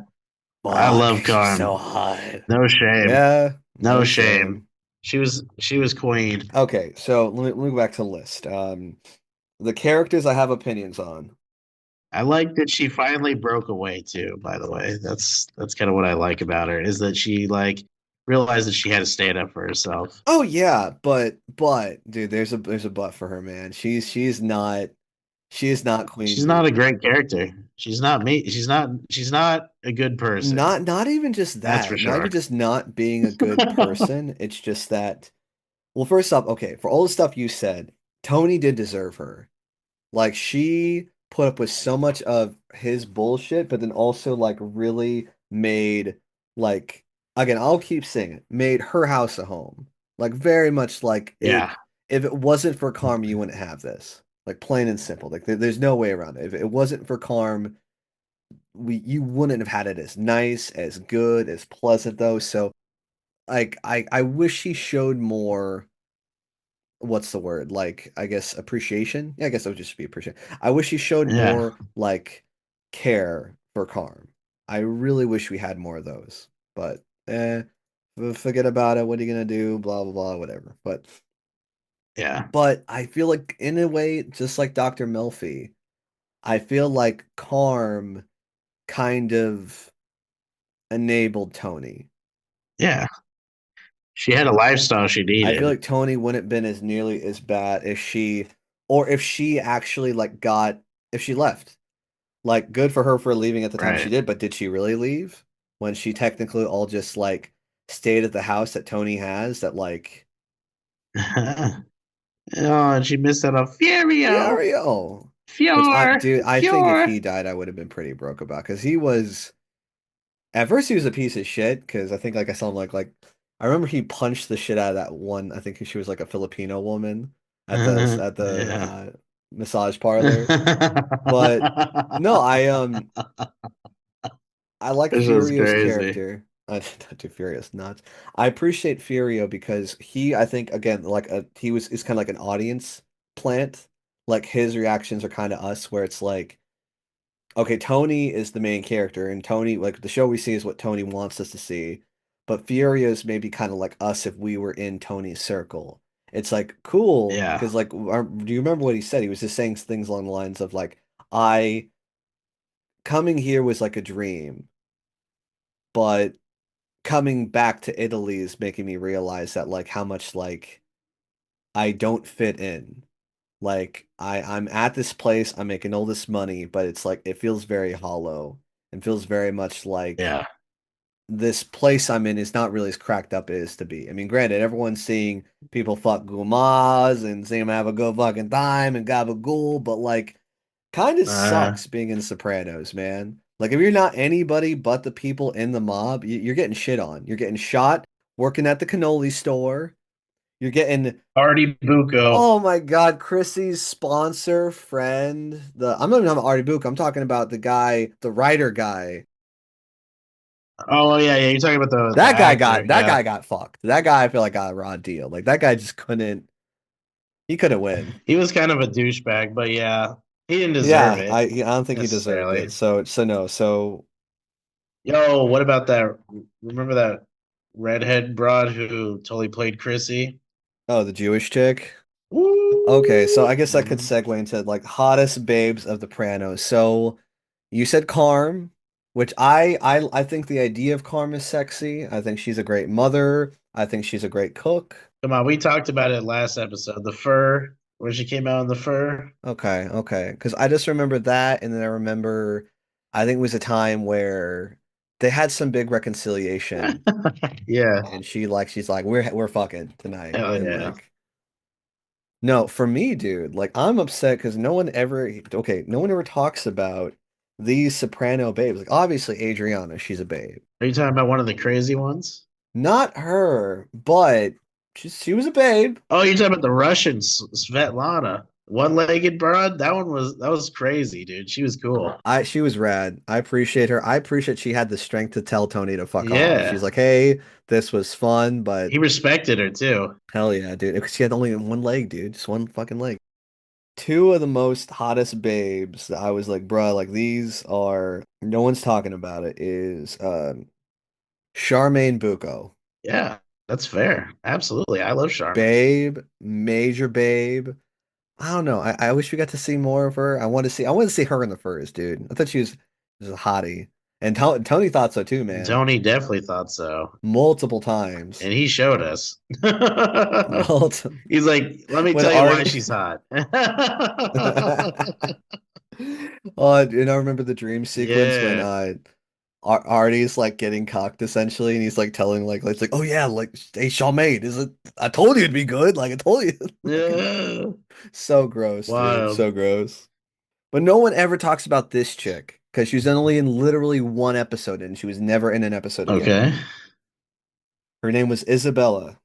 I Fuck, love she's so Karm. hot. No shame. Yeah, No no shame. shame. She was queen. Okay, so let me go back to the list. The characters I have opinions on. I like that she finally broke away too, by the way. That's kind of what I like about her, is that she like realized that she had to stand up for herself. Oh yeah, but dude, there's a but for her, man. She is not Queen She's not Bee. a great character. She's not me. She's not a good person. Not even just That's for that. Not even sure. just not being a good person. It's just that, well, first off, okay, for all the stuff you said, Tony did deserve her. Like she put up with so much of his bullshit, but then also like really made, like, again, I'll keep saying it, made her house a home. Like very much like it, Yeah. if it wasn't for Carm, you wouldn't have this. Like plain and simple. Like there's no way around it. If it wasn't for Carm, you wouldn't have had it as nice, as good, as pleasant though. So like I wish he showed more, what's the word? Like, I guess appreciation. Yeah, I guess it would just be appreciation. I wish he showed Yeah. more like care for Karm. I really wish we had more of those. But forget about it. What are you gonna do? Blah blah blah, whatever. Yeah. But I feel like in a way, just like Dr. Melfi, I feel like Karm kind of enabled Tony. Yeah. She had a lifestyle she I feel needed. like Tony wouldn't have been as nearly as bad if she, or if she actually like got, if she left. Like, good for her for leaving at the time she Right. did, but did she really leave when she technically all just like stayed at the house that Tony has that like Oh, and she missed out on Furio. Furio? Which dude, I think if Fior. he died, I would have been pretty broke about because he was, at first he was a piece of shit because I think like I saw him like I remember he punched the shit out of that one. I think she was like a Filipino woman at the Yeah. massage parlor. But no, I like This was Furio's crazy. character. Not too Furious, nuts. I appreciate Furio because he, I think, again, like he is kind of like an audience plant. Like his reactions are kind of us, where it's like, okay, Tony is the main character, and Tony, like the show we see is what Tony wants us to see. But Furio is maybe kind of like us if we were in Tony's circle. It's like cool Yeah. because like, do you remember what he said? He was just saying things along the lines of like, I coming here was like a dream, but coming back to Italy is making me realize that like how much like I don't fit in. Like I'm at this place, I'm making all this money, but it's like it feels very hollow and feels very much like Yeah. this place I'm in is not really as cracked up as to be. I mean, granted, everyone's seeing people fuck gumas and seeing them have a good fucking time and gabagool, but like kind of Uh, sucks being in Sopranos, man. Like if you're not anybody but the people in the mob, you're getting shit on. You're getting shot working at the cannoli store. You're getting, Artie Bucco. oh my God, Chrissy's sponsor friend. I'm not even talking about Artie Book. I'm talking about the guy, the writer guy. Oh yeah, yeah. You're talking about the That guy actor. got that Yeah. guy got fucked. That guy I feel like got a raw deal. Like that guy just couldn't. He couldn't win. He was kind of a douchebag, but yeah, he didn't deserve Yeah, it I don't think he deserved it. necessarily. So no. So Yo, what about that? Remember that redhead broad who totally played Chrissy? oh, the Jewish chick. Okay, so Woo! I guess I could Mhm. segue into like hottest babes of the Pranos. So you said Carm, which I think the idea of Carm is sexy. I think she's a great mother. I think she's a great cook. Come on, we talked about it last episode. The fur, where she came out in the fur. Okay, okay. Because I just remember that, and then I remember I think it was a time where they had some big reconciliation, Yeah, and she's like we're fucking tonight, hell and yeah. like no, for me, dude, like I'm upset because no one ever talks about these soprano babes. Like obviously Adriana, she's a babe. Are you talking about one of the crazy ones? Not her, but she was a babe. Oh, you're talking about the Russian Svetlana, one-legged broad. That was crazy, dude. She was cool. She was rad. I appreciate her. I appreciate she had the strength to tell Tony to fuck off. She's Yeah, like, "Hey, this was fun, but he respected her too. hell yeah, dude." Because she had only one leg, dude. Just one fucking leg. Two of the most hottest babes that I was like, bruh, like these are no one's talking about it is Charmaine Bucco. Yeah. That's fair. Absolutely. I love Charmin. Babe, major babe. I don't know. I wish we got to see more of her. I want to see her in the first, dude. I thought she was a hottie. And Tony thought so too, man. Tony definitely thought so. Multiple times. And he showed us. Multiple. He's like, let me When tell you why Art she's hot. Oh, and I remember the dream sequence when Yeah. Artie's like getting cocked essentially, and he's like telling it's like, oh yeah, like hey Charmaine, is it? I told you it'd be good. Like I told you. Like, Yeah. so gross, dude. Wild. So gross. But no one ever talks about this chick because she was only in literally one episode, and she was never in an episode again. Okay. Her name was Isabella,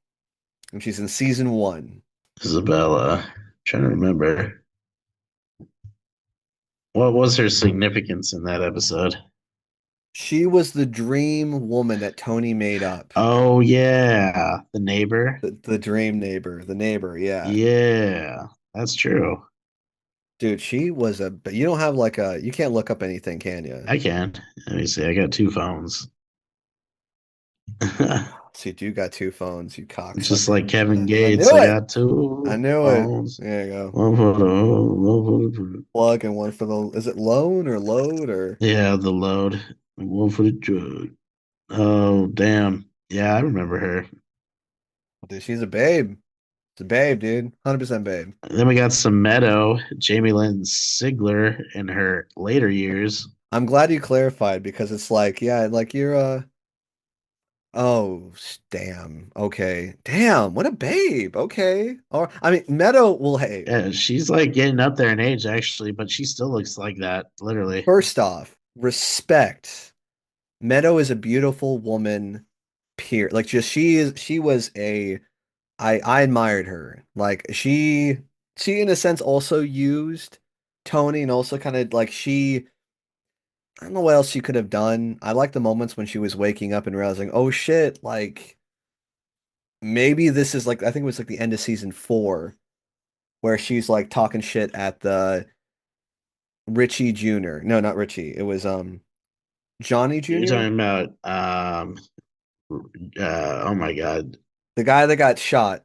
and she's in season one. Isabella. Trying to remember. What was her significance in that episode? She was the dream woman that Tony made up. Oh yeah. The neighbor. The dream neighbor, the neighbor, yeah. Yeah. That's true. Dude, she was but you don't have you can't look up anything, can you? I can. Let me see. I got two phones. So you do got two phones, you Just like cocksucker. Kevin I Gates, knew I it. got I two knew it. phones. There you go. One for the one for the Plug and one for is it loan or load or yeah, the load. One for the drug. Oh damn. Yeah, I remember her. dude, she's a babe. It's a babe, dude. 100% babe. Then we got some Meadow, Jamie Lynn Sigler in her later years. I'm glad you clarified because it's like, yeah, like you're oh, damn. Okay. Damn, what a babe. Okay. Or I mean, Meadow will hey, Yeah, she's like getting up there in age actually, but she still looks like that, literally. first off, respect. Meadow is a beautiful woman, peer. Like just she was a I admired her. Like she in a sense also used Tony and also kind of like I don't know what else she could have done. I like the moments when she was waking up and realizing, oh shit, like maybe this is like I think it was like the end of season four where she's like talking shit at the Richie Jr. No, not Richie. It was Johnny You're Jr. talking about oh my god. The guy that got shot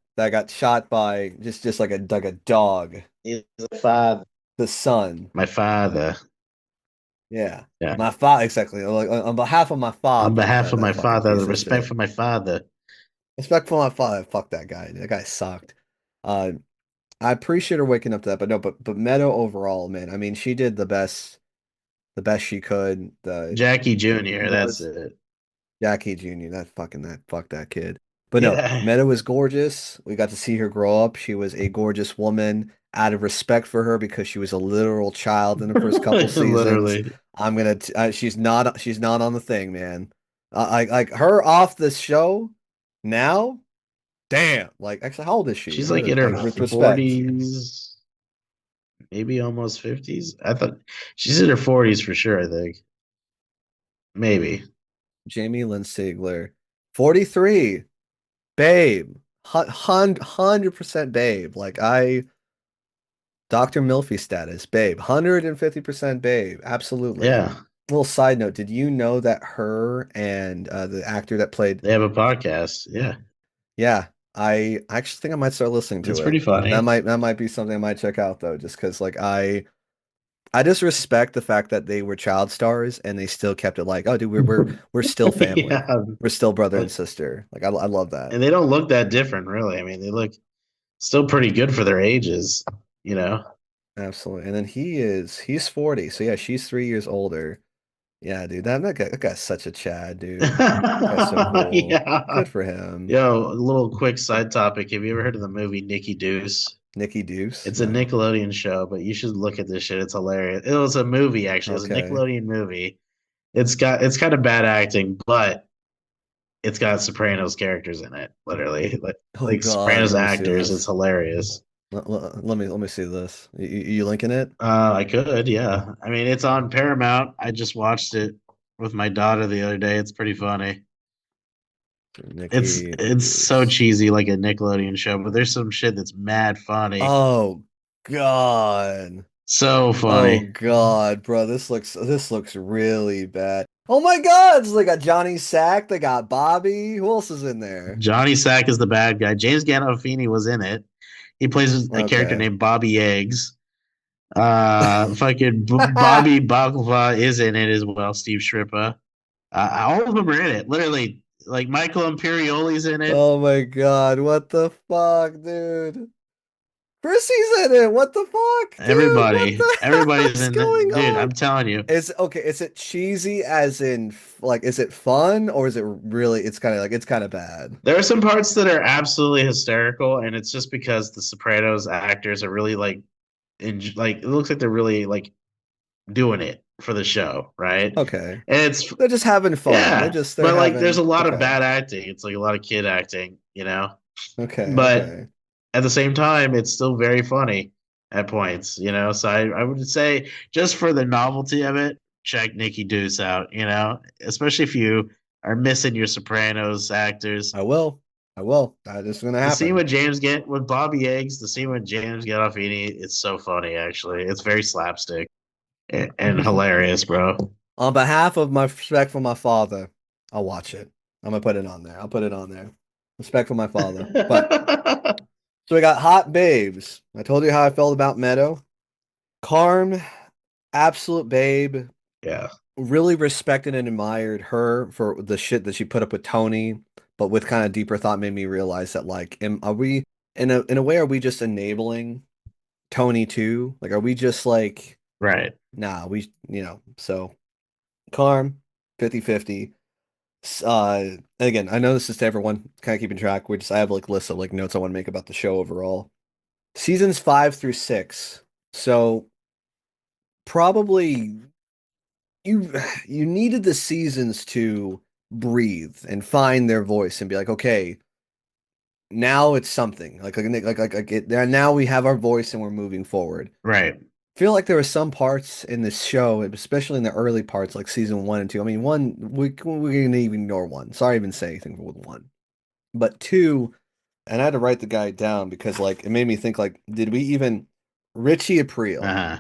by just like a dog. He's the father. The son. My father. Yeah. Yeah. My father exactly. Like on behalf of my On father, behalf of my that fucking father, the piece of respect shit. for my father. Respect for my father. Fuck that guy. That guy sucked. Uh I appreciate her waking up to that, but no, but Meadow overall, man. I mean, she did the best she could. The Jackie Jr., that's most it. Jackie Jr. That fuck that kid. But no, Yeah. Meta was gorgeous. We got to see her grow up. She was a gorgeous woman. Out of respect for her because she was a literal child in the first couple seasons, Literally. she's not on the thing, man. Like her off the show now. Damn. Like actually, how old is she? She's I'm like gonna in her like with respect. 40s, maybe almost 50s. I thought she's in her 40s for sure, I think. Maybe. Jamie Lynn Sigler, 43, babe, 100% babe. Like Dr. Milfy status, babe. 150% babe. Absolutely. Yeah. Little side note, did you know that her and the actor that played They have a podcast. Yeah. yeah, I actually think I might start listening It's to pretty it. funny. That might be something I might check out though, just because like I just respect the fact that they were child stars and they still kept it like, oh dude, we're still family. Yeah. We're still brother and sister. Like I love that. And they don't look that different, really. I mean, they look still pretty good for their ages, you know? Absolutely. And then he's 40. So yeah, she's 3 years older. Yeah, dude, that guy's such a Chad, dude. That guy's so cool. Yeah. Good for him. Yo, a little quick side topic. Have you ever heard of the movie Nikki Deuce? Nikki Deuce? It's a No. Nickelodeon show, but you should look at this shit. It's hilarious. It was a movie, actually. It was a Okay. Nickelodeon movie. It's kind of bad acting, but it's got Sopranos characters in it, literally. Oh Like God, Sopranos let me see actors. It's this. hilarious. Let me see this. You linking it? I could, yeah. I mean, it's on Paramount. I just watched it with my daughter the other day. It's pretty funny. Nikki It's so Deuce. cheesy, like a Nickelodeon show, but there's some shit that's mad funny. Oh God. So Oh funny. God, bro. This looks really bad. Oh my God! So they got Johnny Sack, they got Bobby. Who else is in there? Johnny Sack is the bad guy. James Gandolfini was in it. He plays a character Okay. named Bobby Eggs. Fucking Bobby Baklava is in it as well. Steve Shrippa. All of them are in it. Literally, like Michael Imperioli's in it. Oh my God! What the fuck, dude? Chrissy's in it. What the fuck, dude? What the Everybody's heck's in it, going dude. on? I'm telling you, Is okay, is it cheesy as in like is it fun or is it really it's kind of bad? there are some parts that are absolutely hysterical, and it's just because the Sopranos actors are really like it looks like they're really like doing it for the show, right? Okay. And it's They're just having fun. yeah, They're but like there's a having lot of okay. bad acting. It's like a lot of kid acting, you know. Okay, But okay. at the same time, it's still very funny at points, you know. So I would say just for the novelty of it, check Nikki Deuce out, you know, especially if you are missing your Sopranos actors. I will. I will. That is gonna The scene happen. with James get with Bobby Eggs, the scene with James Gandolfini, it's so funny actually. It's very slapstick and hilarious, bro. On behalf of my respect for my father, I'll watch it. I'm gonna put it on there. I'll put it on there. Respect for my father. But so we got Hot Babes. I told you how I felt about Meadow. Carm, absolute babe. Yeah. Really respected and admired her for the shit that she put up with Tony, but with kind of deeper thought made me realize that are we in a way are we just enabling Tony too? Like are we just like Right. nah, we so Carm 50-50. And again, I know this is to everyone kind of keeping track. I have like lists of like notes I want to make about the show overall. Seasons 5 through 6. So probably you you needed the seasons to breathe and find their voice and be like, okay, now it's something now we have our voice and we're moving forward. Right. Feel like there were some parts in this show, especially in the early parts, like season 1 and 2. I mean, one we're gonna even ignore one. Sorry, I even say anything with one, but two, and I had to write the guy down because like it made me think like, did we even Richie Aprile? Uh-huh.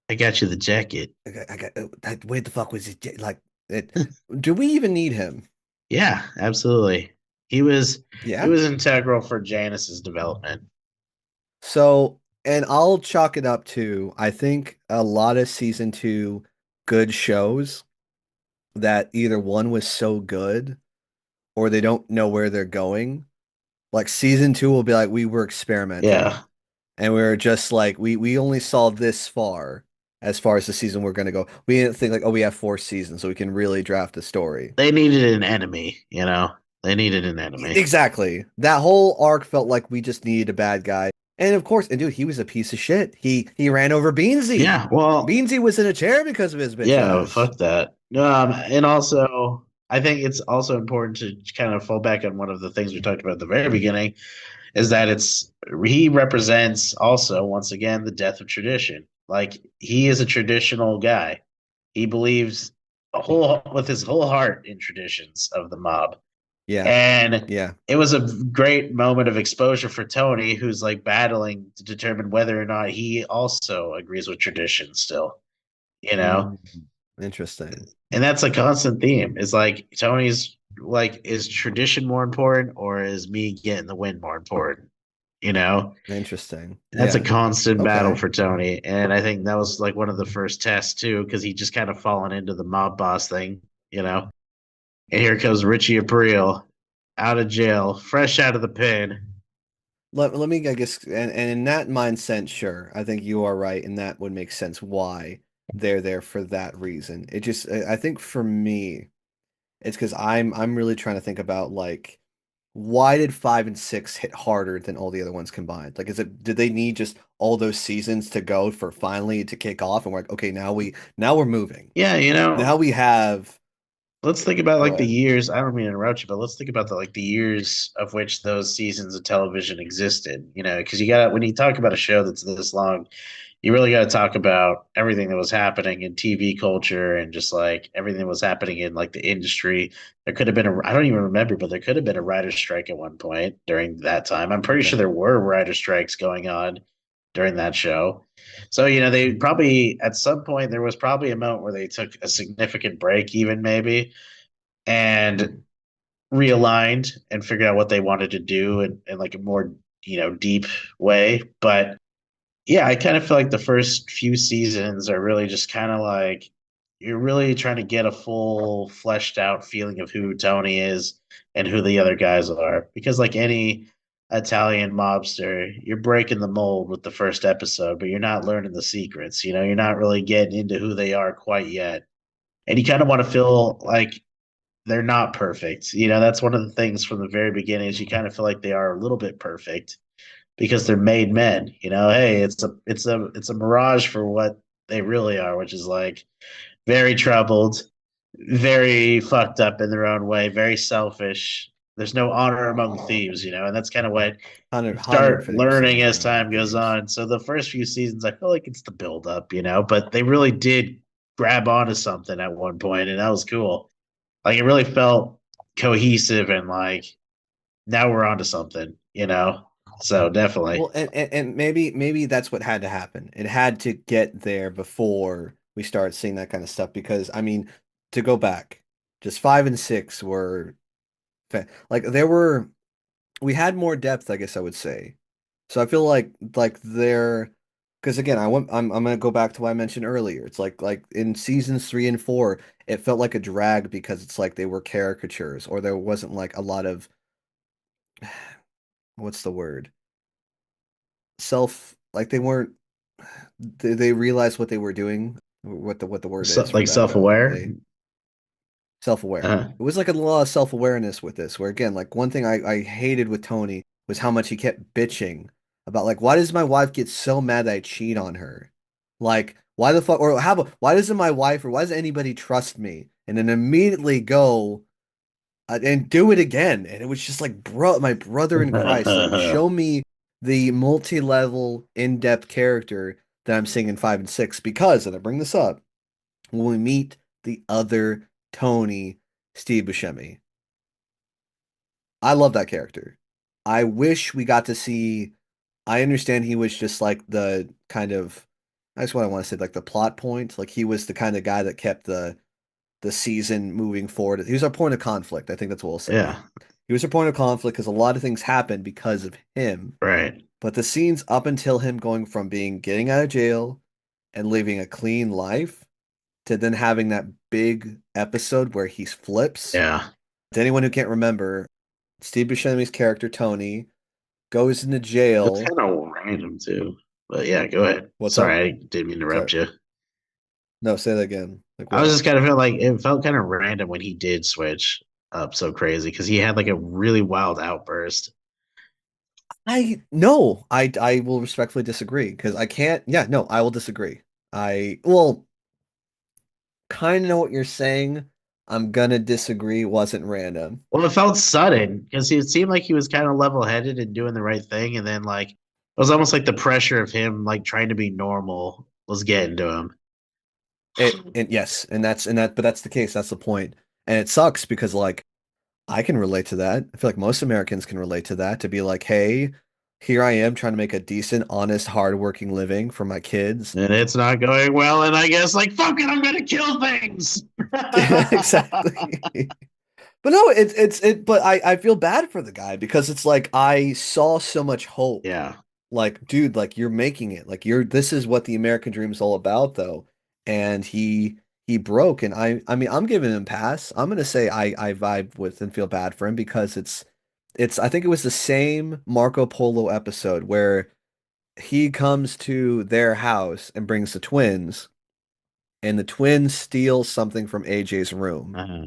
I got you the jacket. I got where the fuck was it? Like, it, do we even need him? Yeah, absolutely. He Yeah. was integral for Janice's development. So, and I'll chalk it up to I think a lot of season 2 good shows that either one was so good or they don't know where they're going. Like season 2 will be like we were experimenting Yeah. and we were just like we only saw this far as the season we're gonna go. We didn't think like, oh, we have 4 seasons so we can really draft a story. They needed an enemy, you know. They needed an enemy. Exactly. That whole arc felt like we just needed a bad guy. And of course, and dude, he was a piece of shit. He ran over Beansy. Yeah, well, Beansy was in a chair because of his bitch yeah, ass. fuck that. And also I think it's also important to kind of fall back on one of the things we talked about at the very beginning is that it's he represents also once again the death of tradition. Like he is a traditional guy. He believes a whole with his whole heart in traditions of the mob. Yeah. And Yeah. it was a great moment of exposure for Tony, who's like battling to determine whether or not he also agrees with tradition still, you know? Mm, interesting. And that's a constant theme. It's like Tony's like, is tradition more important or is me getting the win more important? You know? Interesting. That's a Yeah. constant battle Okay. for Tony. And I think that was like one of the first tests too, because he just kind of fallen into the mob boss thing, you know? And here comes Richie Aprile out of jail, fresh out of the pen. Let me I guess and in that mindset, sure. I think you are right, and that would make sense why they're there for that reason. It just I think for me, it's because I'm really trying to think about like why did 5 and 6 hit harder than all the other ones combined? Like, did they need just all those seasons to go for finally to kick off? And we're like, okay, now we're moving. Yeah, you Now know, we have. let's think about Go like the ahead. years. I don't mean to interrupt you, but let's think about the like the years of which those seasons of television existed. You know, because you got when you talk about a show that's this long, you really got to talk about everything that was happening in TV culture and just like everything that was happening in like the industry. There could have been a I don't even remember, but there could have been a writer's strike at one point during that time. I'm pretty sure Okay. there were writer strikes going on during that show. So, they probably at some point there was probably a moment where they took a significant break, even maybe, and realigned and figured out what they wanted to do in like a more, deep way. But yeah, I kind of feel like the first few seasons are really just kind of like you're really trying to get a full fleshed out feeling of who Tony is and who the other guys are. Because like any Italian mobster, you're breaking the mold with the first episode, but you're not learning the secrets. You're not really getting into who they are quite yet. And you kind of want to feel like they're not perfect. That's one of the things from the very beginning is you kind of feel like they are a little bit perfect because they're made men. Hey, it's a mirage for what they really are, which is like very troubled, very fucked up in their own way, very selfish. There's no honor among thieves, and that's kind of what you 100, start 150% learning no as honor among time goes thieves. on. So the first few seasons, I feel like it's the build up, but they really did grab onto something at one point, and that was cool. Like it really felt cohesive and like now we're onto something. So definitely. Well, and maybe that's what had to happen. It had to get there before we start seeing that kind of stuff because I mean, to go back, just 5 and 6 were like there were we had more depth, I guess I would say. So I feel like there because again, I'm gonna go back to what I mentioned earlier. It's like in seasons 3 and 4, it felt like a drag because it's like they were caricatures or there wasn't like a lot of what's the word? Self like they weren't they realized what they were doing, what the word So, is for like that though. self-aware. They self-aware. uh It was like a lot of self-awareness with this, where again, like one thing I hated with Tony was how much he kept bitching about like why does my wife get so mad that I cheat on her? Like why the fuck or how about why doesn't my wife or why does anybody trust me? And then immediately go and do it again. And it was just like, bro, my brother in Christ, like show me the multi-level, in-depth character that I'm seeing in 5 and 6 because, and I bring this up, when we meet the other Tony, Steve Buscemi. I love that character. I wish we got to see. I understand he was just like the kind of, that's what I want to say, like the plot point. Like he was the kind of guy that kept the season moving forward. He was our point of conflict. I think that's what we'll say. yeah, He was our point of conflict because a lot of things happened because of him. right. But the scenes up until him going from being getting out of jail and living a clean life to then having that big episode where he flips. Yeah. To anyone who can't remember, Steve Buscemi's character Tony goes into It was jail. kind of random too. But yeah, go ahead. What's up? Sorry, I didn't mean to Sorry. interrupt you. No, say that again. Like I was what? just kind of feel like it felt kind of random when he did switch up so crazy because he had like a really wild outburst. I no, I will respectfully disagree because I can't. Yeah, no, I will disagree. I well, kind of know what you're saying. I'm gonna disagree. Wasn't random. Well, it felt sudden because it seemed like he was kind of level headed and doing the right thing, and then like it was almost like the pressure of him like trying to be normal was getting to him. It and yes, but that's the case. That's the point. And it sucks because like I can relate to that. I feel like most Americans can relate to that. To be like, hey, here I am trying to make a decent, honest, hardworking living for my kids. And it's not going well, and I guess like fuck it, I'm gonna kill things. Exactly. But no, but I feel bad for the guy because it's like I saw so much hope. Yeah, Like, dude, like you're making it. Like you're this is what the American dream is all about though. And he broke and I mean I'm giving him a pass. I'm gonna say I vibe with and feel bad for him because it's I think it was the same Marco Polo episode where he comes to their house and brings the twins and the twins steal something from AJ's room. uh-huh.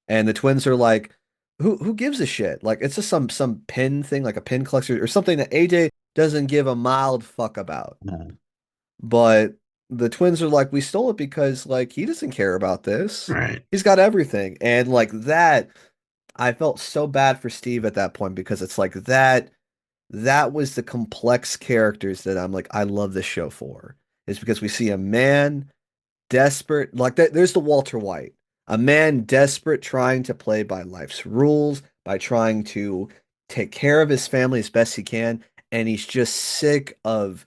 And the twins are like, who gives a shit? Like it's just some pin thing, like a pin collector or something that AJ doesn't give a mild fuck about. Uh-huh. But the twins are like, we stole it because like he doesn't care about this. Right. He's got everything. And like that, I felt so bad for Steve at that point because it's like that was the complex characters that I'm like, I love this show for. Is because we see a man desperate like that there's the Walter White, a man desperate trying to play by life's rules, by trying to take care of his family as best he can, and he's just sick of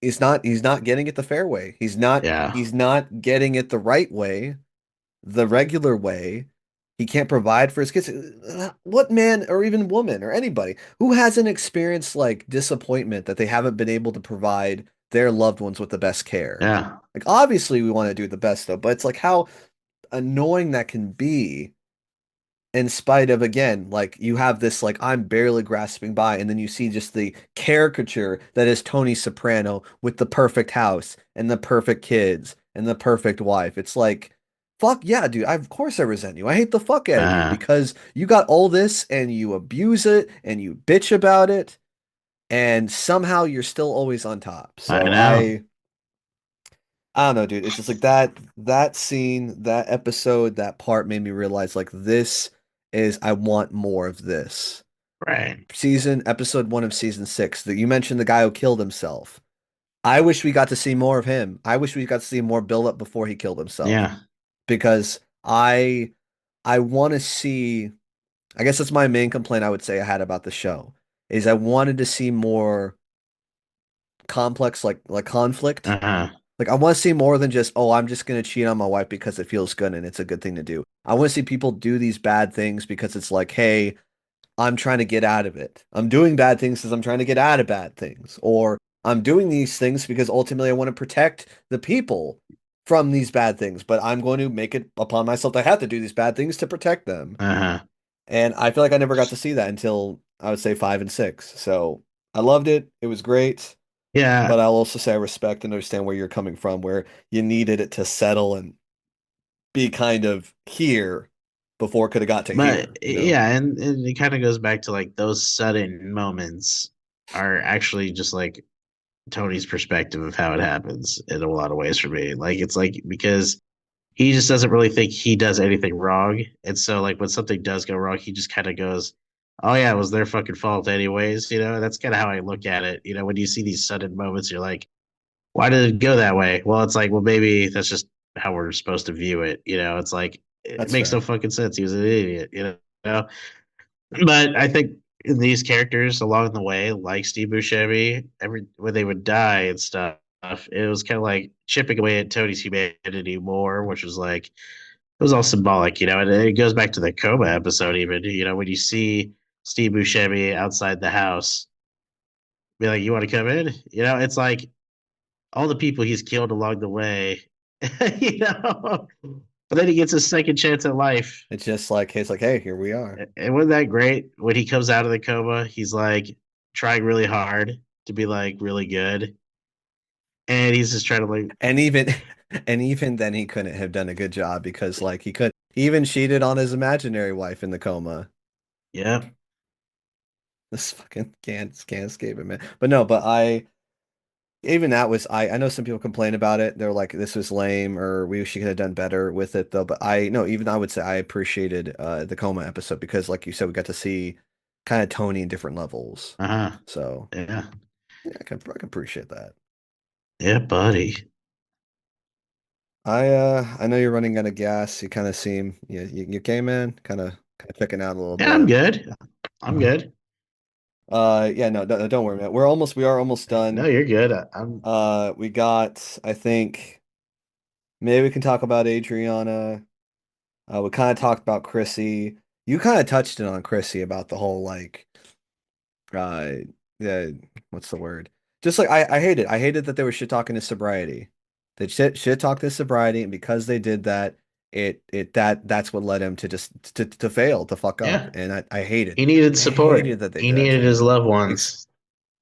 he's not getting it the fair way. Yeah. He's not getting it the right way, the regular way. He can't provide for his kids. What man or even woman or anybody who hasn't experienced like disappointment that they haven't been able to provide their loved ones with the best care? Yeah. Like obviously we want to do the best though, but it's like how annoying that can be in spite of, again, like you have this like I'm barely grasping by, and then you see just the caricature that is Tony Soprano with the perfect house and the perfect kids and the perfect wife. It's like, fuck yeah, dude. Of course I resent you. I hate the fuck out of you Uh, because you got all this and you abuse it and you bitch about it, and somehow you're still always on top. I So know. I don't know, dude. It's just like that scene, that episode, that part made me realize like this is I want more of this. Right. Episode 1 of season 6, that you mentioned the guy who killed himself. I wish we got to see more of him. I wish we got to see more build up before he killed himself Yeah. because I want to see, I guess that's my main complaint I would say I had about the show is I wanted to see more complex like conflict. Uh-huh. Like I want to see more than just, oh, I'm just gonna cheat on my wife because it feels good and it's a good thing to do. I want to see people do these bad things because it's like, hey, I'm trying to get out of it. I'm doing bad things because I'm trying to get out of bad things. Or I'm doing these things because ultimately I want to protect the people from these bad things, but I'm going to make it upon myself to have to do these bad things to protect them. Uh-huh. And I feel like I never got to see that until I would say 5 and 6. So I loved it. It was great. Yeah. But I'll also say I respect and understand where you're coming from, where you needed it to settle and be kind of here before it could have got to here, But you know? yeah, and it kind of goes back to like those sudden moments are actually just like Tony's perspective of how it happens in a lot of ways for me. Like it's like because he just doesn't really think he does anything wrong. And so like when something does go wrong, he just kind of goes, "Oh yeah, it was their fucking fault anyways." You know, that's kind of how I look at it. You know, when you see these sudden moments, you're like, "Why did it go that way?" Well, it's like, well, maybe that's just how we're supposed to view it. You know, it's like it That's makes no fair. fucking sense. He was an idiot, you know. But I think in these characters along the way, like Steve Buscemi, every when they would die and stuff, it was kind of like chipping away at Tony's humanity more, which was like it was all symbolic, you know. And it goes back to the coma episode, even you know, when you see Steve Buscemi outside the house, be like, "You want to come in?" You know, it's like all the people he's killed along the way, you know. But then he gets a second chance at life. It's just like, hey, it's like, hey, here we are. And wasn't that great? When he comes out of the coma, he's like trying really hard to be like really good. And he's just trying to like, And even and even then he couldn't have done a good job because like he even cheated on his imaginary wife in the coma. yeah, This fucking can't escape it, man. But no, but I even that was I know some people complain about it. They're like this was lame or we wish she could have done better with it though. But I no, even I would say I appreciated the coma episode because like you said, we got to see kind of Tony in different levels. uh-huh. So Yeah. yeah, I can appreciate that. Yeah, buddy. I know you're running out of gas. You kind of seem you came in kind of checking out a little Yeah, I'm bit. good. I'm good. Yeah, no, don't worry, man. We are almost No, done. you're good. I'm We got, I think maybe we can talk about Adriana. We kind of talked about Chrissy. You kind of touched it on Chrissy about the whole like uh the what's the word? Just like I hate it. I hated that they were shit talking to sobriety. They shit talked to sobriety, and because they did that, that's what led him to just to fail, to fuck up. yeah. And I hated. He needed I support. hated that they He did that to needed his him. loved Ex ones.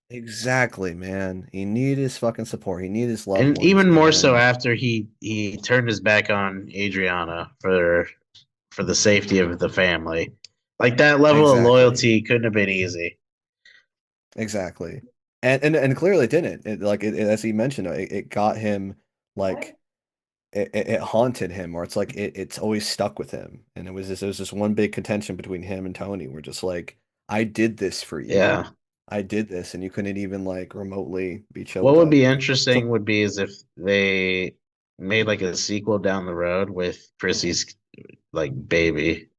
exactly, man. He needed his fucking support. He needed his loved And ones. even more so And after he turned his back on Adriana for the safety of the family. Like that level of exactly. loyalty couldn't have been easy. Exactly. And clearly it didn't. As he mentioned, it got him like it haunted him, or it's like it's always stuck with him. And it was this one big contention between him and Tony. We're just like, I did this for you. Yeah. I did this, and you couldn't even like remotely be What chilled would up. be interesting So would be is if they made like a sequel down the road with Chrissy's like baby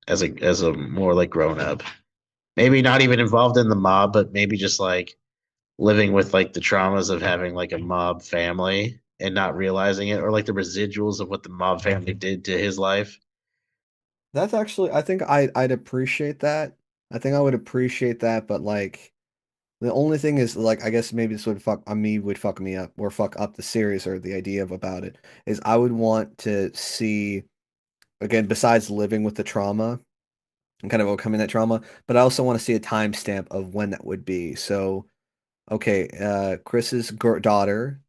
as a more like grown up. Maybe not even involved in the mob, but maybe just like living with like the traumas of having like a mob family and not realizing it, or like the residuals of what the mob family did to his life. That's actually, I think I'd appreciate that. I think I would appreciate that, but like the only thing is like I guess maybe this would fuck me would fuck me up or fuck up the series or the idea of about it is I would want to see again besides living with the trauma and kind of overcoming that trauma, but I also want to see a timestamp of when that would be. So okay, Chris's daughter,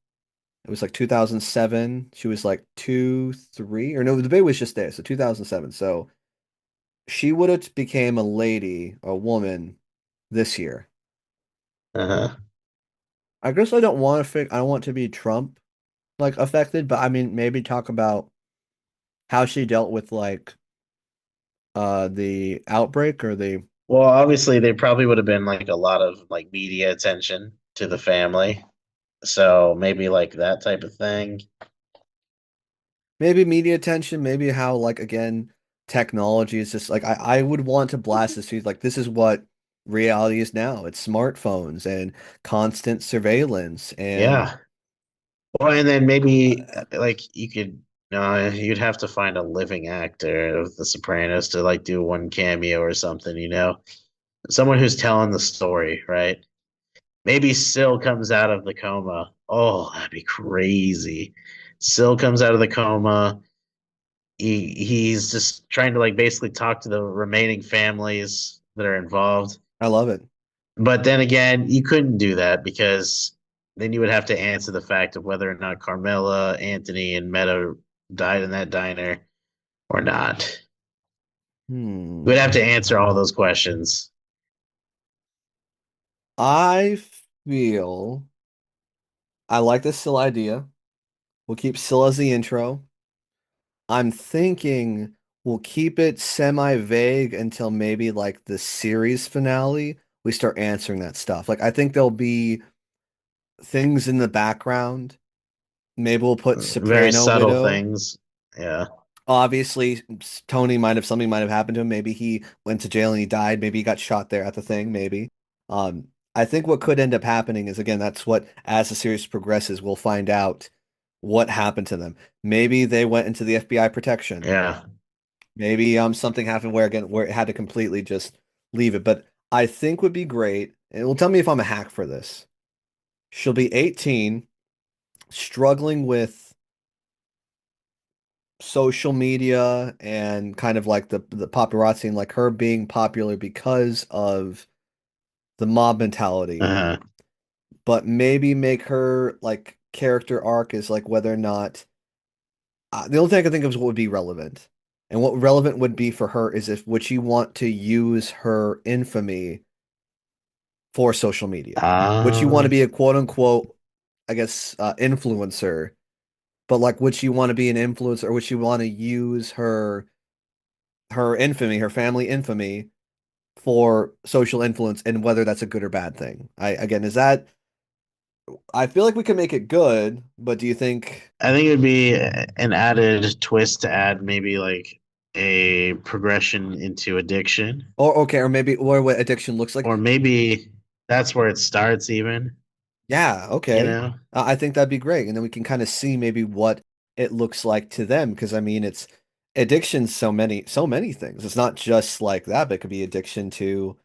it was like 2007. She was like 2, 3, or no, the baby was just there, so 2007. So she would have became a lady, a woman this year. Uh-huh. I guess I don't want to I don't want to be Trump like affected, but I mean maybe talk about how she dealt with like the outbreak or the Well, obviously, there probably would have been like a lot of like media attention to the family. So maybe like that type of thing. maybe media attention, maybe how like again technology is just like I would want to blast this to like this is what reality is now. It's smartphones and constant surveillance and Yeah. Well, and then maybe uh, like you could, you'd have to find a living actor of The Sopranos to like do one cameo or something, someone who's telling the story, right? Maybe Syl comes out of the coma. Oh, that'd be crazy. Syl comes out of the coma. He's just trying to like basically talk to the remaining families that are involved. I love it. But then again, you couldn't do that because then you would have to answer the fact of whether or not Carmela, Anthony, and Meadow died in that diner or not. You would have to Hmm. answer all those questions. I feel I like this still idea. We'll keep Syl as the intro. I'm thinking we'll keep it semi-vague until maybe like the series finale. We start answering that stuff. Like I think there'll be things in the background. Maybe we'll put Very Soprano subtle Widow. things. Yeah. Obviously, Tony might have something might have happened to him. Maybe he went to jail and he died. Maybe he got shot there at the thing. Maybe. I think what could end up happening is again, that's what as the series progresses, we'll find out what happened to them. Maybe they went into the FBI protection. Yeah. Maybe something happened where again where it had to completely just leave it. But I think would be great. And will tell me if I'm a hack for this. She'll be 18, struggling with social media and kind of like the paparazzi and like her being popular because of the mob mentality. Uh-huh. But maybe make her like character arc is like whether or not the only thing I can think of is what would be relevant. And what relevant would be for her is if would she want to use her infamy for social media? Would she want to Uh, be a quote unquote, I guess, influencer? But like, would she want to be an influencer or would she want to use her infamy, her family infamy for social influence and whether that's a good or bad thing? I again, is that I feel like we can make it good, but do you think I think it would be an added twist to add maybe like a progression into addiction, or okay, or maybe or what addiction looks like? or maybe that's where it starts, even, Yeah, you okay. know? I think that'd be great. And then we can kind of see maybe what it looks like to them. Because I mean, it's addiction's so many things. It's not just like that, but it could be addiction to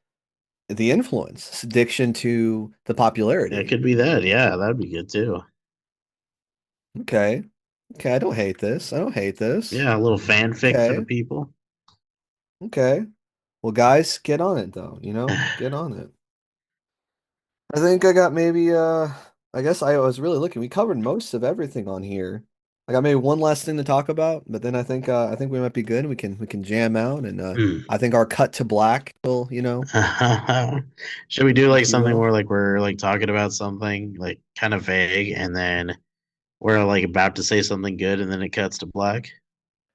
the influence, it's addiction to the It popularity. could be that. Yeah, that'd be good too. Okay. Okay, I don't hate this. I don't hate this. Yeah, a little fanfic for the Okay. people. Okay. Well, guys, get on it though, get on it. I think I got maybe I guess I was really looking. We covered most of everything on here. I got maybe one last thing to talk about, but then I think we might be good. We can jam out and Hmm. I think our cut to black will, Should we do like if you something will. where like we're like talking about something like kind of vague, and then we're like about to say something good and then it cuts to black?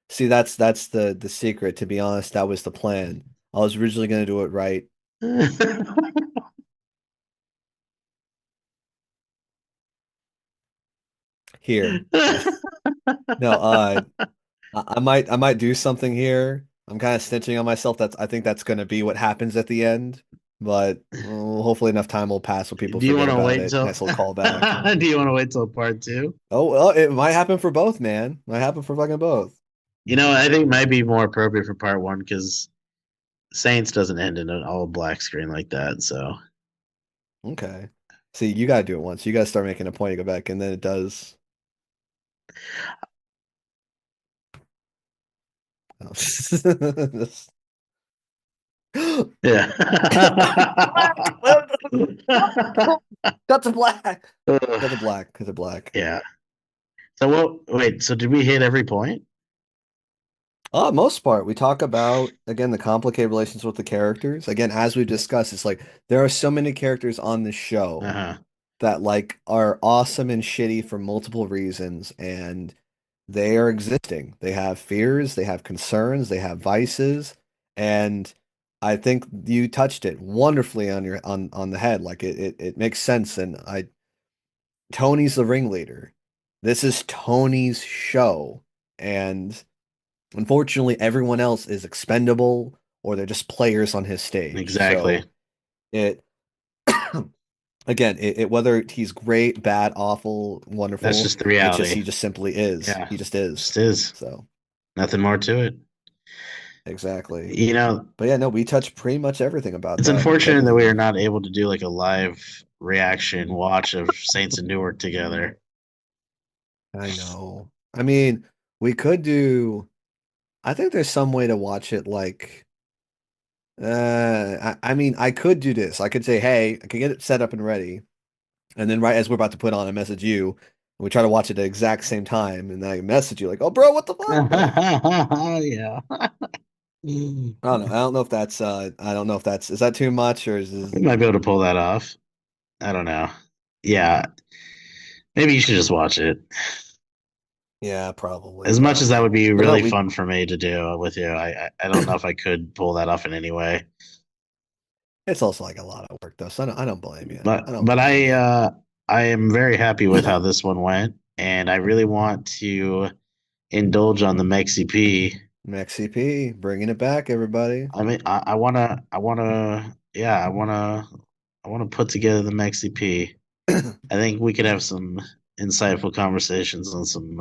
See, that's the secret, to be honest. That was the plan. I was originally going to do it right here. No, I might do something here. I'm kind of snitching on myself. I think that's going to be what happens at the end. but hopefully enough time will pass where people Do you forget want to about wait it. until? Nice little callback. Do you want to wait till part two? Oh, well, it might happen for both, man. Might happen for fucking both. I think it might be more appropriate for part one because Saints doesn't end in an all black screen like that. So Okay. See, you gotta do it once. You gotta start making a point to go back, and then it does. yeah. Cut to black. Cut to Ugh. black. Cut to black. Yeah. So what? Wait. So did we hit every point? Most part, we talk about again the complicated relations with the characters. Again, as we discussed, it's like there are so many characters on the Uh show huh. that like are awesome and shitty for multiple reasons, and they are existing. They have fears, they have concerns, they have vices, and I think you touched it wonderfully on your on the head. Like it makes sense, and I Tony's the ringleader. This is Tony's show, and unfortunately, everyone else is expendable or they're just players on his stage. Exactly. So it again, whether he's great, bad, awful, That's wonderful, just the it's just reality. he just simply is. Yeah. He just is. Just is. So Nothing more to it. exactly. You know, But yeah, no, we touched pretty much everything about it's that, which I unfortunate that we are believe. not able to do like a live reaction watch of Saints and Newark together. I know. I mean, we could do. I think there's some way to watch it like. I mean, I could do this. I could say, hey, I could get it set up and ready. And then right as we're about to put on, I message you, and we try to watch it at the exact same time, and then I message you like, "Oh, bro, what the fuck?" Like, yeah. I don't know. I don't know if that's I don't know if that's is that too much or We might be able to pull that off. I don't know. Yeah, maybe you should just watch it. yeah, probably, As much as that probably. would be But no, really we fun for me to do with you, I don't know if I could pull that off in any way. it's also like a lot of work though, so I don't blame you. But I don't but blame you. I am very happy with how this one went, and I really want to indulge on the Mexi P. Maxi P, bringing it back, everybody. I mean, yeah, I wanna put together the Mexi P. I think we could have some insightful conversations on some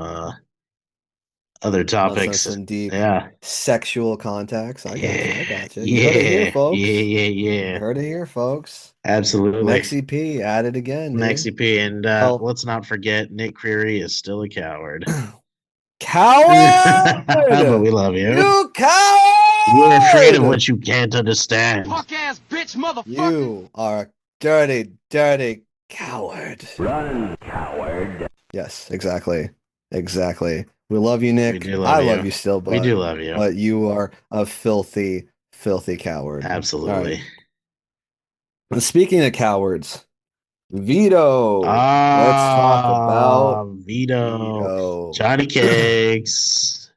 other On topics. some deep Yeah, sexual contacts. I got you. I yeah, got you. You heard it here, yeah, yeah, folks. yeah, You yeah. heard it here, folks. Absolutely. Maxi P, at it again, dude. Maxi P, and Well, let's not forget Nick Creary is still a coward. But coward! we love you. You You're afraid of coward! what you can't understand. Punk ass bitch, motherfucker. You are a dirty, dirty coward. Run, coward. Yes, exactly. Exactly. We love you, We Nick. do love I love you. you still, We do love you. but you are a filthy, filthy coward. All right. Absolutely. And speaking of cowards, Vito. Let's talk Ah, about Vito. Vito. Johnny Cakes.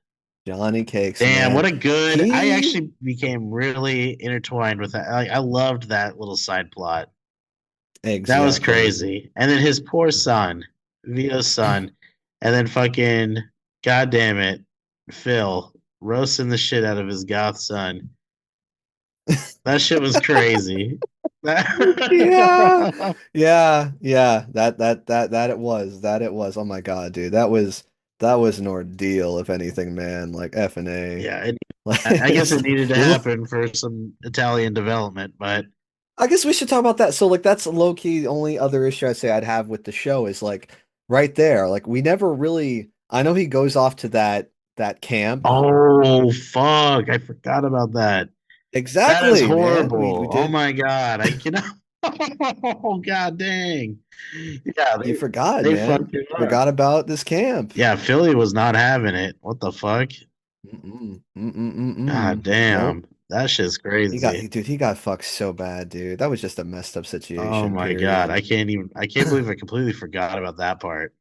Johnny Cakes, Damn, what man. a good. I He actually became really intertwined with that. I loved that little side plot. That was exactly. crazy. And then his poor son, Vito's son, and then fucking, goddamn it, Phil roasting the shit out of his goth son. That shit was crazy. Yeah. Yeah. Yeah. That it was. That it was. Oh my God, dude. That was an ordeal, if anything, man. Like F and A. Yeah, Like I guess it it's needed to we lo- happen for some Italian development, but I guess we should talk about that. So like that's low key the only other issue I'd say I'd have with the show is like right there. Like we never really I know he goes off to that camp. oh fuck, I forgot about that. That is Exactly, man. We horrible. Oh did my god, I cannot. Oh god dang. Yeah, you forgot, they man. fucked him up. Forgot about this camp. Yeah, Philly was not having it. What the fuck? Mm-mm, God Nope. damn, that shit's crazy. He got fucked so bad, dude. That was just a messed up Oh situation, my god, period. I can't believe I completely forgot about that part.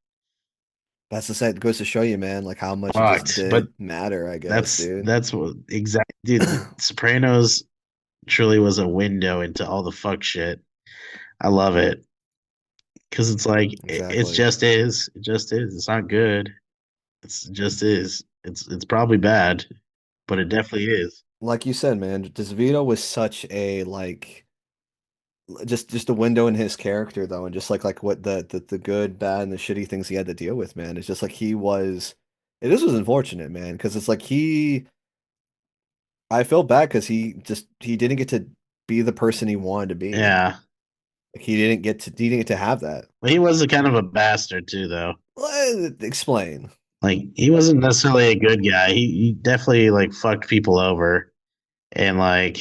That's the side goes to show you, man, like how much it just Fucked, but did matter, I guess, dude. that's what exactly, dude. The Sopranos truly was a window into all the fuck shit. I love it because it's like it Exactly. just is. It just is. It's not good. It's just is. It's probably bad, but it definitely is. Like you said, man, DeVito was such a like just a window in his character though, and just like what the good, bad, and the shitty things he had to deal with, man. It's just like he was. This was unfortunate, man, because it's like he. I felt bad because he didn't get to be the person he wanted to be. Yeah. Like he didn't get to have that. But he was a kind of a bastard too, though. Explain. Like he wasn't necessarily a good guy. He definitely like fucked people over, and like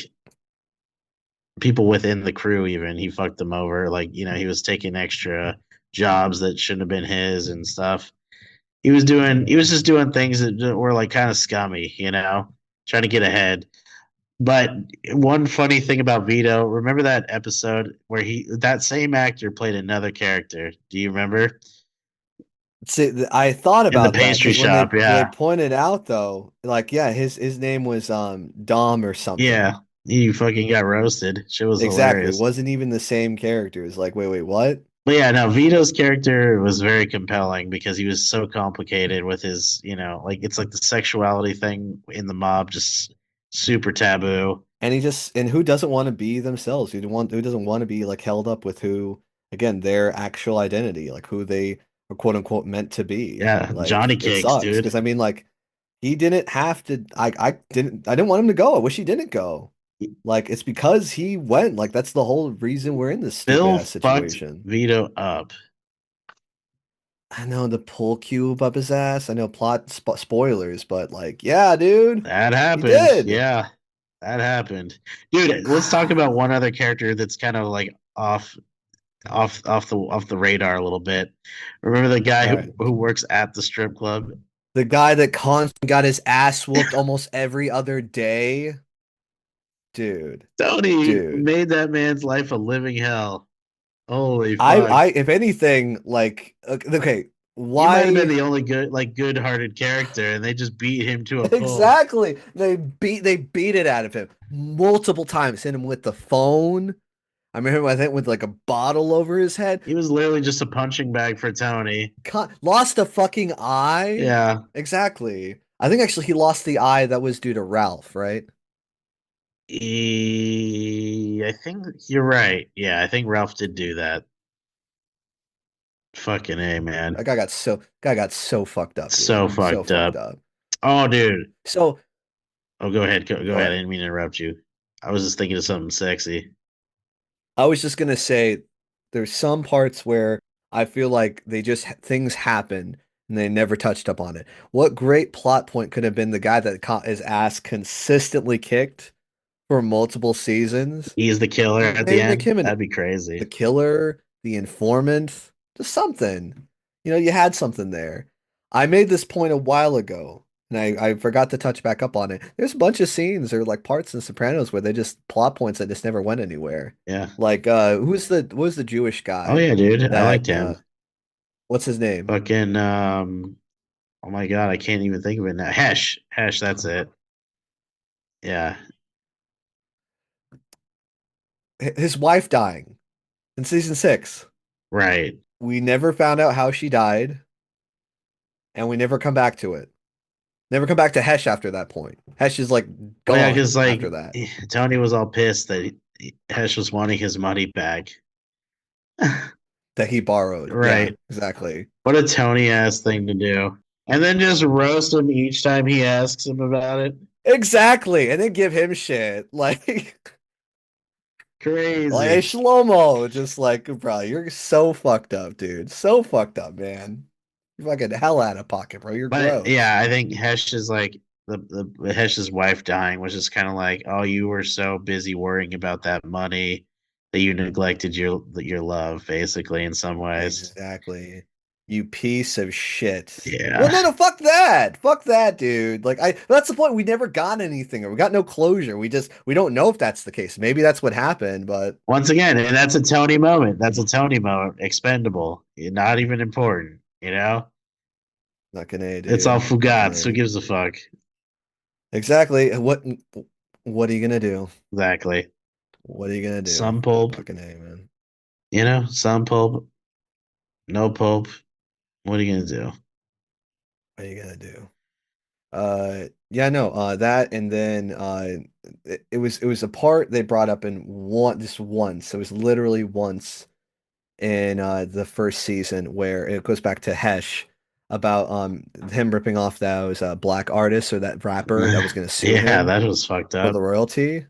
people within the crew even he fucked them over. Like he was taking extra jobs that shouldn't have been his and stuff. He was just doing things that were like kind of scummy, trying to get ahead. But one funny thing about Vito, remember that episode where that same actor played another character? Do you remember? See, I thought In the about that pastry because shop, when they yeah. pointed out though, like yeah, his name was Dom or Yeah. something. He fucking got roasted. Shit was Exactly. It hilarious. wasn't even the same character. It's like, wait, what? But yeah, no, Vito's character was very compelling because he was so complicated with his, like it's like the sexuality thing in the mob, just super taboo. And who doesn't want to be themselves? Who doesn't want to be like held up with who again, their actual identity, like who they are quote unquote meant to be. Yeah, Johnny Like it Cakes, sucks dude. because I mean like he didn't have to I didn't want him to go. I wish he didn't go. Like it's because he went. Like that's the whole reason we're in this stupid Bill ass fucked situation. Vito up. I know the pull cube up his ass. I know spoilers, but like, yeah, dude, That he happened. did. Yeah, that happened. Dude, let's talk about one other character that's kind of like off the radar a little bit. Remember the guy All who, right. who works at the strip club? The guy that constantly got his ass whooped almost every other day. Dude, Tony dude. made that man's life a living hell. Holy fuck. If anything, like, okay, He might have been why? the only good-hearted character, and they just beat him to a pulp. Exactly. They beat it out of him multiple times, hit him with the phone. I remember, I think, with like a bottle over his head. He was literally just a punching bag for Tony. Lost a fucking eye. Yeah, Exactly. I think actually he lost the eye that was due to Ralph, right? I think you're right. Yeah, I think Ralph did do that. Fucking A, man. Guy got so fucked up, So dude. So fucked fucked up. up. Oh, dude. So Oh, go ahead. Go ahead. I what? didn't mean to interrupt you. I was just thinking of something sexy. I was just gonna say there's some parts where I feel like things happen and they never touched up on it. What great plot point could have been the guy that caught his ass consistently kicked for multiple seasons? He's the killer at the Maybe make end. him That'd be the crazy. killer, the informant, just something. You had something there. I made this point a while ago, and I forgot to touch back up on it. There's a bunch of scenes or like parts in Sopranos where they just plot points that just never went anywhere. Yeah. Like what was the Jewish Oh guy yeah, dude. I liked that him. what's his name? Fucking oh my god, I can't even think of it now. Hesh. Hesh, that's it. Yeah. His wife dying in season 6. Right. We never found out how she died, and we never come back to it. Never come back to Hesh after that point. Hesh is like Well, yeah, gone because like after that. Tony was all pissed that Hesh was wanting his money back. That he borrowed. Yeah, Right. exactly. What a Tony ass thing to do. And then just roast him each time he asks him about it. Exactly. And then give him shit. Like hey Crazy. Shlomo, just like, bro, you're so fucked up, dude. So fucked up, man. You're fucking hell out of pocket, bro. You're But gross. yeah, I think Hesh is like the Hesh's wife dying was just kind of like, oh, you were so busy worrying about that money that you neglected your love, basically, in some ways. Exactly. You piece of shit. Well, Yeah. no, fuck that. Fuck that, dude. That's the point. We never got anything, or we got no closure. We don't know if that's the case. Maybe that's what happened, but Once again, and that's a Tony moment. That's a Tony moment. Expendable. Not even important. not gonna, It's all dude. Not Fugats. Who gonna. gives a fuck? Exactly. What are you gonna do? Exactly. What are you gonna do? Some pulp, Fucking A, man. some pulp, no pulp. What are you gonna do? What are you gonna do? Yeah, no, that, and then it was a part they brought up in one just once. It was literally once in the first season where it goes back to Hesh about him ripping off those black artists or that rapper that was going to sue Yeah, him that was fucked for up. the royalty.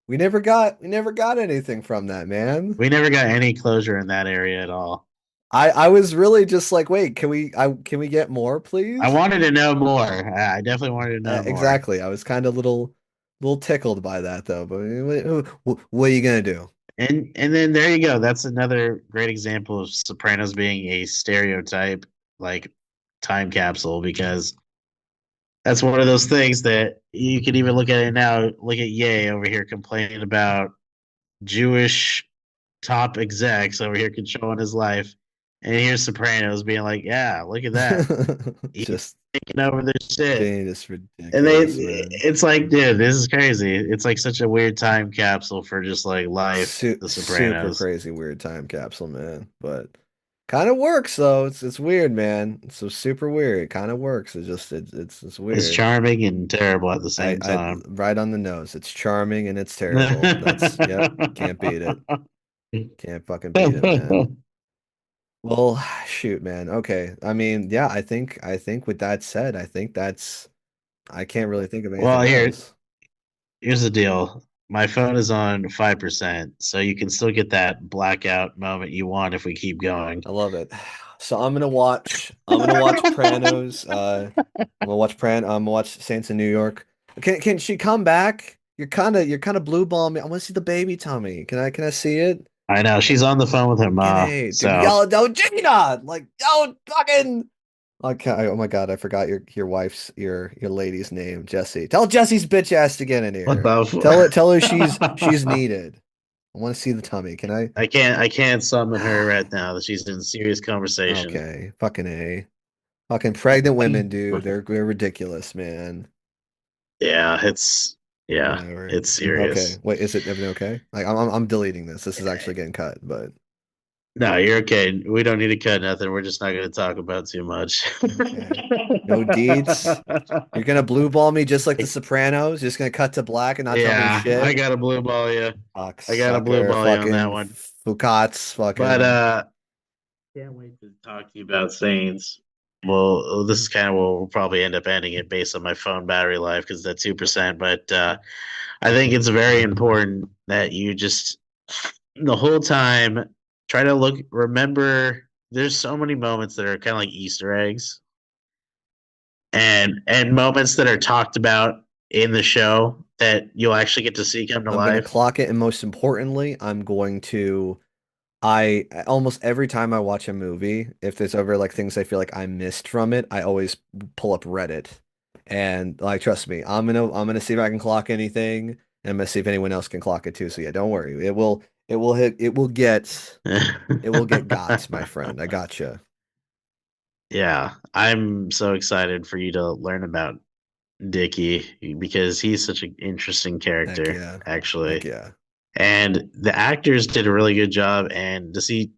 We never got anything from that, man. We never got any closure in that area at all. I was really just like, wait, can we get more, I please? wanted to know more. I definitely wanted to know more. Exactly. I was kind of little tickled by that though. But what are you gonna do? And then there you go. That's another great example of Sopranos being a stereotype, like time capsule, because that's one of those things that you can even look at it now. Look at Ye over here complaining about Jewish top execs over here controlling his life. And here's Sopranos being like, yeah, look at that. He's Just taking over their shit. being just And they, ridiculous, man. it's like, dude, this is crazy. It's like such a weird time capsule for just like life, The Super Sopranos. crazy weird time capsule, man. But kind of works though. It's weird, man. It's so super weird. It kind of works. It's It's weird. charming and terrible at the I same I time. right on the nose. It's charming and it's terrible. That's yep. Can't beat it. Can't fucking beat it, man. Well, shoot, man. Okay. I mean, yeah, I think with that said, I think I can't really think of Well, anything else. here's the deal. My phone is on 5%, so you can still get that blackout moment you want if we keep going. I love it. So I'm gonna watch Pranos. I'm gonna watch Saints in New York. Can she come back? You're kind of blue balling me. I want to see the baby tummy. Can I see it? I know she's on the phone with her Fucking ma, A. Dude, so yell it out, Gina! Like, yo, fucking okay. Oh my God, I forgot your wife's your lady's name, Jessie. Tell Jessie's bitch ass to get in what here. the? Tell her she's needed. I want to see the tummy. Can I? I can't summon her right now. That she's in serious conversation. Okay, fucking A. Fucking pregnant women, dude. They're ridiculous, man. Yeah, yeah, Whatever. it's Okay. serious. Wait, is it everything okay? Like I'm deleting this. This is actually getting cut, but No, you're okay. We don't need to cut nothing. We're just not going to talk about too much. okay. No deets. You're gonna blue ball me just like The Sopranos. Just gonna cut to black and not tell me Yeah, I shit. got a blue ball you. Fuck, I got a blue sucker. ball you on that Fucking one. Foucats. But Fucking. can't wait to talk to you about Saints. Well, this is kind of where we'll probably end up ending it based on my phone battery life because that's 2%. But I think it's very important that you just the whole time try to remember. There's so many moments that are kind of like Easter eggs and moments that are talked about in the show that you'll actually get to see come to I'm gonna life. clock it, and most importantly, I'm going to. I almost every time I watch a movie, if there's ever like things I feel like I missed from it, I always pull up Reddit. And like trust me, I'm gonna see if I can clock anything, and I'm gonna see if anyone else can clock it too. So yeah, don't worry. It will get got, my friend. I gotcha. Yeah, I'm so excited for you to learn about Dickie because he's such an interesting Heck character, yeah. Heck actually. yeah. And the actors did a really good job. And to see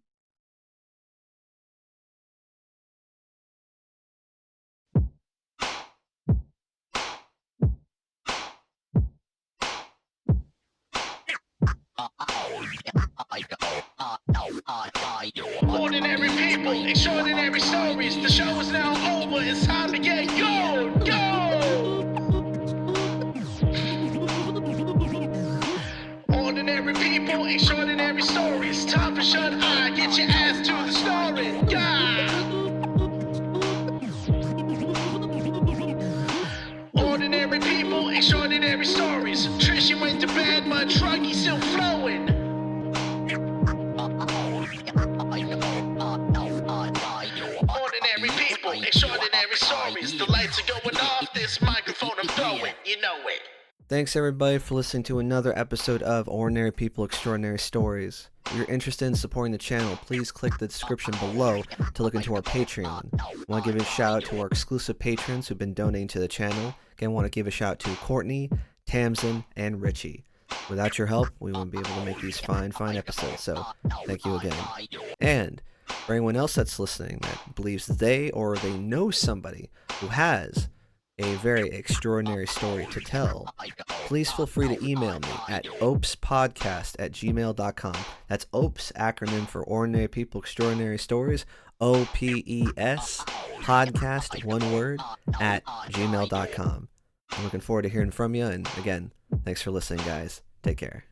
Ordinary people, extraordinary stories. The show is now over. It's time to get go. Ordinary people, extraordinary stories. Time for shut eye. Get your ass to the story. Ordinary people, extraordinary stories. Trisha went to bed, but Truggy's still flowing. Ordinary people, extraordinary stories. The lights are going off, this microphone I'm throwing, you know it. Thanks everybody for listening to another episode of Ordinary People Extraordinary Stories. If you're interested in supporting the channel, please click the description below to look into our Patreon. I want to give a shout out to our exclusive patrons who've been donating to the channel. Again, I want to give a shout out to Courtney, Tamsin, and Richie. Without your help, we wouldn't be able to make these fine episodes, so thank you again. And for anyone else that's listening that believes they or they know somebody who has a very extraordinary story to tell, please feel free to email me at opespodcast@gmail.com. That's OPES, acronym for Ordinary People Extraordinary Stories, OPES, podcast, one word, at gmail.com. I'm looking forward to hearing from you, and again, thanks for listening, guys. Take care.